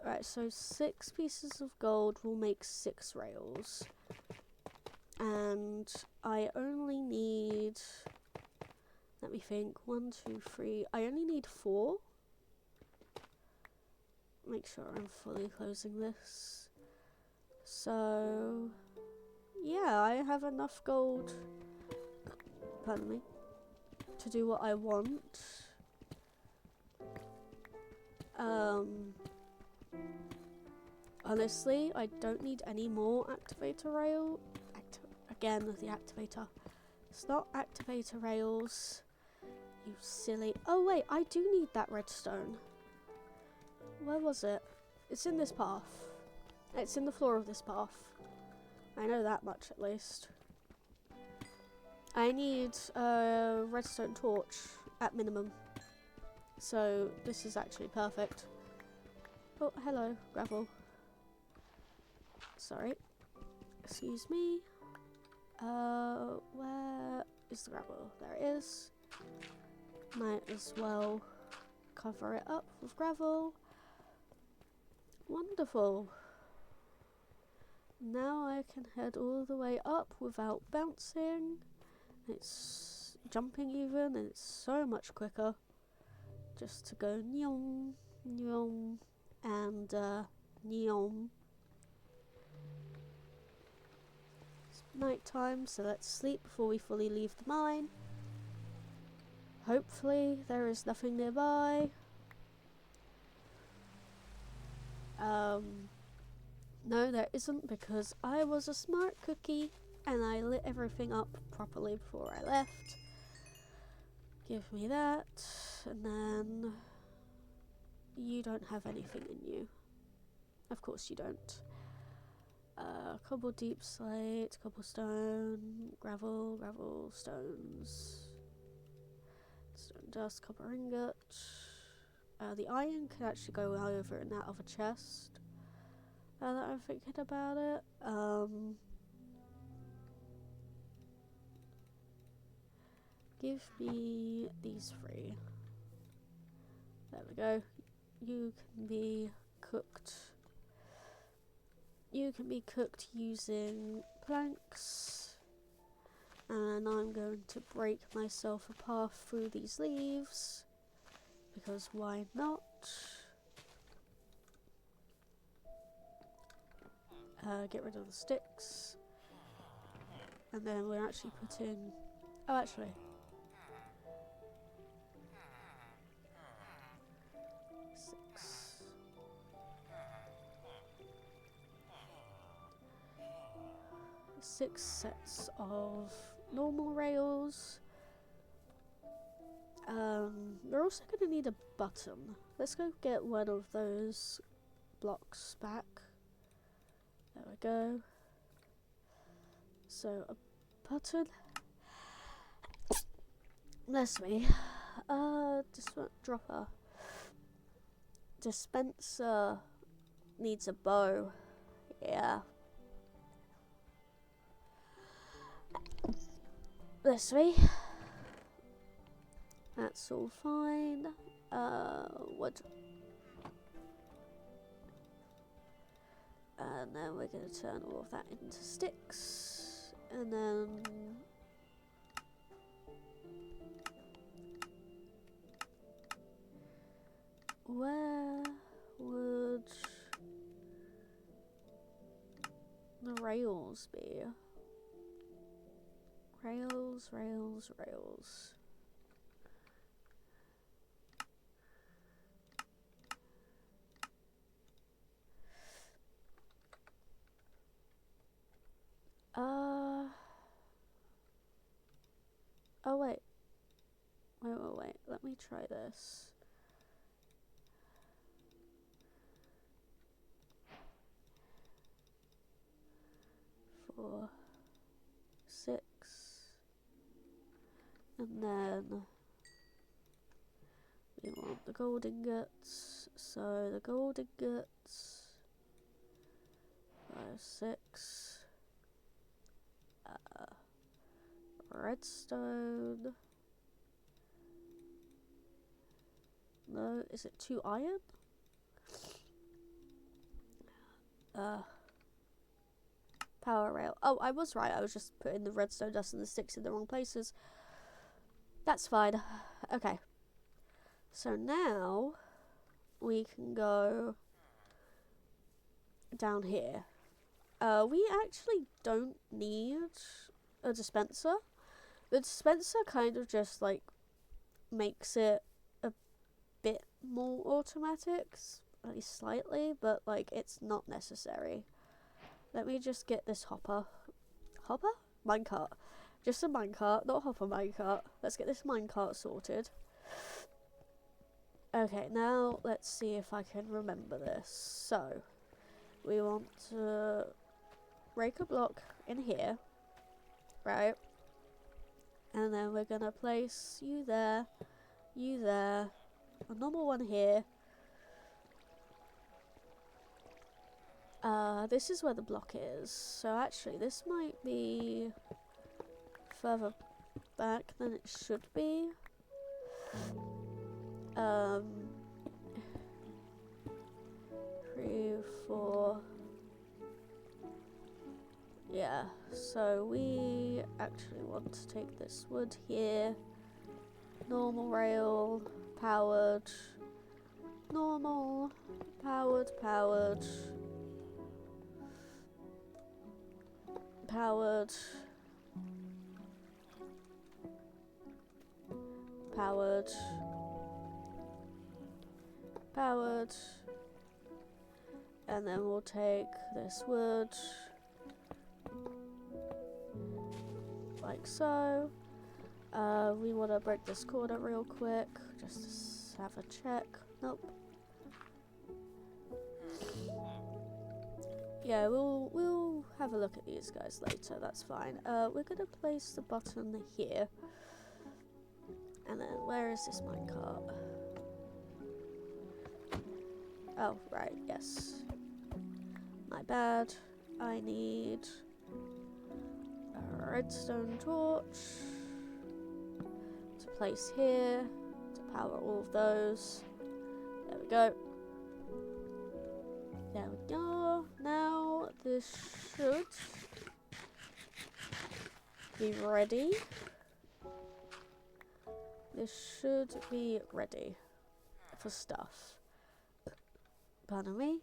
Right, so 6 pieces of gold will make 6 rails. And I only need... Let me think. 1, 2, 3. I only need 4. Make sure I'm fully closing this. So... yeah, I have enough gold, pardon me, to do what I want. Honestly, I don't need any more activator rail. Again, the activator. It's not activator rails. You silly. Oh wait, I do need that redstone. Where was it? It's in this path. It's in the floor of this path. I know that much at least. I need a redstone torch at minimum. So this is actually perfect. Oh, hello, gravel. Sorry. Excuse me. Where is the gravel? There it is. Might as well cover it up with gravel. Wonderful. Now I can head all the way up without bouncing. It's jumping even, and it's so much quicker. Just to go nyom, nyom, and nyom. It's night time, so let's sleep before we fully leave the mine. Hopefully there is nothing nearby. No, there isn't, because I was a smart cookie and I lit everything up properly before I left. Give me that, and then you don't have anything in you. Of course you don't. Cobble deep slate, cobblestone, gravel, gravel, stones, stone dust, copper ingot. The iron can actually go over in that other chest. Now that I'm thinking about it, give me these 3. There we go. You can be cooked. You can be cooked using planks. And I'm going to break myself a path through these leaves, because why not? Get rid of the sticks. And then we're actually putting... oh, actually. 6 sets of normal rails. We're also going to need a button. Let's go get one of those blocks back. There we go. So a button. Bless me. Dropper. Dispenser needs a bow. Yeah. Bless me. That's all fine. Wood. And then we're going to turn all of that into sticks. And then where would the rails be? Rails, rails, rails. Oh wait. Wait. Let me try this. Four, 6, and then we want the gold ingots. So the gold ingots. 5, 6. Redstone. No, is it 2 iron? Power rail. Oh, I was right. I was just putting the redstone dust and the sticks in the wrong places. That's fine. Okay. So now we can go down here. We actually don't need a dispenser. The dispenser kind of just like makes it a bit more automatic, at least slightly, but like it's not necessary. Let me just get this hopper. Hopper? Minecart. Just a minecart, not a hopper minecart. Let's get this minecart sorted. Okay, now let's see if I can remember this. So, we want to break a block in here, right? And then we're gonna place you there, a normal one here. This is where the block is. So actually, this might be further back than it should be. 3, 4. Yeah, so we actually want to take this wood here. Normal rail, powered. Normal, powered. Powered. Powered. And then we'll take this wood. Like so. We want to break this corner real quick, just to have a check. Nope. Yeah, we'll have a look at these guys later. That's fine. We're gonna place the button here, and then where is this minecart? Oh, right. Yes. My bad. I need a redstone torch to place here to power all of those. There we go. There we go. Now this should be ready. This should be ready for stuff. Pardon me.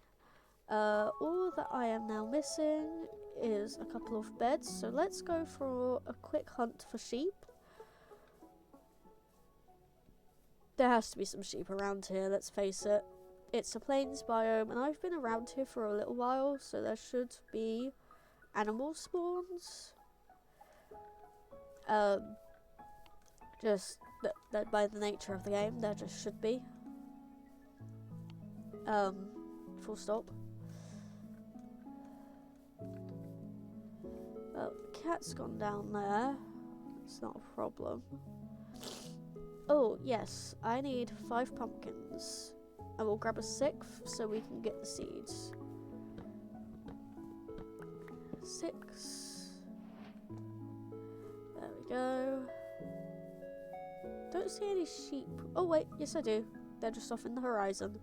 All that I am now missing is a couple of beds, so let's go for a quick hunt for sheep. There has to be some sheep around here, let's face it. It's a plains biome, and I've been around here for a little while, so there should be animal spawns. Just that by the nature of the game, there just should be. Full stop. Well, the cat's gone down there. It's not a problem. Oh, yes, I need 5 pumpkins. I will grab a 6th so we can get the seeds. 6. There we go. Don't see any sheep. Oh wait, yes I do. They're just off in the horizon.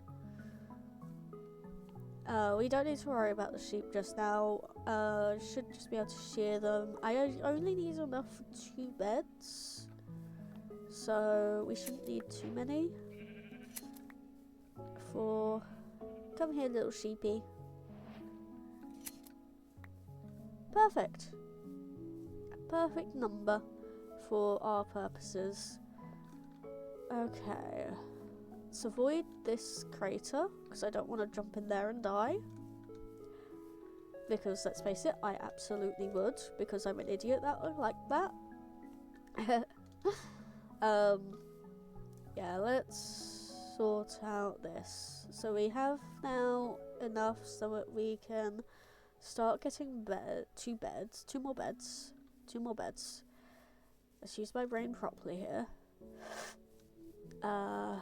We don't need to worry about the sheep just now. Should just be able to shear them. I only need enough for 2 beds. So we shouldn't need too many. Come here, little sheepy. Perfect. A perfect number for our purposes. Okay. Let's avoid this crater because I don't want to jump in there and die. Because let's face it, I absolutely would because I'm an idiot like that. Yeah, let's sort out this. So we have now enough so that we can start getting 2 more beds. Let's use my brain properly here. 1,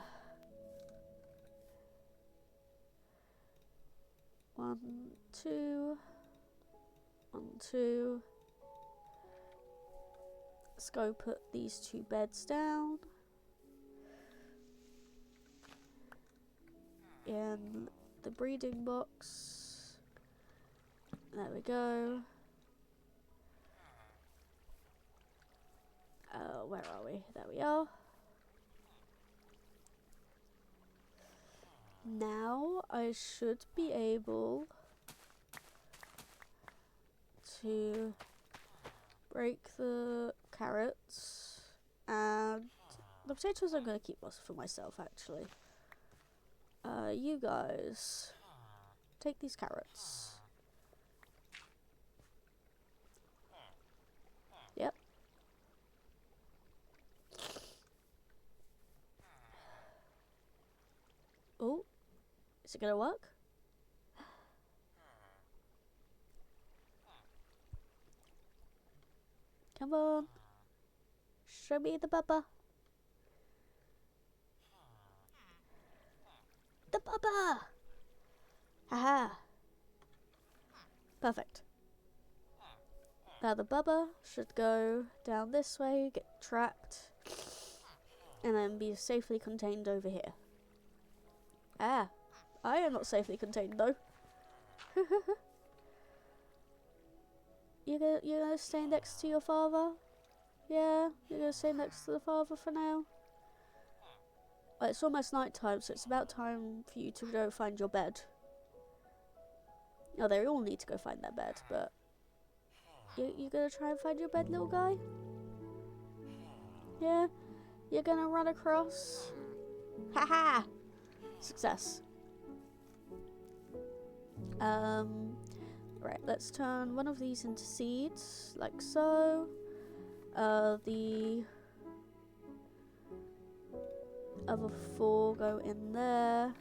2. 1, 2. Let's go put these 2 beds down. In the breeding box. There we go. Where are we? There we are. Now I should be able to break the carrots, and the potatoes I'm going to keep for myself actually. You guys take these carrots. Yep. Oh, is it gonna work? Come on. Show me the bubba. The bubba! Haha. Perfect. Now the bubba should go down this way, get trapped, and then be safely contained over here. Ah, I am not safely contained though. You're gonna stay next to your father? Yeah, you're gonna stay next to the father for now? Well, it's almost night time, so it's about time for you to go find your bed. Oh, they all need to go find their bed, but you gonna try and find your bed, little guy? Yeah? You're gonna run across? Haha! Success. Right, let's turn one of these into seeds, like so. The other 4 go in there.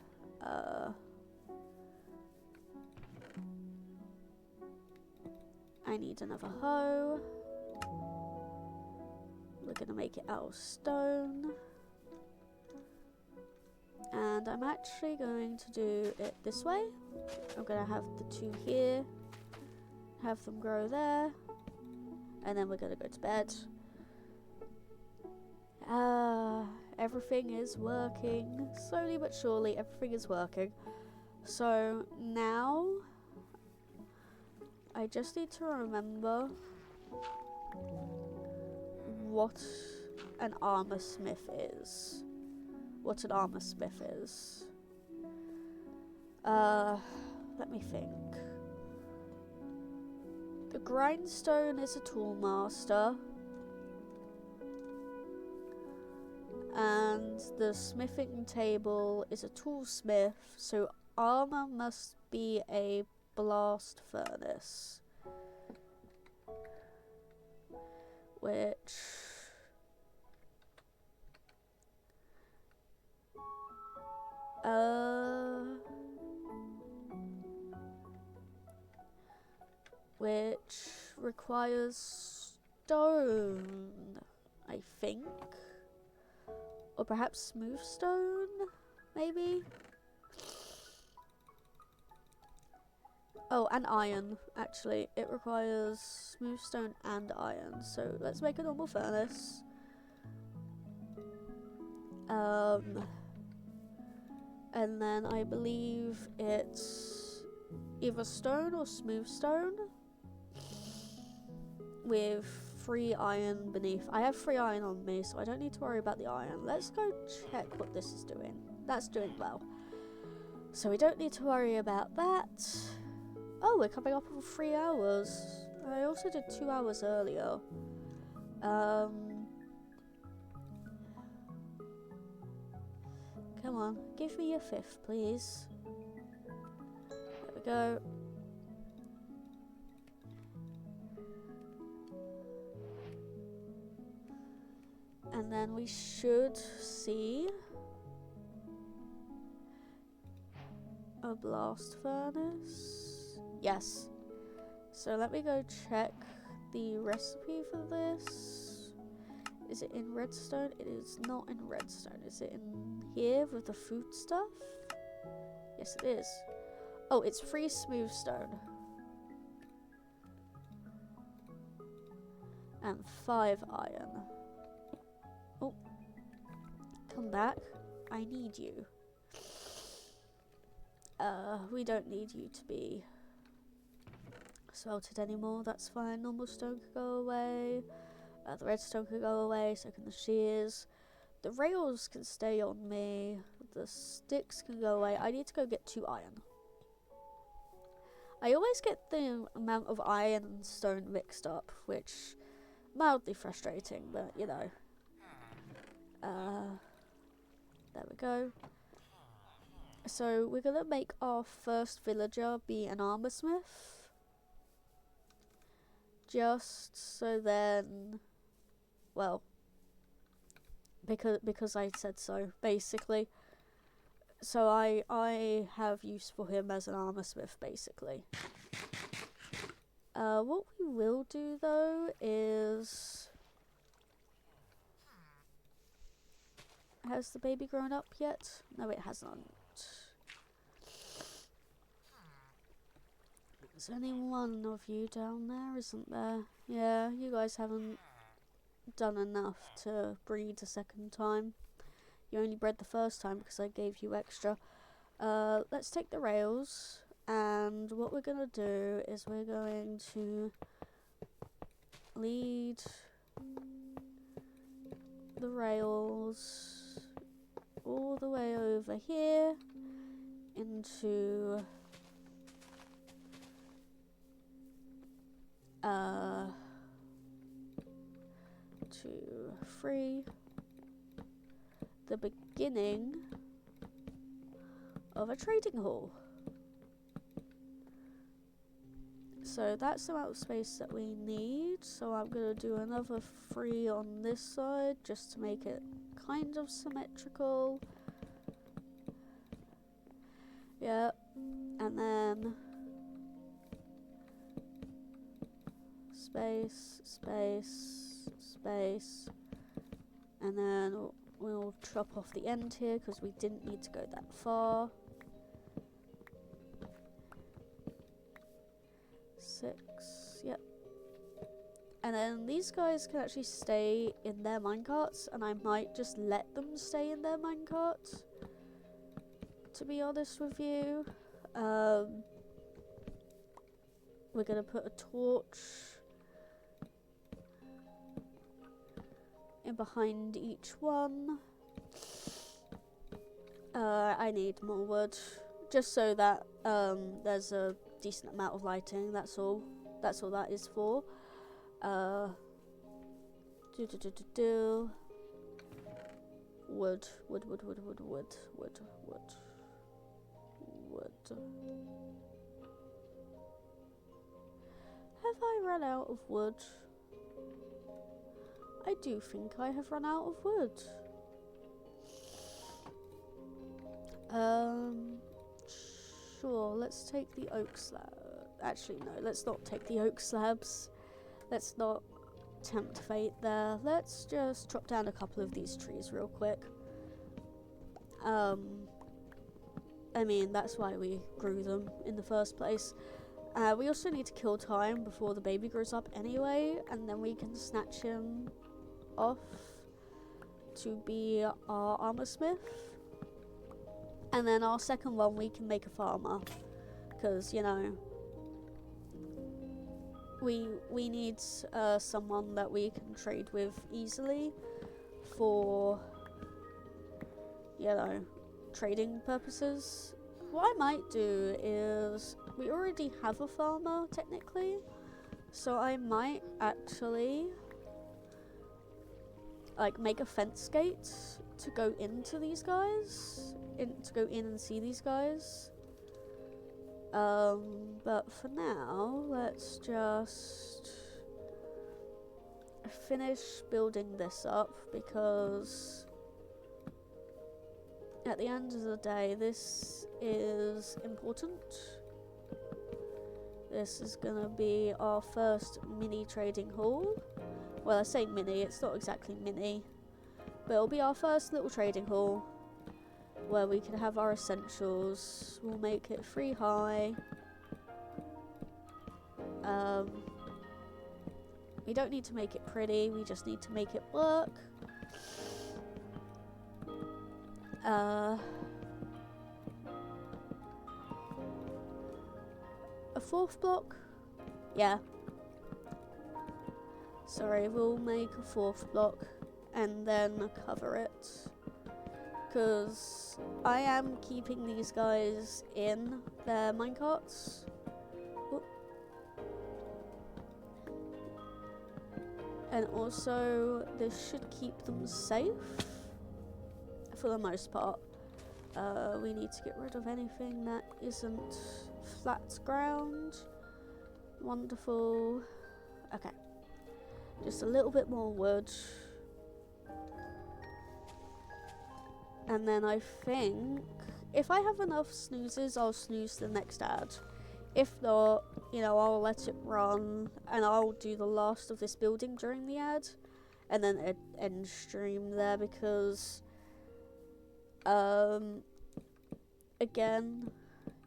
I need another hoe. We're gonna make it out of stone. And I'm actually going to do it this way. I'm gonna have the 2 here, have them grow there, and then we're gonna go to bed. Everything is working. Slowly but surely, everything is working. So now, I just need to remember what an armor smith is. Let me think. The grindstone is a tool master. And the smithing table is a toolsmith, so armor must be a blast furnace. which requires stone, I think, or perhaps smooth stone, maybe. Oh, and iron, actually. It requires smooth stone and iron. So let's make a normal furnace. And then I believe it's either stone or smooth stone with 3 iron beneath. I have 3 iron on me, so I don't need to worry about the iron. Let's go check what this is doing. That's doing well. So we don't need to worry about that. Oh, we're coming up on 3 hours. I also did 2 hours earlier. Come on, give me your 5th, please. There we go. And then we should see a blast furnace. Yes. So let me go check the recipe for this. Is it in redstone? It is not in redstone. Is it in here with the food stuff? Yes, it is. Oh, it's 3 smooth stone. And 5 iron. Oh. Come back. I need you. We don't need you to be smelted anymore. That's fine. Normal stone could go away. The redstone could go away, so can the shears. The rails can stay on me. The sticks can go away. I need to go get 2 iron. I always get the amount of iron and stone mixed up, which mildly frustrating, but you know. There we go. So we're gonna make our first villager be an armor smith. Just so then, well, because I said so, basically. So I have use for him as an armor smith, basically. What we will do though is, has the baby grown up yet? No, it hasn't. There's only one of you down there, isn't there? Yeah, you guys haven't done enough to breed a second time. You only bred the first time because I gave you extra. Let's take the rails, and what we're gonna do is we're going to lead the rails all the way over here into 2, 3, the beginning of a trading hall. So that's the amount of space that we need. So I'm going to do another 3 on this side just to make it kind of symmetrical. Yep. And then space, space, space. And then we'll chop off the end here because we didn't need to go that far. 6, yep. And then these guys can actually stay in their minecarts, and I might just let them stay in their minecarts, to be honest with you. We're gonna put a torch in behind each one. I need more wood, just so that there's a decent amount of lighting. That's all that is for. Wood. Have I run out of wood? I do think I have run out of wood. Sure, let's take the oak slab. Actually, no, let's not take the oak slabs. Let's not tempt fate there. Let's just chop down a couple of these trees real quick. I mean, that's why we grew them in the first place. We also need to kill time before the baby grows up anyway, and then we can snatch him off to be our armor smith. And then our second one we can make a farmer, because, you know, we need someone that we can trade with easily for, you know, trading purposes. What I might do is, we already have a farmer technically, so I might actually like make a fence gate to go into these guys, to go in and see these guys. But for now, let's just finish building this up, because at the end of the day, this is important. This is gonna be our first mini trading hall. Well, I say mini, it's not exactly mini, but it'll be our first little trading hall where we can have our essentials. We'll make it 3 high. We don't need to make it pretty, we just need to make it work. A 4th block? Yeah. Sorry, we'll make a 4th block and then cover it, because I am keeping these guys in their minecarts. Oop. And also, this should keep them safe for the most part. We need to get rid of anything that isn't flat ground. Wonderful. Okay. Just a little bit more wood. And then I think, if I have enough snoozes, I'll snooze the next ad. If not, you know, I'll let it run, and I'll do the last of this building during the ad, and then end stream there, because, again,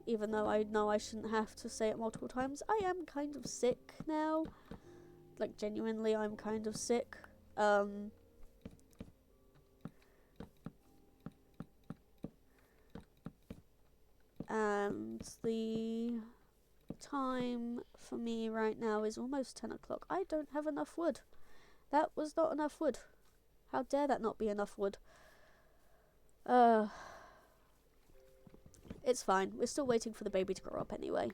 even though I know I shouldn't have to say it multiple times, I am kind of sick now. Like, genuinely, I'm kind of sick. And the time for me right now is almost 10 o'clock. I don't have enough wood. That was not enough wood. How dare that not be enough wood? It's fine. We're still waiting for the baby to grow up anyway.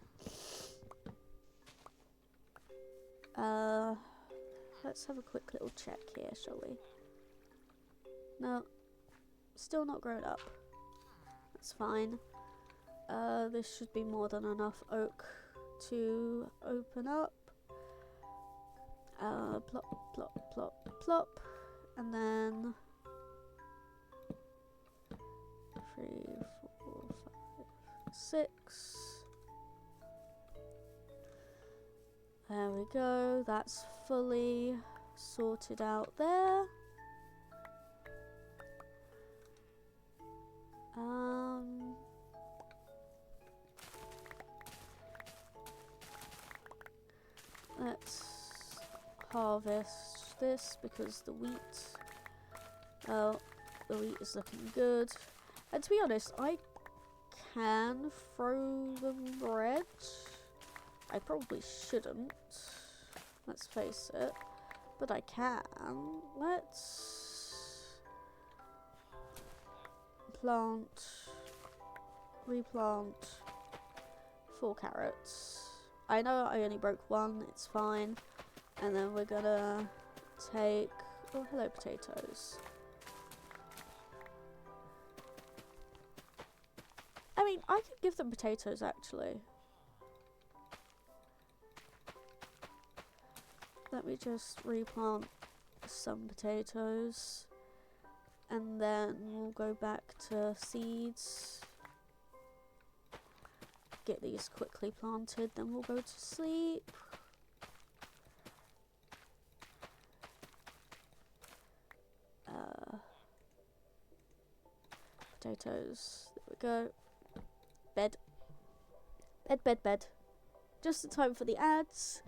Let's have a quick little check here, shall we? No. Still not grown up. That's fine. This should be more than enough oak to open up. Plop, plop, plop, plop. And then 3, 4, 5, 6. There we go. That's fully sorted out there. Let's harvest this, because the wheat, well, the wheat is looking good. And to be honest, I can throw them bread. I probably shouldn't, let's face it, but I can. Let's plant, replant 4 carrots. I know I only broke 1, it's fine. And then we're gonna take, oh, hello potatoes. I mean, I could give them potatoes actually. Let me just replant some potatoes. And then we'll go back to seeds. Get these quickly planted, then we'll go to sleep. Potatoes. There we go. Bed. Bed, bed, bed. Just in time for the ads.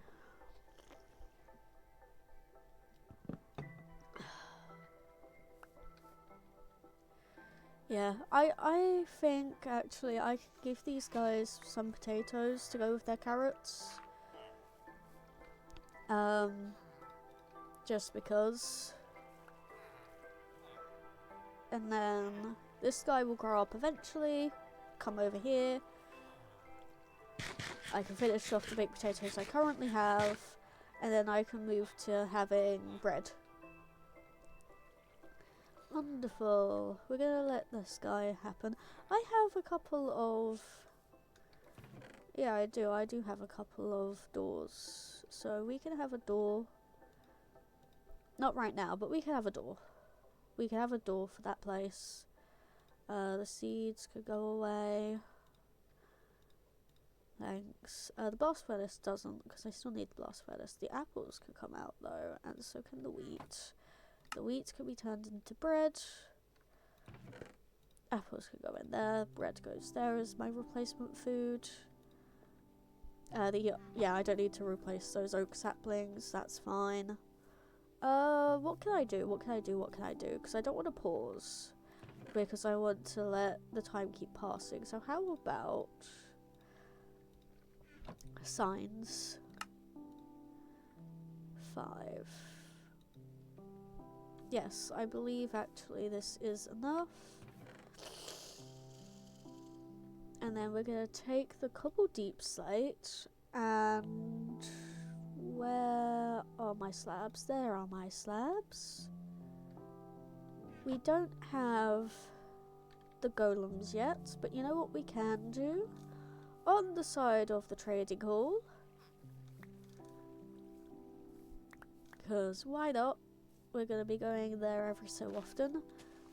Yeah, I think actually I could give these guys some potatoes to go with their carrots. Just because. And then this guy will grow up eventually, come over here. I can finish off the baked potatoes I currently have, and then I can move to having bread. Wonderful. We're gonna let this guy happen. I have a couple of... Yeah, I do have a couple of doors. So we can have a door. Not right now, but we can have a door. We can have a door for that place. The seeds could go away. Thanks. The blast furnace doesn't, because I still need the blast furnace. The apples could come out though, and so can the wheat. The wheat can be turned into bread. Apples could go in there. Bread goes there as my replacement food. Yeah, I don't need to replace those oak saplings. That's fine. What can I do? What can I do? What can I do? Because I don't want to pause. Because I want to let the time keep passing. So how about signs? 5. Yes, I believe actually this is enough. And then we're going to take the cobble deep slate and... Where are my slabs? There are my slabs. We don't have the golems yet, but you know what we can do? On the side of the trading hall. Because why not? We're going to be going there every so often.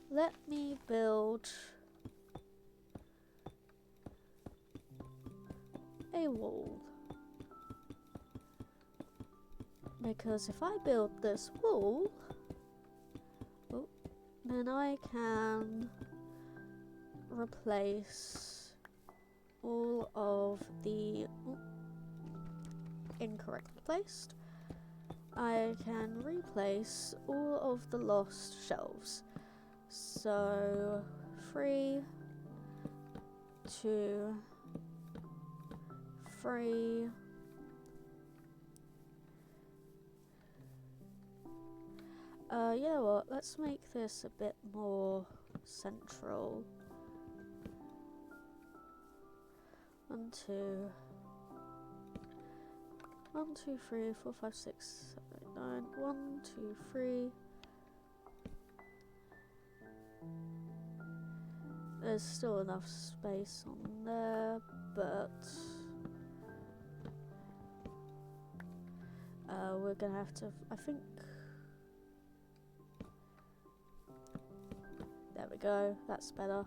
Let me build a wall. Because if I build this wall, then I can replace all of the incorrectly placed. I can replace all of the lost shelves. So 3, 2, 3. You know what, let's make this a bit more central. 1, 2, 1, 2, 3, 4, 5, 6, 7, 8, 9, 1, 2, 3. There's still enough space on there, but we're gonna have to, I think. There we go, that's better.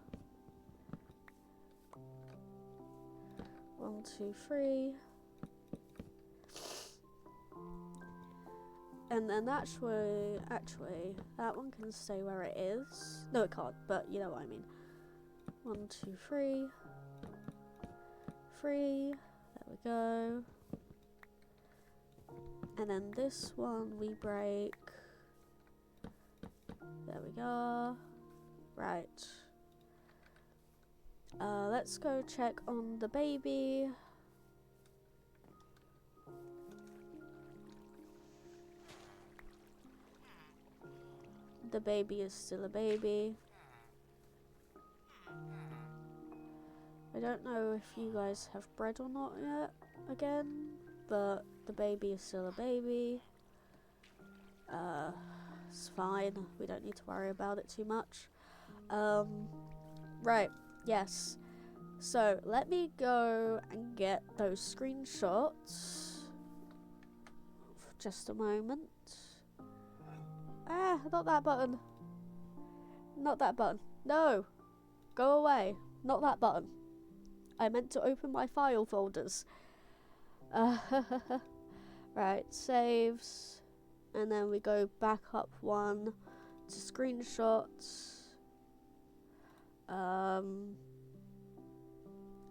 1, 2, 3. And then actually, that one can stay where it is. No, it can't, but you know what I mean. 1, 2, 3. 3. There we go. And then this one we break. There we go. Right. Let's go check on the baby. The baby is still a baby. I don't know if you guys have bread or not yet, again, but the baby is still a baby. It's fine, we don't need to worry about it too much. Right, yes. So, let me go and get those screenshots. For just a moment. Ah, not that button. Not that button. No! Go away. Not that button. I meant to open my file folders. Right, saves. And then we go back up one to screenshots.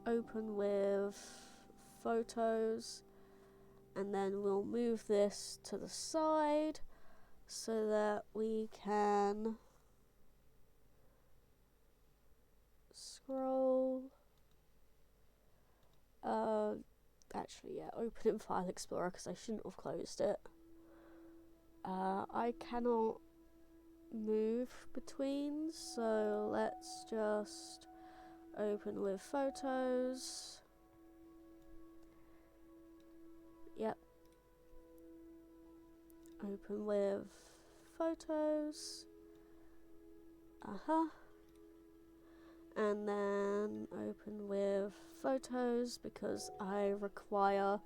Open with photos. And then we'll move this to the side so that we can scroll. Actually, yeah, open in File Explorer because I shouldn't have closed it. I cannot move between, so let's just open with photos. Yep. Open with photos. And then open with photos because I require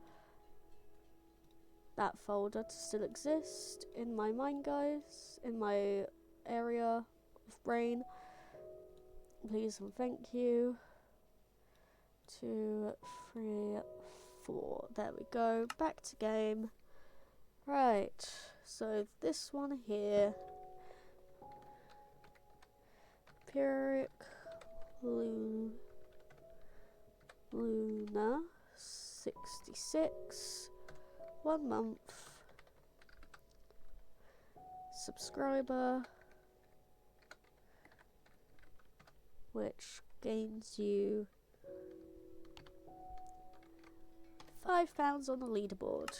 that folder to still exist in my mind, guys, in my area of brain. Please and thank you. 2, 3, 4. There we go. Back to game. Right. So this one here. Pyrrhic Luna 66. 1 month. Subscriber. Which gains you £5 on the leaderboard.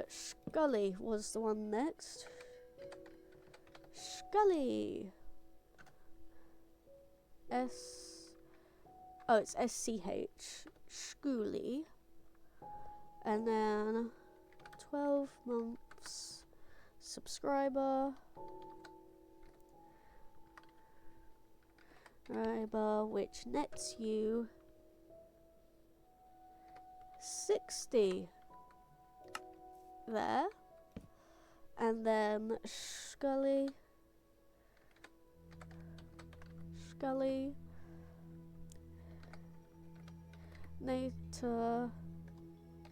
Scully was the one next. Scully. It's SCH. Schooly. And then 12 months subscriber. Which nets you 60 there. And then Scully Nater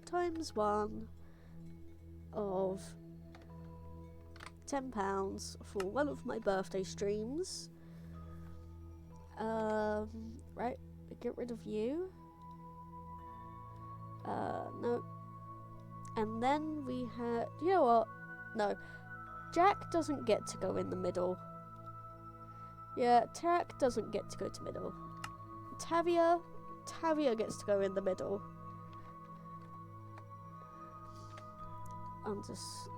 ×1 of £10 for one of my birthday streams. Right, get rid of you. No. And then we had, you know what? No, Jack doesn't get to go in the middle. Yeah, Tarak doesn't get to go to middle. Tavia gets to go in the middle.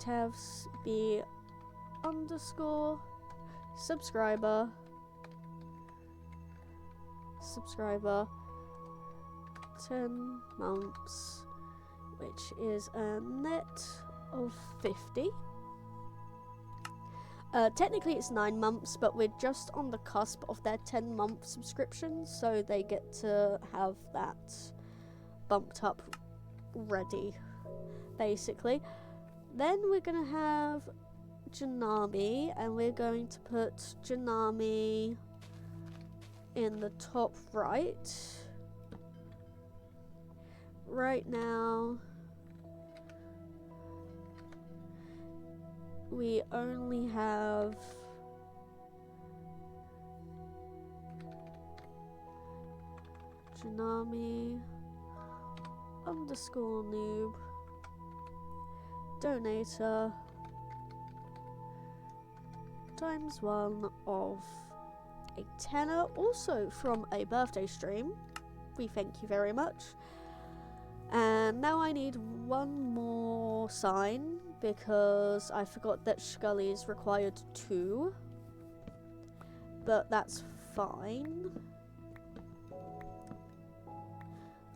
Tavs B _ subscriber 10 months, which is a net of 50. Technically it's 9 months, but we're just on the cusp of their 10-month subscription, so they get to have that bumped up ready, basically. Then we're going to have Janami, and we're going to put Janami in the top right. Right now, we only have Janami _noob donator ×1 of a tenner, also from a birthday stream. We thank you very much. And now I need one more sign because I forgot that Scully is required 2, but that's fine.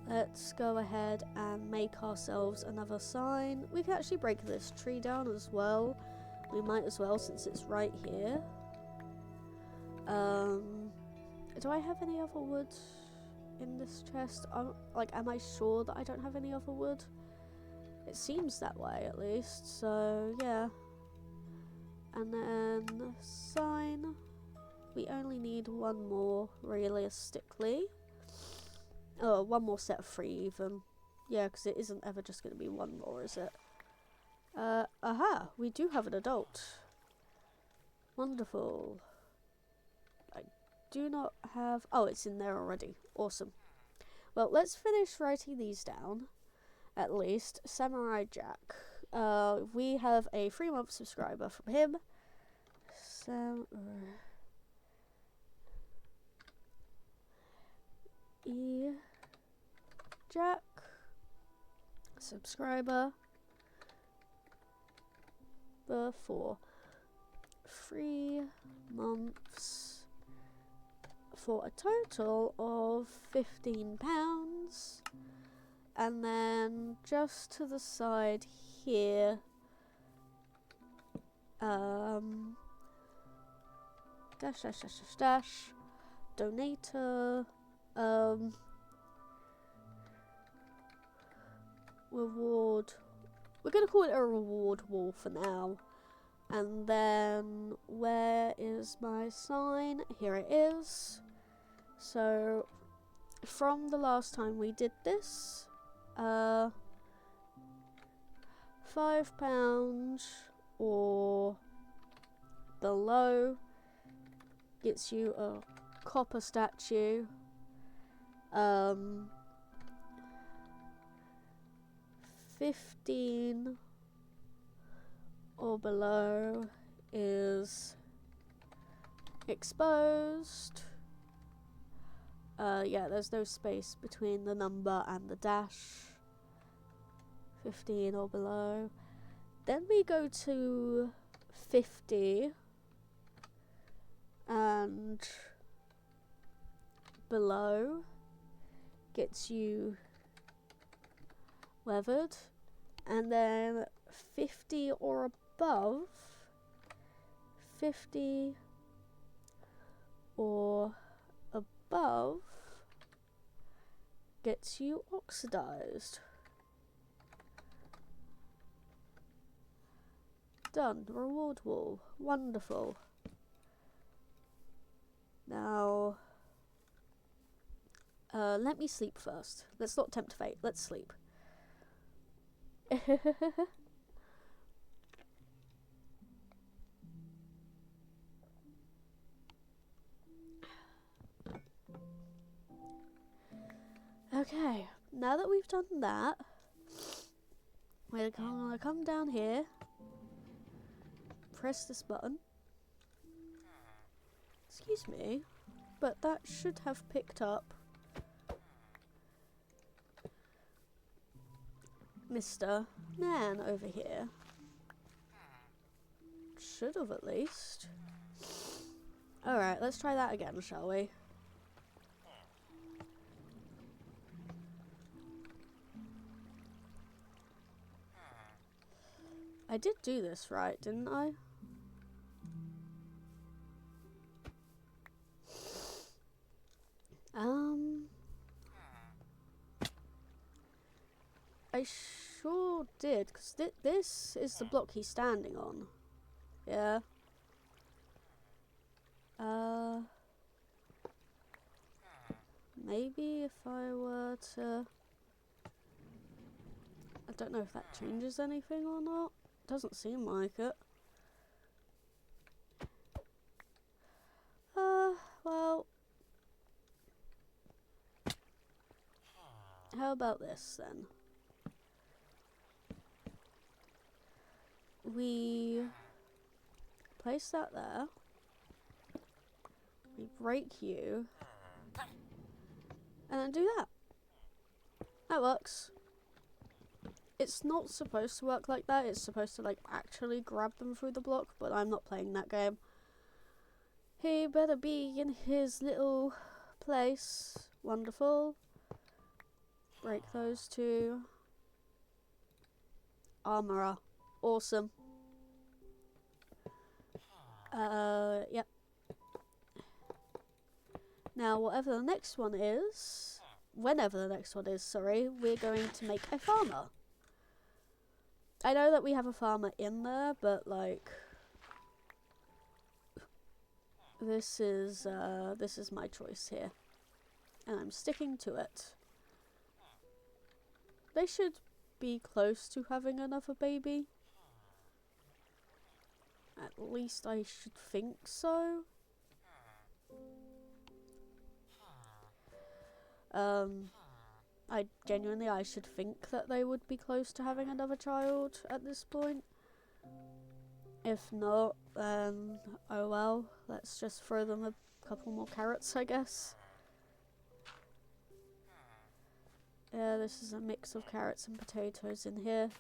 Let's go ahead and make ourselves another sign. We can actually break this tree down as well. We might as well, since it's right here. Do I have any other wood in this chest? Am I sure that I don't have any other wood? It seems that way, at least. So yeah, And then sign. We only need one more, realistically. Oh, one more set of 3 even. Yeah, because it isn't ever just going to be one more, is it? Aha! We do have an adult. Wonderful. I do not have... Oh, it's in there already. Awesome. Well, let's finish writing these down. At least. Samurai Jack. We have a 3-month subscriber from him. Jack. Subscriber. For 3 months. For a total of £15. And then just to the side here, dash, donator, reward. We're going to call it a reward wall for now. And then, where is my sign? Here it is. So, from the last time we did this, £5 or below gets you a copper statue. 15 or below is exposed. Yeah, there's no space between the number and the dash. 15 or below. Then we go to 50 and below gets you weathered, and then 50 or above, 50 or above gets you oxidized. Done. Reward wall. Wonderful. Now, let me sleep first. Let's not tempt fate. Let's sleep. Okay, now that we've done that, we're gonna come down here, press this button. Excuse me, but that should have picked up Mr. Man over here. Should have at least. Alright, let's try that again, shall we? I did do this right, didn't I? I sure did, because this is the block he's standing on. Yeah. Maybe if I were to... I don't know if that changes anything or not. Doesn't seem like it. Well... How about this then? We place that there. We break you. And then do that. That works. It's not supposed to work like that. It's supposed to like actually grab them through the block, but I'm not playing that game. He better be in his little place. Wonderful. Break those two. Armorer. Awesome. Yep. Now, whatever the next one is, whenever the next one is, sorry, we're going to make a farmer. I know that we have a farmer in there, but, like, this is my choice here, and I'm sticking to it. They should be close to having another baby. At least I should think so. I should think that they would be close to having another child at this point. If not, then oh well, let's just throw them a couple more carrots, I guess. Yeah, this is a mix of carrots and potatoes in here.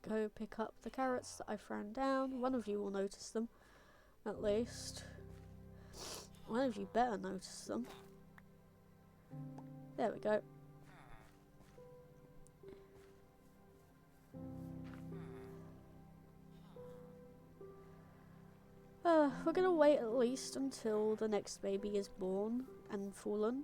Go pick up the carrots that I thrown down. One of you will notice them, at least. One of you better notice them. There we go. We're gonna wait at least until the next baby is born and fallen.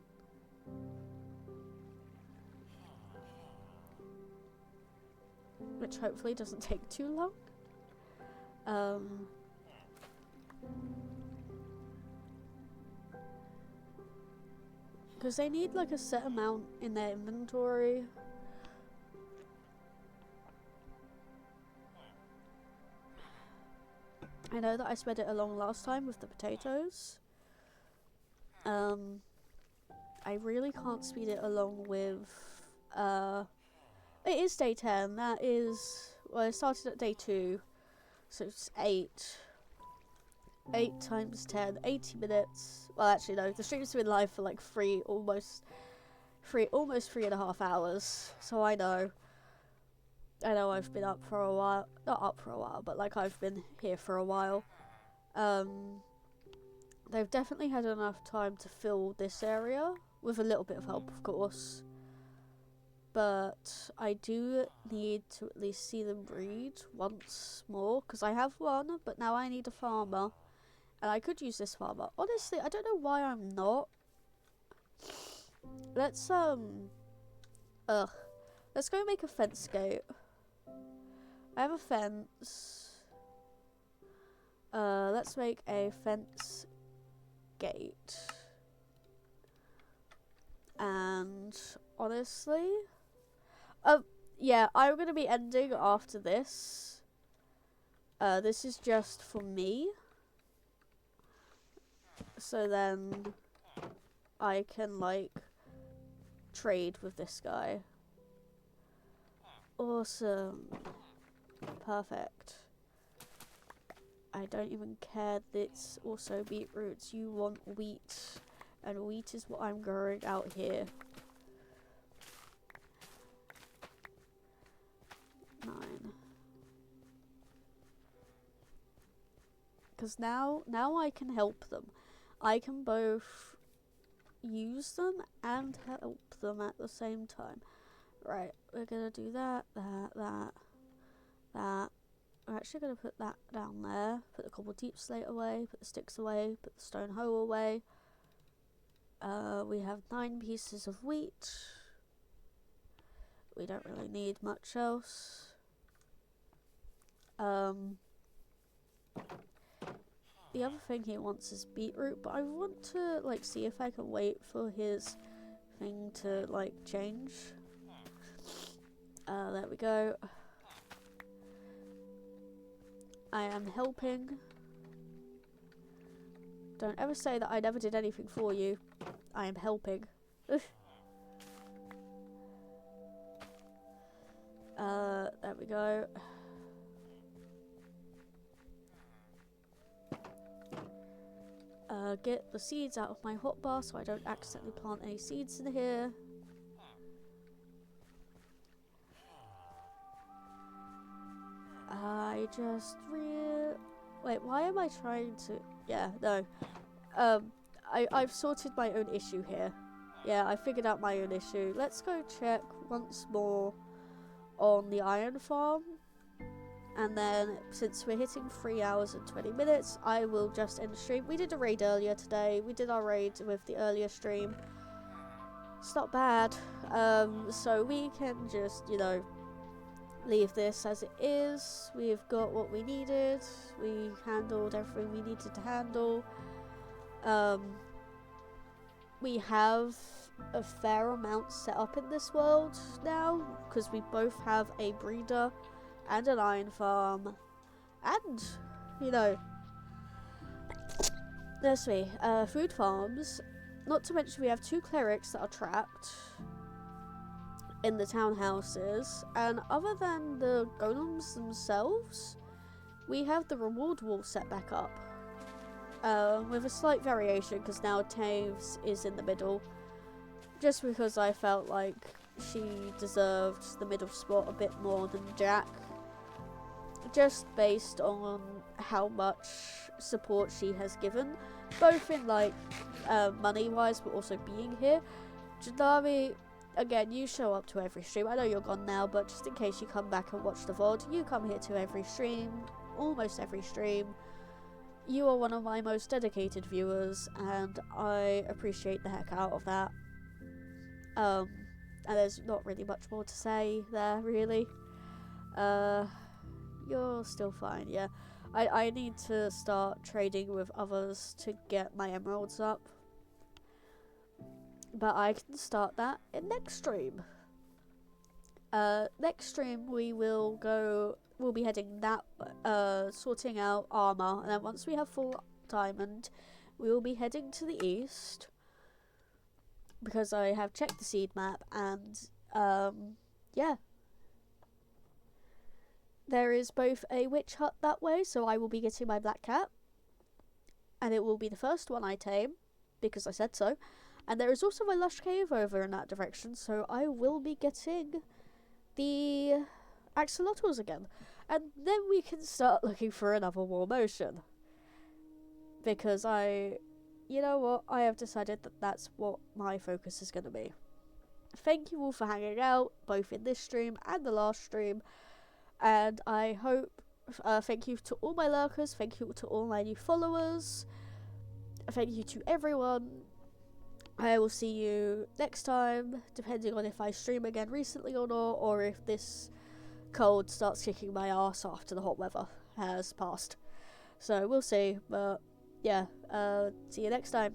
Which hopefully doesn't take too long. Because they need like a set amount in their inventory. I know that I sped it along last time with the potatoes. I really can't speed it along with it is day 10. That is, well, I started at day 2, so it's 8 times 10, 80 minutes. Well, actually no, the stream's been live for like almost 3.5 hours. So I know I've been up for a while. Not up for a while, but like I've been here for a while. They've definitely had enough time to fill this area, with a little bit of help, of course. But I do need to at least see them breed once more, because I have one, but now I need a farmer. And I could use this farmer. Honestly, I don't know why I'm not. Let's go make a fence gate. I have a fence. Let's make a fence gate. And honestly, yeah, I'm gonna be ending after this. This is just for me. So then I can like trade with this guy. Awesome. Perfect. I don't even care that it's also beetroots. You want wheat. And wheat is what I'm growing out here. 9. Because now I can help them. I can both use them and help them at the same time. Right, we're gonna do that. We're actually gonna put that down there. Put the cobble deep slate away, put the sticks away, put the stone hoe away. We have 9 pieces of wheat. We don't really need much else. The other thing he wants is beetroot, but I want to like see if I can wait for his thing to like change. There we go. I am helping. Don't ever say that I never did anything for you. I am helping. There we go. Get the seeds out of my hotbar so I don't accidentally plant any seeds in here. I just wait, why am I trying to... Yeah, no. I've sorted my own issue here. Yeah, I figured out my own issue. Let's go check once more on the iron farm. And then, since we're hitting 3 hours and 20 minutes, I will just end the stream. We did a raid earlier today. We did our raid with the earlier stream. It's not bad. So we can just, you know, leave this as it is. We've got what we needed. We handled everything we needed to handle. We have a fair amount set up in this world now, because we both have a breeder and an iron farm, and, you know, let's see, food farms. Not to mention we have 2 clerics that are trapped in the townhouses, and other than the golems themselves, we have the reward wall set back up. With a slight variation, because now Taves is in the middle, just because I felt like she deserved the middle spot a bit more than Jack, just based on how much support she has given, both in like money wise but also being here. Janari, again, you show up to every stream. I know you're gone now, but just in case you come back and watch the VOD, you come here to every stream, almost every stream. You are one of my most dedicated viewers, and I appreciate the heck out of that. And there's not really much more to say there, really. You're still fine, yeah. I need to start trading with others to get my emeralds up. But I can start that in next stream. Next stream we'll be heading that, sorting out armor, and then once we have full diamond, we will be heading to the east, because I have checked the seed map, and, yeah. There is both a witch hut that way, so I will be getting my black cat, and it will be the first one I tame, because I said so, and there is also a lush cave over in that direction, so I will be getting the axolotls again, and then we can start looking for another war motion, because you know what, I have decided that that's what my focus is going to be. Thank you all for hanging out, both in this stream and the last stream, and I hope, thank you to all my lurkers, thank you to all my new followers, thank you to everyone. I will see you next time, depending on if I stream again recently or not, or if this cold starts kicking my ass after the hot weather has passed. So we'll see, but yeah, see you next time.